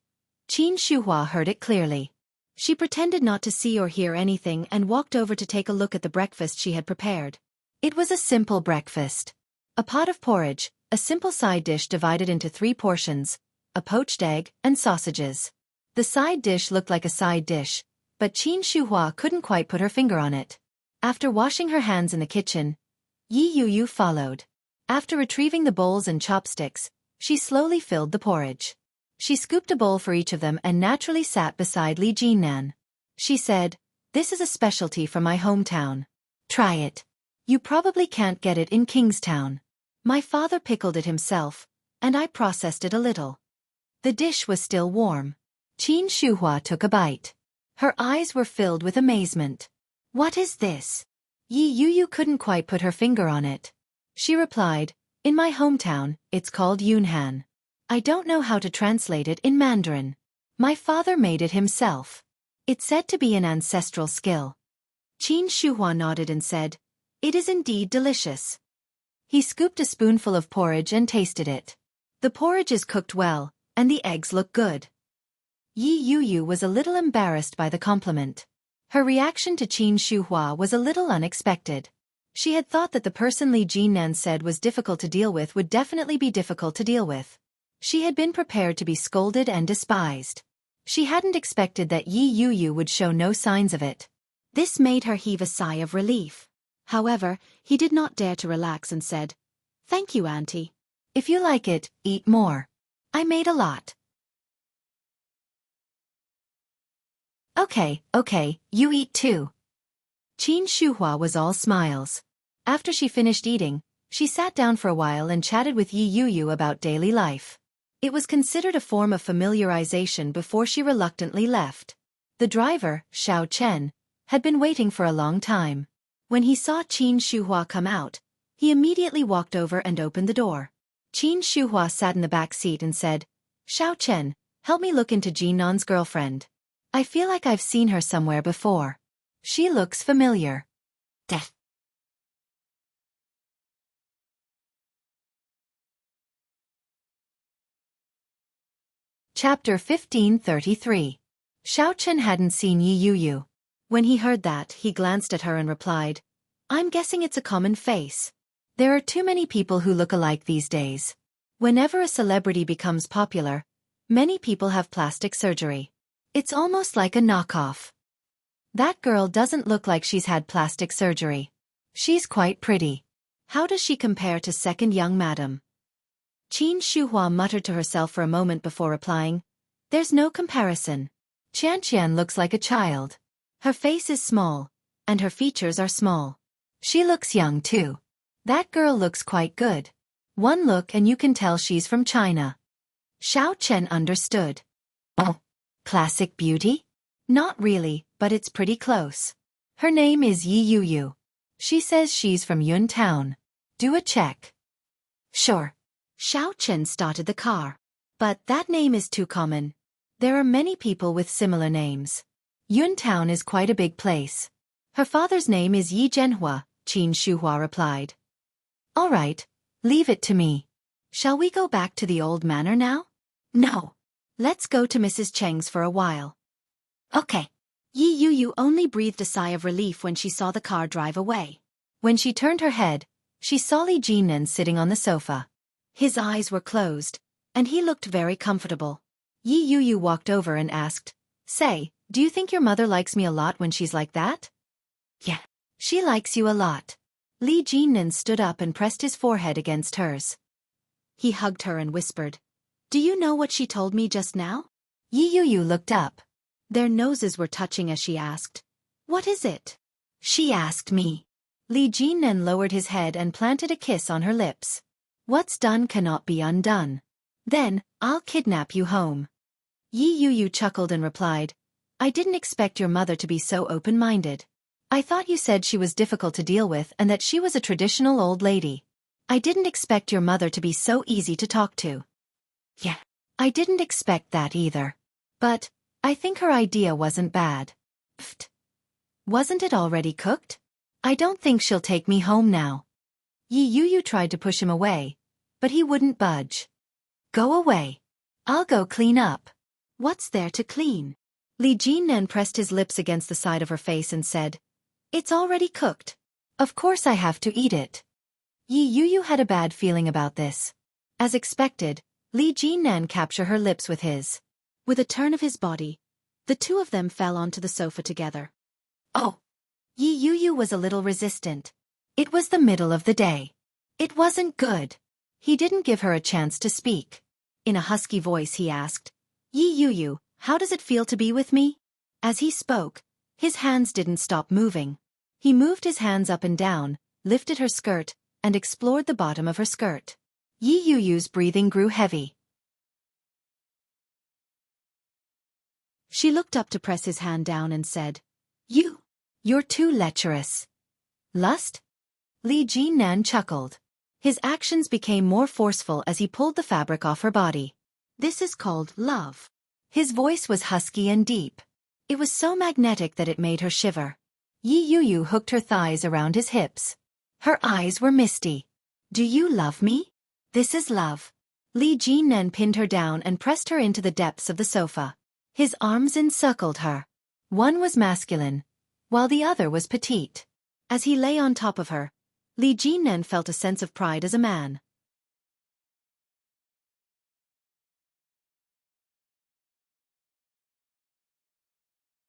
Qin Shuhua heard it clearly. She pretended not to see or hear anything and walked over to take a look at the breakfast she had prepared. It was a simple breakfast. A pot of porridge, a simple side dish divided into 3 portions, a poached egg, and sausages. The side dish looked like a side dish, but Qin Shuhua couldn't quite put her finger on it. After washing her hands in the kitchen, Yi Yuyu followed. After retrieving the bowls and chopsticks, she slowly filled the porridge. She scooped a bowl for each of them and naturally sat beside Li Jinnan. She said, "This is a specialty from my hometown. Try it. You probably can't get it in Kingstown. My father pickled it himself, and I processed it a little." The dish was still warm. Qin Shuhua took a bite. Her eyes were filled with amazement. "What is this?" Yi Yuyu couldn't quite put her finger on it. She replied, "In my hometown, it's called Yunhan. I don't know how to translate it in Mandarin. My father made it himself. It's said to be an ancestral skill." Qin Shuhua nodded and said, "It is indeed delicious." He scooped a spoonful of porridge and tasted it. The porridge is cooked well, and the eggs look good. Yi Yuyu was a little embarrassed by the compliment. Her reaction to Qin Shuhua was a little unexpected. She had thought that the person Li Jinnan said was difficult to deal with would definitely be difficult to deal with. She had been prepared to be scolded and despised. She hadn't expected that Yi Yuyu would show no signs of it. This made her heave a sigh of relief. However, he did not dare to relax and said, "Thank you, Auntie. If you like it, eat more. I made a lot." Okay, you eat too." Qin Shuhua was all smiles. After she finished eating, she sat down for a while and chatted with Yi Yuyu about daily life. It was considered a form of familiarization before she reluctantly left. The driver, Xiao Chen, had been waiting for a long time. When he saw Qin Shuhua come out, he immediately walked over and opened the door. Qin Shuhua sat in the back seat and said, "Xiao Chen, help me look into Jinnan's girlfriend. I feel like I've seen her somewhere before. She looks familiar." Death. Chapter 1533. Xiao Chen hadn't seen Yi Yuyu. When he heard that, he glanced at her and replied, "I'm guessing it's a common face. There are too many people who look alike these days. Whenever a celebrity becomes popular, many people have plastic surgery. It's almost like a knockoff. That girl doesn't look like she's had plastic surgery. She's quite pretty. How does she compare to second young madam?" Qin Shuhua muttered to herself for a moment before replying, "There's no comparison. Qianqian looks like a child. Her face is small, and her features are small. She looks young too. That girl looks quite good. One look and you can tell she's from China." Xiao Chen understood. "Oh, classic beauty? Not really, but it's pretty close. Her name is Yi Yuyu. She says she's from Yun Town. Do a check." "Sure." Xiao Chen started the car. "But that name is too common. There are many people with similar names. Yun Town is quite a big place." "Her father's name is Yi Zhenhua," Qin Shuhua replied. "All right, leave it to me. Shall we go back to the old manor now?" "No. Let's go to Mrs. Cheng's for a while." "Okay." Yi Yuyu only breathed a sigh of relief when she saw the car drive away. When she turned her head, she saw Li Jinnan sitting on the sofa. His eyes were closed, and he looked very comfortable. Yi Yuyu walked over and asked, "Say, do you think your mother likes me a lot when she's like that?" "Yeah. She likes you a lot." Li Jinnan stood up and pressed his forehead against hers. He hugged her and whispered, "Do you know what she told me just now?" Yi Yuyu looked up. Their noses were touching as she asked, "What is it?" "She asked me." Li Jinnan lowered his head and planted a kiss on her lips. "What's done cannot be undone. Then, I'll kidnap you home." Yi Yuyu chuckled and replied, "I didn't expect your mother to be so open-minded. I thought you said she was difficult to deal with and that she was a traditional old lady. I didn't expect your mother to be so easy to talk to." "Yeah, I didn't expect that either. But, I think her idea wasn't bad." "Pfft. Wasn't it already cooked? I don't think she'll take me home now." Yi Yuyu tried to push him away, but he wouldn't budge. Go away. I'll go clean up. What's there to clean? Li Jinnan pressed his lips against the side of her face and said, It's already cooked. Of course I have to eat it. Yi Yuyu had a bad feeling about this. As expected, Li Jinnan captured her lips with his. With a turn of his body, the two of them fell onto the sofa together. Oh! Yi Yuyu was a little resistant. It was the middle of the day. It wasn't good. He didn't give her a chance to speak. In a husky voice he asked, Yi Yuyu, how does it feel to be with me? As he spoke, his hands didn't stop moving. He moved his hands up and down, lifted her skirt, and explored the bottom of her skirt. Yi Yuyu's breathing grew heavy. She looked up to press his hand down and said, You're too lecherous. Lust? Li Jinnan chuckled. His actions became more forceful as he pulled the fabric off her body. This is called love. His voice was husky and deep. It was so magnetic that it made her shiver. Yi Yuyu hooked her thighs around his hips. Her eyes were misty. Do you love me? This is love. Li Jinnan pinned her down and pressed her into the depths of the sofa. His arms encircled her. One was masculine, while the other was petite. As he lay on top of her, Li Jinnan felt a sense of pride as a man.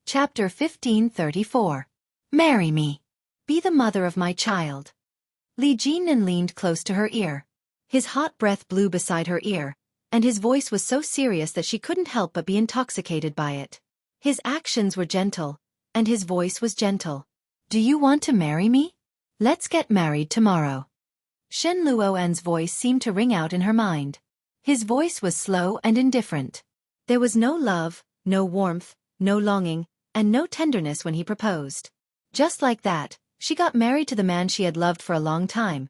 Chapter 1534. Marry me. Be the mother of my child. Li Jinnan leaned close to her ear. His hot breath blew beside her ear, and his voice was so serious that she couldn't help but be intoxicated by it. His actions were gentle, and his voice was gentle. Do you want to marry me? Let's get married tomorrow. Shen Luoan's voice seemed to ring out in her mind. His voice was slow and indifferent. There was no love, no warmth, no longing, and no tenderness when he proposed. Just like that, she got married to the man she had loved for a long time,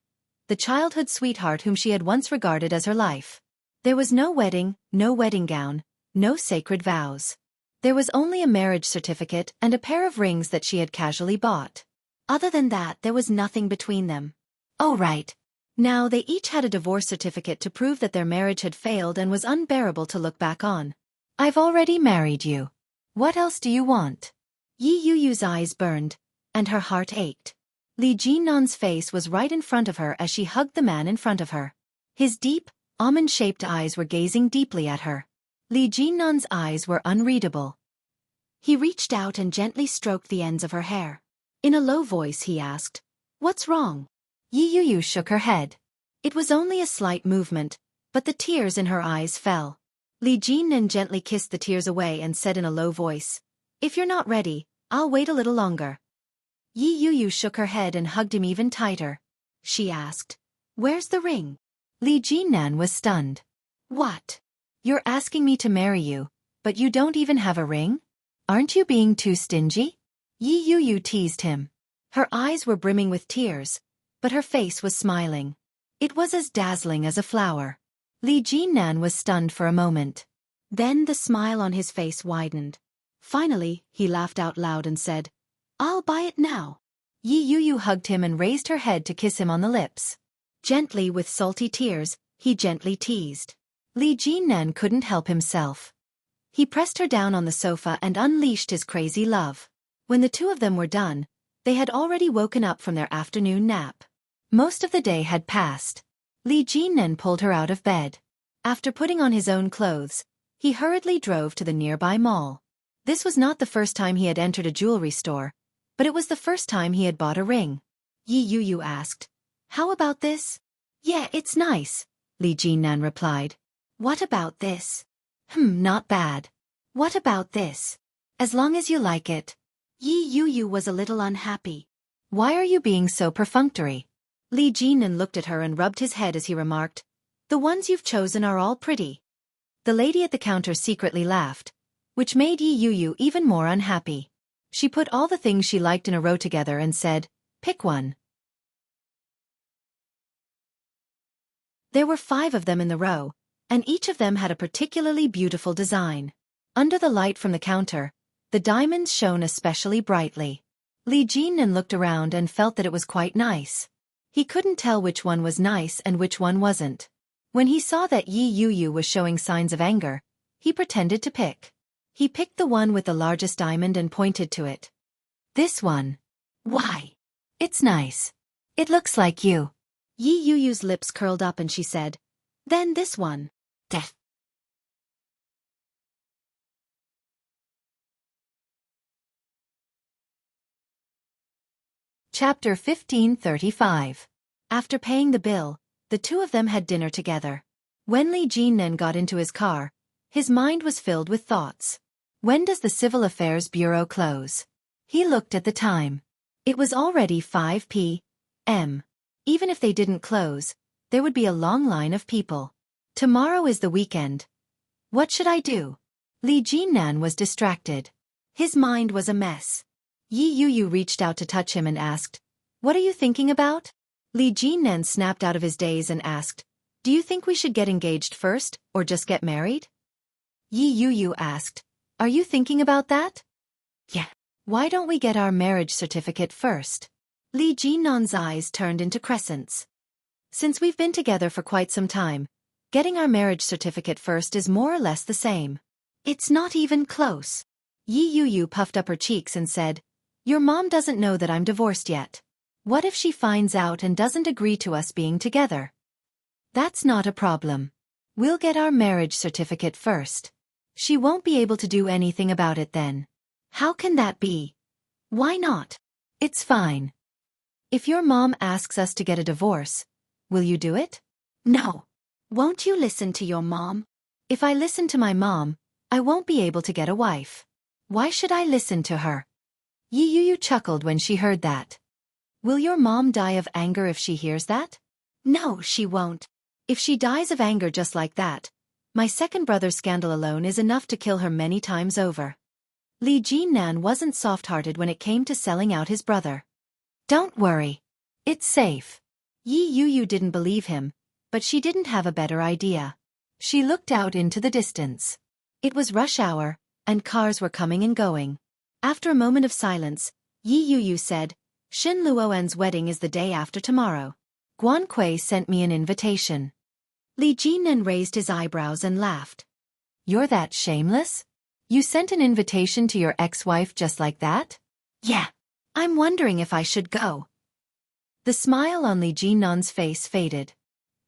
the childhood sweetheart whom she had once regarded as her life. There was no wedding, no wedding gown, no sacred vows. There was only a marriage certificate and a pair of rings that she had casually bought. Other than that, there was nothing between them. Oh right. Now they each had a divorce certificate to prove that their marriage had failed and was unbearable to look back on. I've already married you. What else do you want? Yi Yuyu's eyes burned, and her heart ached. Li Jinnan's face was right in front of her as she hugged the man in front of her. His deep, almond-shaped eyes were gazing deeply at her. Li Jinnan's eyes were unreadable. He reached out and gently stroked the ends of her hair. In a low voice he asked, What's wrong? Yi Yuyu shook her head. It was only a slight movement, but the tears in her eyes fell. Li Jinnan gently kissed the tears away and said in a low voice, If you're not ready, I'll wait a little longer. Yi Yuyu shook her head and hugged him even tighter. She asked, Where's the ring? Li Jinnan was stunned. What? You're asking me to marry you, but you don't even have a ring? Aren't you being too stingy? Yi Yuyu teased him. Her eyes were brimming with tears, but her face was smiling. It was as dazzling as a flower. Li Jinnan was stunned for a moment. Then the smile on his face widened. Finally, he laughed out loud and said, I'll buy it now. Yi Yuyu hugged him and raised her head to kiss him on the lips. Gently, with salty tears, he gently teased. Li Jinnan couldn't help himself. He pressed her down on the sofa and unleashed his crazy love. When the two of them were done, they had already woken up from their afternoon nap. Most of the day had passed. Li Jinnan pulled her out of bed. After putting on his own clothes, he hurriedly drove to the nearby mall. This was not the first time he had entered a jewelry store, but it was the first time he had bought a ring. Yi Yuyu asked, How about this? Yeah, it's nice, Li Jinnan replied. What about this? Not bad. What about this? As long as you like it. Yi Yuyu was a little unhappy. Why are you being so perfunctory? Li Jinnan looked at her and rubbed his head as he remarked, The ones you've chosen are all pretty. The lady at the counter secretly laughed, which made Yi Yuyu even more unhappy. She put all the things she liked in a row together and said, Pick one. There were 5 of them in the row, and each of them had a particularly beautiful design. Under the light from the counter, the diamonds shone especially brightly. Li Jinnan looked around and felt that it was quite nice. He couldn't tell which one was nice and which one wasn't. When he saw that Yi Yu was showing signs of anger, he pretended to pick. He picked the one with the largest diamond and pointed to it. This one. Why? It's nice. It looks like you. Yi Yu's lips curled up and she said, then this one. Death. Chapter 1535. After paying the bill, the two of them had dinner together. When Li Jinren got into his car, his mind was filled with thoughts. When does the Civil Affairs Bureau close? He looked at the time. It was already 5 p.m. Even if they didn't close, there would be a long line of people. Tomorrow is the weekend. What should I do? Li Jinren was distracted. His mind was a mess. Yi Yu reached out to touch him and asked, what are you thinking about? Li Jinren snapped out of his daze and asked, do you think we should get engaged first, or just get married? Yi Yu asked, are you thinking about that? Yeah. Why don't we get our marriage certificate first? Li Jinren's eyes turned into crescents. Since we've been together for quite some time, getting our marriage certificate first is more or less the same. It's not even close. Yi Yu puffed up her cheeks and said, your mom doesn't know that I'm divorced yet. What if she finds out and doesn't agree to us being together? That's not a problem. We'll get our marriage certificate first. She won't be able to do anything about it then. How can that be? Why not? It's fine. If your mom asks us to get a divorce, will you do it? No. Won't you listen to your mom? If I listen to my mom, I won't be able to get a wife. Why should I listen to her? Yi Yu chuckled when she heard that. Will your mom die of anger if she hears that? No, she won't. If she dies of anger just like that, my second brother's scandal alone is enough to kill her many times over. Li Jinren wasn't soft-hearted when it came to selling out his brother. Don't worry. It's safe. Yi Yu didn't believe him, but she didn't have a better idea. She looked out into the distance. It was rush hour, and cars were coming and going. After a moment of silence, Yi Yu said, Shen Luoen's wedding is the day after tomorrow. Guan sent me an invitation. Li Jinren raised his eyebrows and laughed. You're that shameless? You sent an invitation to your ex-wife just like that? Yeah. I'm wondering if I should go. The smile on Li Jinren's face faded.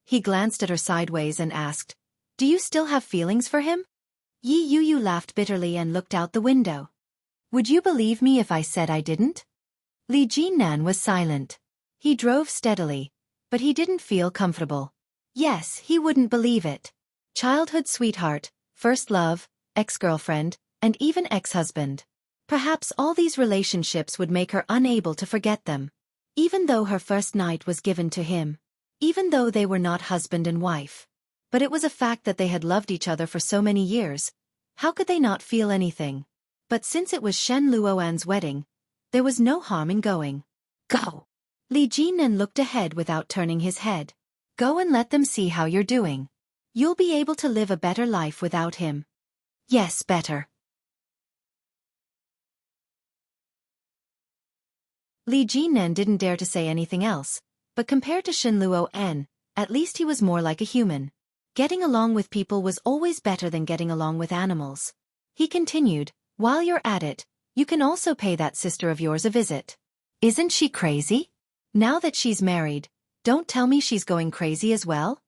He glanced at her sideways and asked, do you still have feelings for him? Yi Yu laughed bitterly and looked out the window. Would you believe me if I said I didn't? Li Jinren was silent. He drove steadily, but he didn't feel comfortable. Yes, he wouldn't believe it. Childhood sweetheart, first love, ex-girlfriend, and even ex-husband. Perhaps all these relationships would make her unable to forget them. Even though her first night was given to him. Even though they were not husband and wife. But it was a fact that they had loved each other for so many years. How could they not feel anything? But since it was Shen Luoen's wedding, there was no harm in going. Go. Li Jinren looked ahead without turning his head. Go and let them see how you're doing. You'll be able to live a better life without him. Yes, better. Li Jinren didn't dare to say anything else, but compared to Shen Luoen, at least he was more like a human. Getting along with people was always better than getting along with animals. He continued, while you're at it, you can also pay that sister of yours a visit. Isn't she crazy? Now that she's married, don't tell me she's going crazy as well?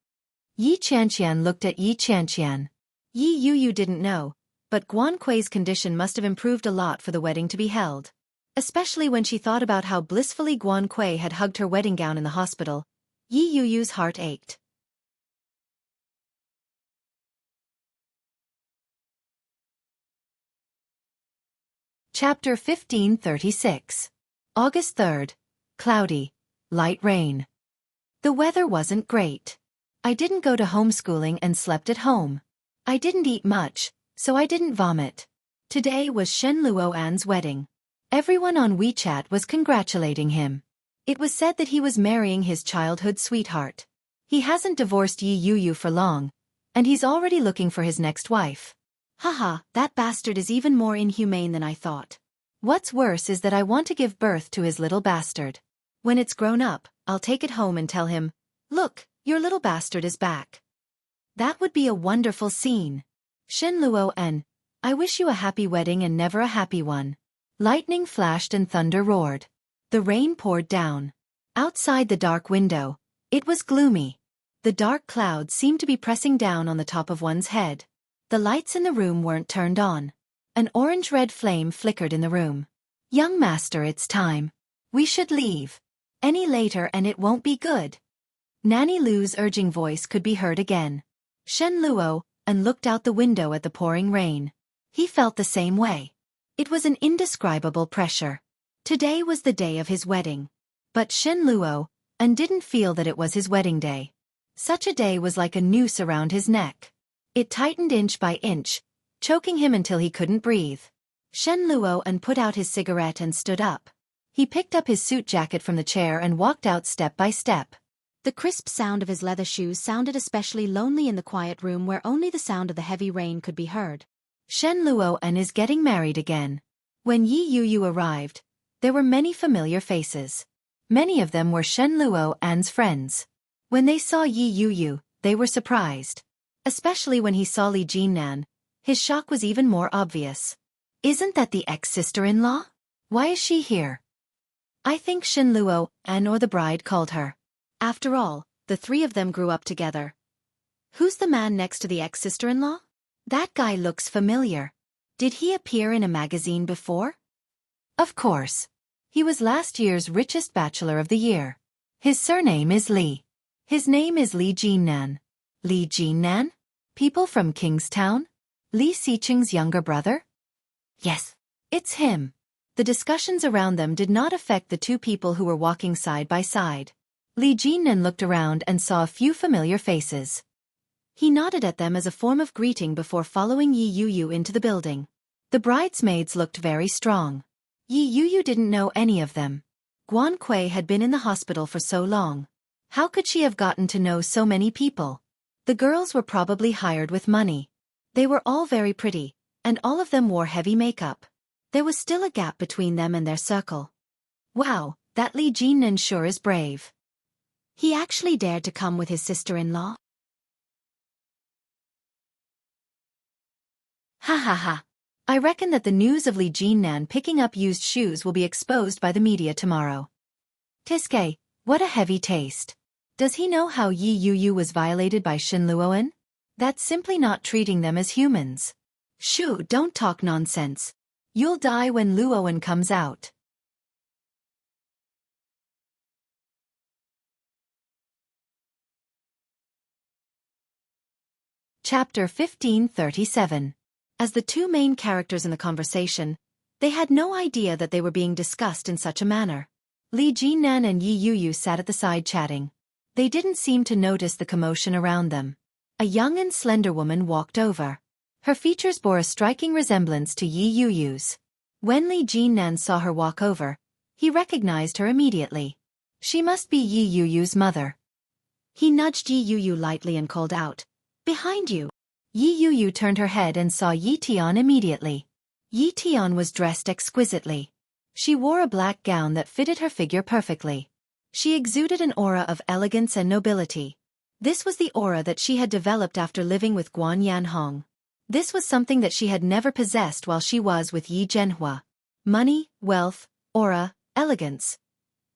Yi Qianqian looked at Yi Qianqian. Yi Yu didn't know, but Guan Kui's condition must have improved a lot for the wedding to be held. Especially when she thought about how blissfully Guan Kui had hugged her wedding gown in the hospital, Yi Yu's heart ached. Chapter 1536. August 3rd. Cloudy. Light rain. The weather wasn't great. I didn't go to homeschooling and slept at home. I didn't eat much, so I didn't vomit. Today was Shen Luoan's wedding. Everyone on WeChat was congratulating him. It was said that he was marrying his childhood sweetheart. He hasn't divorced Yi Yu for long, and he's already looking for his next wife. Haha, that bastard is even more inhumane than I thought. What's worse is that I want to give birth to his little bastard. When it's grown up, I'll take it home and tell him, "Look, your little bastard is back." That would be a wonderful scene. Shen Luo en, I wish you a happy wedding and never a happy one. Lightning flashed and thunder roared. The rain poured down. Outside the dark window, it was gloomy. The dark clouds seemed to be pressing down on the top of one's head. The lights in the room weren't turned on. An orange-red flame flickered in the room. "Young master, it's time. We should leave. Any later and it won't be good." Nanny Lu's urging voice could be heard again. Shen Luo and looked out the window at the pouring rain. He felt the same way. It was an indescribable pressure. Today was the day of his wedding. But Shen Luo and didn't feel that it was his wedding day. Such a day was like a noose around his neck. It tightened inch by inch, choking him until he couldn't breathe. Shen Luo and put out his cigarette and stood up. He picked up his suit jacket from the chair and walked out step by step. The crisp sound of his leather shoes sounded especially lonely in the quiet room where only the sound of the heavy rain could be heard. Shen Luo and is getting married again. When Yi Yuyu arrived, there were many familiar faces. Many of them were Shen Luo and's friends. When they saw Yi Yuyu, they were surprised. Especially when he saw Li Jinnan, his shock was even more obvious. "Isn't that the ex-sister-in-law? Why is she here?" I think Shen Luo and or the bride called her. After all, the three of them grew up together. Who's the man next to the ex-sister-in-law? That guy looks familiar. Did he appear in a magazine before? Of course. He was last year's richest bachelor of the year. His surname is Li. His name is Li Jinnan. Li Jinnan? People from Kingstown? Li Siqing's younger brother? Yes, it's him. The discussions around them did not affect the two people who were walking side by side. Li Jinnan looked around and saw a few familiar faces. He nodded at them as a form of greeting before following Yi Yuyu into the building. The bridesmaids looked very strong. Yi Yuyu didn't know any of them. Guan Kui had been in the hospital for so long. How could she have gotten to know so many people? The girls were probably hired with money. They were all very pretty, and all of them wore heavy makeup. There was still a gap between them and their circle. Wow, that Li Jinnan sure is brave. He actually dared to come with his sister-in-law? Ha ha ha. I reckon that the news of Li Jinnan picking up used shoes will be exposed by the media tomorrow. Tiske, what a heavy taste. Does he know how Yi Yuyu was violated by Shen Luoan? That's simply not treating them as humans. Shoo, don't talk nonsense. You'll die when Luoan comes out. Chapter 1537. As the two main characters in the conversation, they had no idea that they were being discussed in such a manner. Li Jinnan and Yi Yuyu sat at the side chatting. They didn't seem to notice the commotion around them. A young and slender woman walked over. Her features bore a striking resemblance to Yi Yuyu's. When Li Jinnan saw her walk over, he recognized her immediately. She must be Yi Yuyu's mother. He nudged Yi Yuyu lightly and called out, "Behind you." Yi Yuyu turned her head and saw Yi Tian immediately. Yi Tian was dressed exquisitely. She wore a black gown that fitted her figure perfectly. She exuded an aura of elegance and nobility. This was the aura that she had developed after living with Guan Yanhong. This was something that she had never possessed while she was with Yi Zhenhua. Money, wealth, aura, elegance.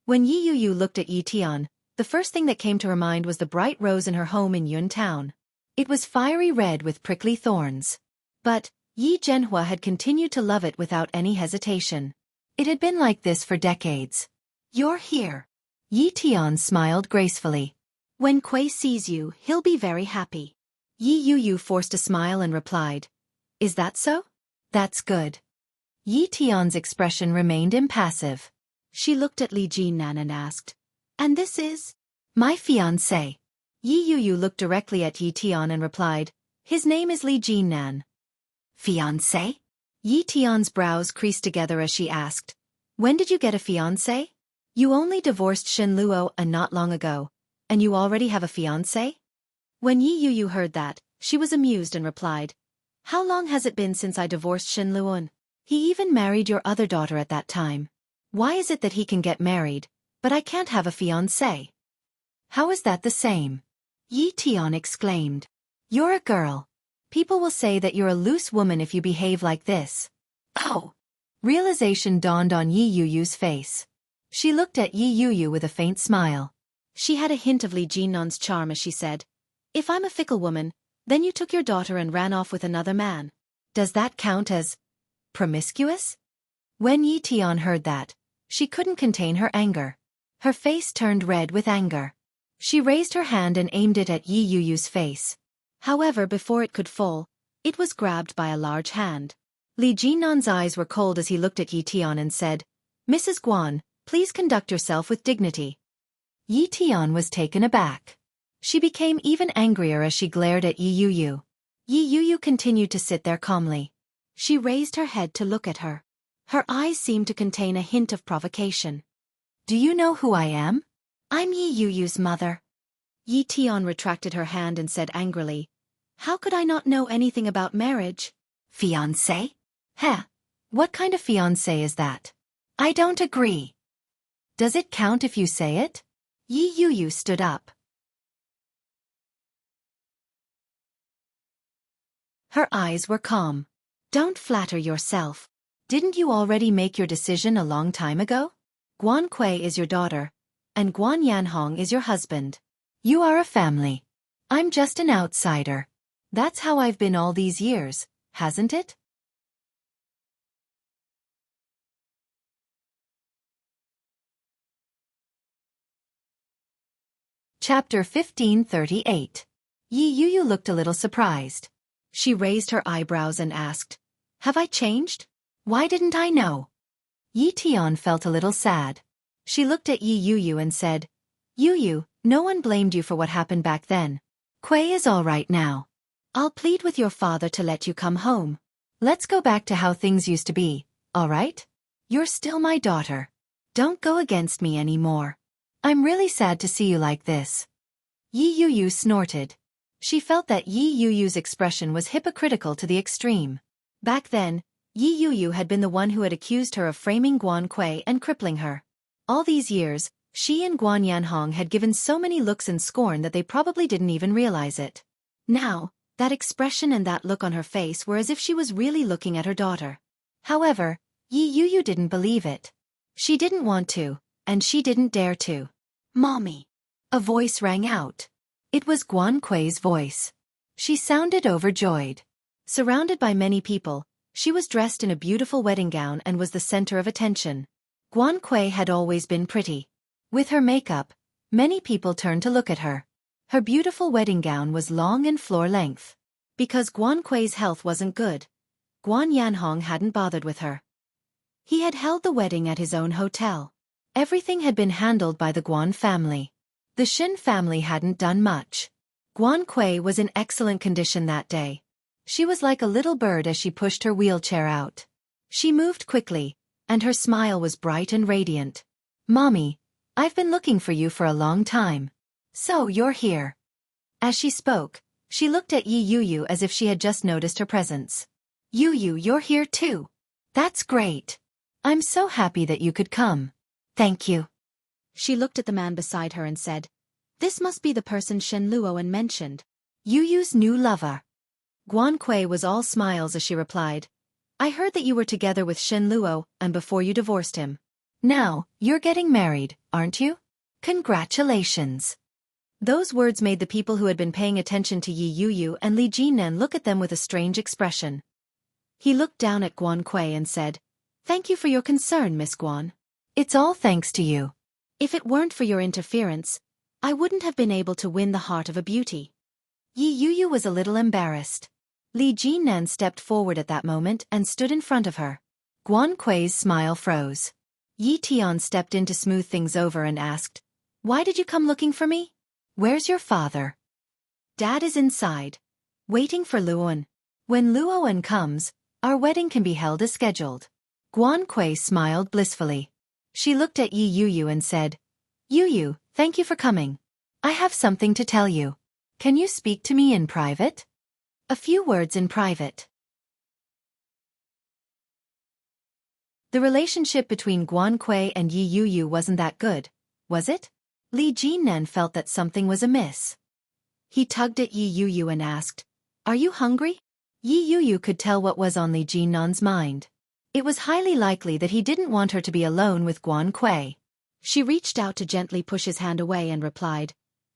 When Yi Yuyu looked at Yi Tian, the first thing that came to her mind was the bright rose in her home in Yun Town. It was fiery red with prickly thorns. But Yi Zhenhua had continued to love it without any hesitation. It had been like this for decades. "You're here." Yi Tian smiled gracefully. "When Kui sees you, he'll be very happy." Yi Yuyu forced a smile and replied, "Is that so? That's good." Yi Tian's expression remained impassive. She looked at Li Jinnan and asked, "And this is?" "My fiancé." Yi Yuyu looked directly at Yi Tian and replied, "His name is Li Jinnan." "Fiancé?" Yi Tian's brows creased together as she asked, "When did you get a fiancé? You only divorced Shen Luo not long ago, and you already have a fiancé?" When Yi Yuyu heard that, she was amused and replied, "How long has it been since I divorced Shen Luon? He even married your other daughter at that time. Why is it that he can get married, But I can't have a fiancé. How is that the same? Yi Tian exclaimed. You're a girl. People will say that you're a loose woman if you behave like this. Oh! Realization dawned on Yi Yuyu's face. She looked at Yi Yuyu with a faint smile. She had a hint of Li Jinnan's charm as she said, If I'm a fickle woman, then you took your daughter and ran off with another man. Does that count as promiscuous? When Yi Tian heard that, she couldn't contain her anger. Her face turned red with anger. She raised her hand and aimed it at Yi Yuyu's face. However, before it could fall, it was grabbed by a large hand. Li Jinnan's eyes were cold as he looked at Yi Tian and said, Mrs. Guan, please conduct yourself with dignity. Yi Tian was taken aback. She became even angrier as she glared at Yi Yuyu. Yi Yuyu continued to sit there calmly. She raised her head to look at her. Her eyes seemed to contain a hint of provocation. Do you know who I am? I'm Yi Yuyu's mother. Yi Tian retracted her hand and said angrily, How could I not know anything about marriage? Fiancé? Heh. What kind of fiancé is that? I don't agree. Does it count if you say it? Yi Yuyu stood up. Her eyes were calm. Don't flatter yourself. Didn't you already make your decision a long time ago? Guan Kui is your daughter, and Guan Yanhong is your husband. You are a family. I'm just an outsider. That's how I've been all these years, hasn't it? Chapter 1538. Yi Yuyu looked a little surprised. She raised her eyebrows and asked, Have I changed? Why didn't I know? Yi Tian felt a little sad. She looked at Yi Yuyu and said, Yuyu, no one blamed you for what happened back then. Kui is all right now. I'll plead with your father to let you come home. Let's go back to how things used to be, all right? You're still my daughter. Don't go against me anymore. I'm really sad to see you like this. Yi Yuyu snorted. She felt that Yi Yuyu's expression was hypocritical to the extreme. Back then, Yi Yuyu had been the one who had accused her of framing Guan Kui and crippling her. All these years, she and Guan Yanhong had given so many looks in scorn that they probably didn't even realize it. Now, that expression and that look on her face were as if she was really looking at her daughter. However, Yi Yuyu didn't believe it. She didn't want to, and she didn't dare to. Mommy! A voice rang out. It was Guan Kui's voice. She sounded overjoyed. Surrounded by many people, she was dressed in a beautiful wedding gown and was the center of attention. Guan Kui had always been pretty. With her makeup, many people turned to look at her. Her beautiful wedding gown was long and floor-length. Because Guan Kui's health wasn't good, Guan Yanhong hadn't bothered with her. He had held the wedding at his own hotel. Everything had been handled by the Guan family. The Shin family hadn't done much. Guan Kui was in excellent condition that day. She was like a little bird as she pushed her wheelchair out. She moved quickly, and her smile was bright and radiant. Mommy, I've been looking for you for a long time. So you're here. As she spoke, she looked at Yi Yuyu as if she had just noticed her presence. Yuyu, you're here too. That's great. I'm so happy that you could come. Thank you. She looked at the man beside her and said, This must be the person Shen Luoan mentioned. Yuyu's new lover. Guan Kui was all smiles as she replied, I heard that you were together with Shen Luo, and before you divorced him. Now, you're getting married, aren't you? Congratulations. Those words made the people who had been paying attention to Yi Yuyu and Li Jinan look at them with a strange expression. He looked down at Guan Kui and said, Thank you for your concern, Miss Guan. It's all thanks to you. If it weren't for your interference, I wouldn't have been able to win the heart of a beauty. Yi Yuyu was a little embarrassed. Li Jinan stepped forward at that moment and stood in front of her. Guan Kui's smile froze. Yi Tian stepped in to smooth things over and asked, Why did you come looking for me? Where's your father? Dad is inside, waiting for Luoan. When Luoan comes, our wedding can be held as scheduled. Guan Kui smiled blissfully. She looked at Yi Yuyu and said, Yuyu, thank you for coming. I have something to tell you. Can you speak to me in private? A few words in private. The relationship between Guan Kui and Yi Yuyu wasn't that good, was it? Li Jinnan felt that something was amiss. He tugged at Yi Yuyu and asked, "Are you hungry?" Yi Yuyu could tell what was on Li Jinnan's mind. It was highly likely that he didn't want her to be alone with Guan Kuei. She reached out to gently push his hand away and replied,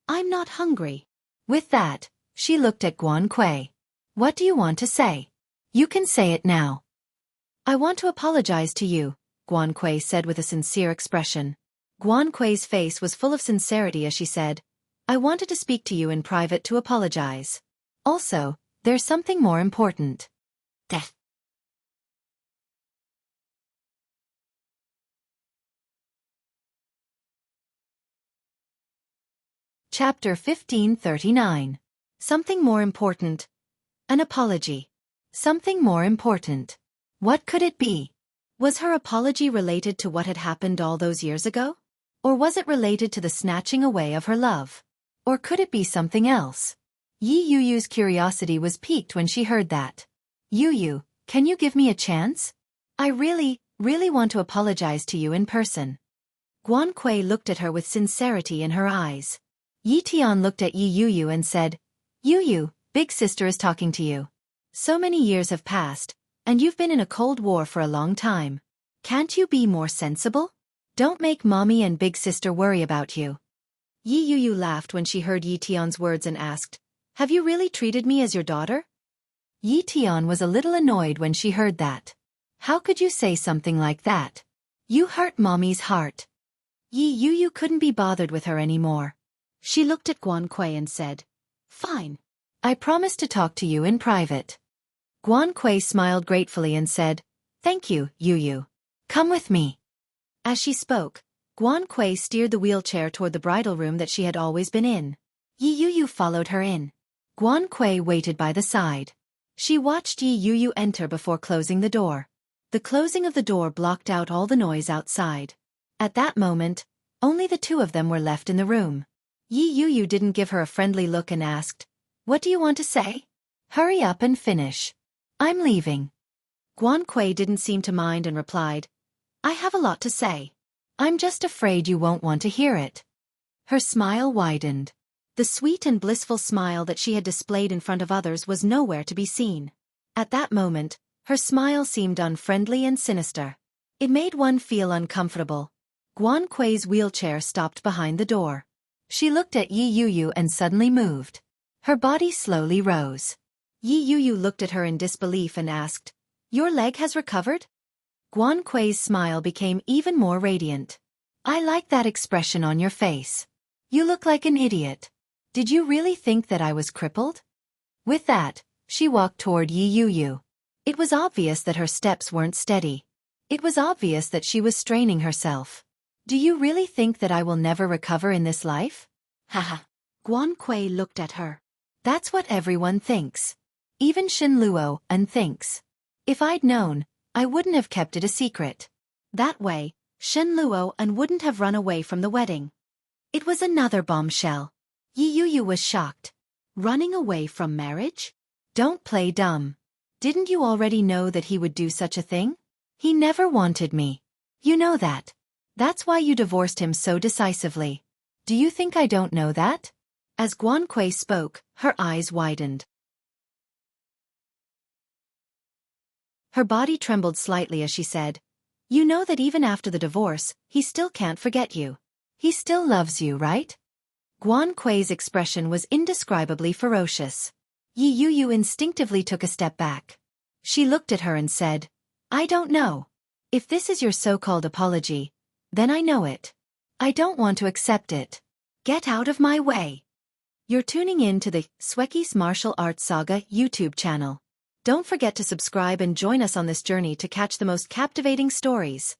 "I'm not hungry." With that, she looked at Guan Kuei. "What do you want to say? You can say it now." "I want to apologize to you," Guan Kuei said with a sincere expression. Guan Kuei's face was full of sincerity as she said, "I wanted to speak to you in private to apologize. Also, there's something more important." Death. Chapter 1539. Something more important. An apology. Something more important. What could it be? Was her apology related to what had happened all those years ago? Or was it related to the snatching away of her love? Or could it be something else? Yi Yuyu's curiosity was piqued when she heard that. "Yuyu, can you give me a chance? I really want to apologize to you in person." Guan Kuei looked at her with sincerity in her eyes. Yi Tian looked at Yi Yuyu and said, "Yuyu, big sister is talking to you. So many years have passed, and you've been in a cold war for a long time. Can't you be more sensible? Don't make mommy and big sister worry about you." Yi Yuyu laughed when she heard Yi Tian's words and asked, "Have you really treated me as your daughter?" Yi Tian was a little annoyed when she heard that. "How could you say something like that? You hurt mommy's heart." Yi Yuyu couldn't be bothered with her anymore. She looked at Guan Kuei and said, "Fine. I promise to talk to you in private." Guan Kuei smiled gratefully and said, "Thank you, Yuyu. Come with me." As she spoke, Guan Kuei steered the wheelchair toward the bridal room that she had always been in. Yi Yuyu followed her in. Guan Kuei waited by the side. She watched Yi Yuyu enter before closing the door. The closing of the door blocked out all the noise outside. At that moment, only the two of them were left in the room. Yi Yuyu didn't give her a friendly look and asked, "What do you want to say? Hurry up and finish. I'm leaving." Guan Kuei didn't seem to mind and replied, "I have a lot to say. I'm just afraid you won't want to hear it." Her smile widened. The sweet and blissful smile that she had displayed in front of others was nowhere to be seen. At that moment, her smile seemed unfriendly and sinister. It made one feel uncomfortable. Guan Kuei's wheelchair stopped behind the door. She looked at Yi Yuyu and suddenly moved. Her body slowly rose. Yi Yuyu looked at her in disbelief and asked, "Your leg has recovered?" Guan Kuei's smile became even more radiant. "I like that expression on your face. You look like an idiot. Did you really think that I was crippled?" With that, she walked toward Yi Yuyu. It was obvious that her steps weren't steady. It was obvious that she was straining herself. "Do you really think that I will never recover in this life?" Haha. Guan Kuei looked at her. "That's what everyone thinks. Even Shen Luo thinks. If I'd known, I wouldn't have kept it a secret. That way, Shen Luo wouldn't have run away from the wedding." It was another bombshell. Yi Yuyu was shocked. Running away from marriage? Don't play dumb. Didn't you already know that he would do such a thing? He never wanted me. You know that. That's why you divorced him so decisively. Do you think I don't know that? As Guan Kuei spoke, her eyes widened. Her body trembled slightly as she said, "You know that even after the divorce, he still can't forget you. He still loves you, right?" Guan Kuei's expression was indescribably ferocious. Yi Yuyu instinctively took a step back. She looked at her and said, "I don't know. If this is your so-called apology, then I know it. I don't want to accept it. Get out of my way." You're tuning in to the Xueqi's Martial Arts Saga YouTube channel. Don't forget to subscribe and join us on this journey to catch the most captivating stories.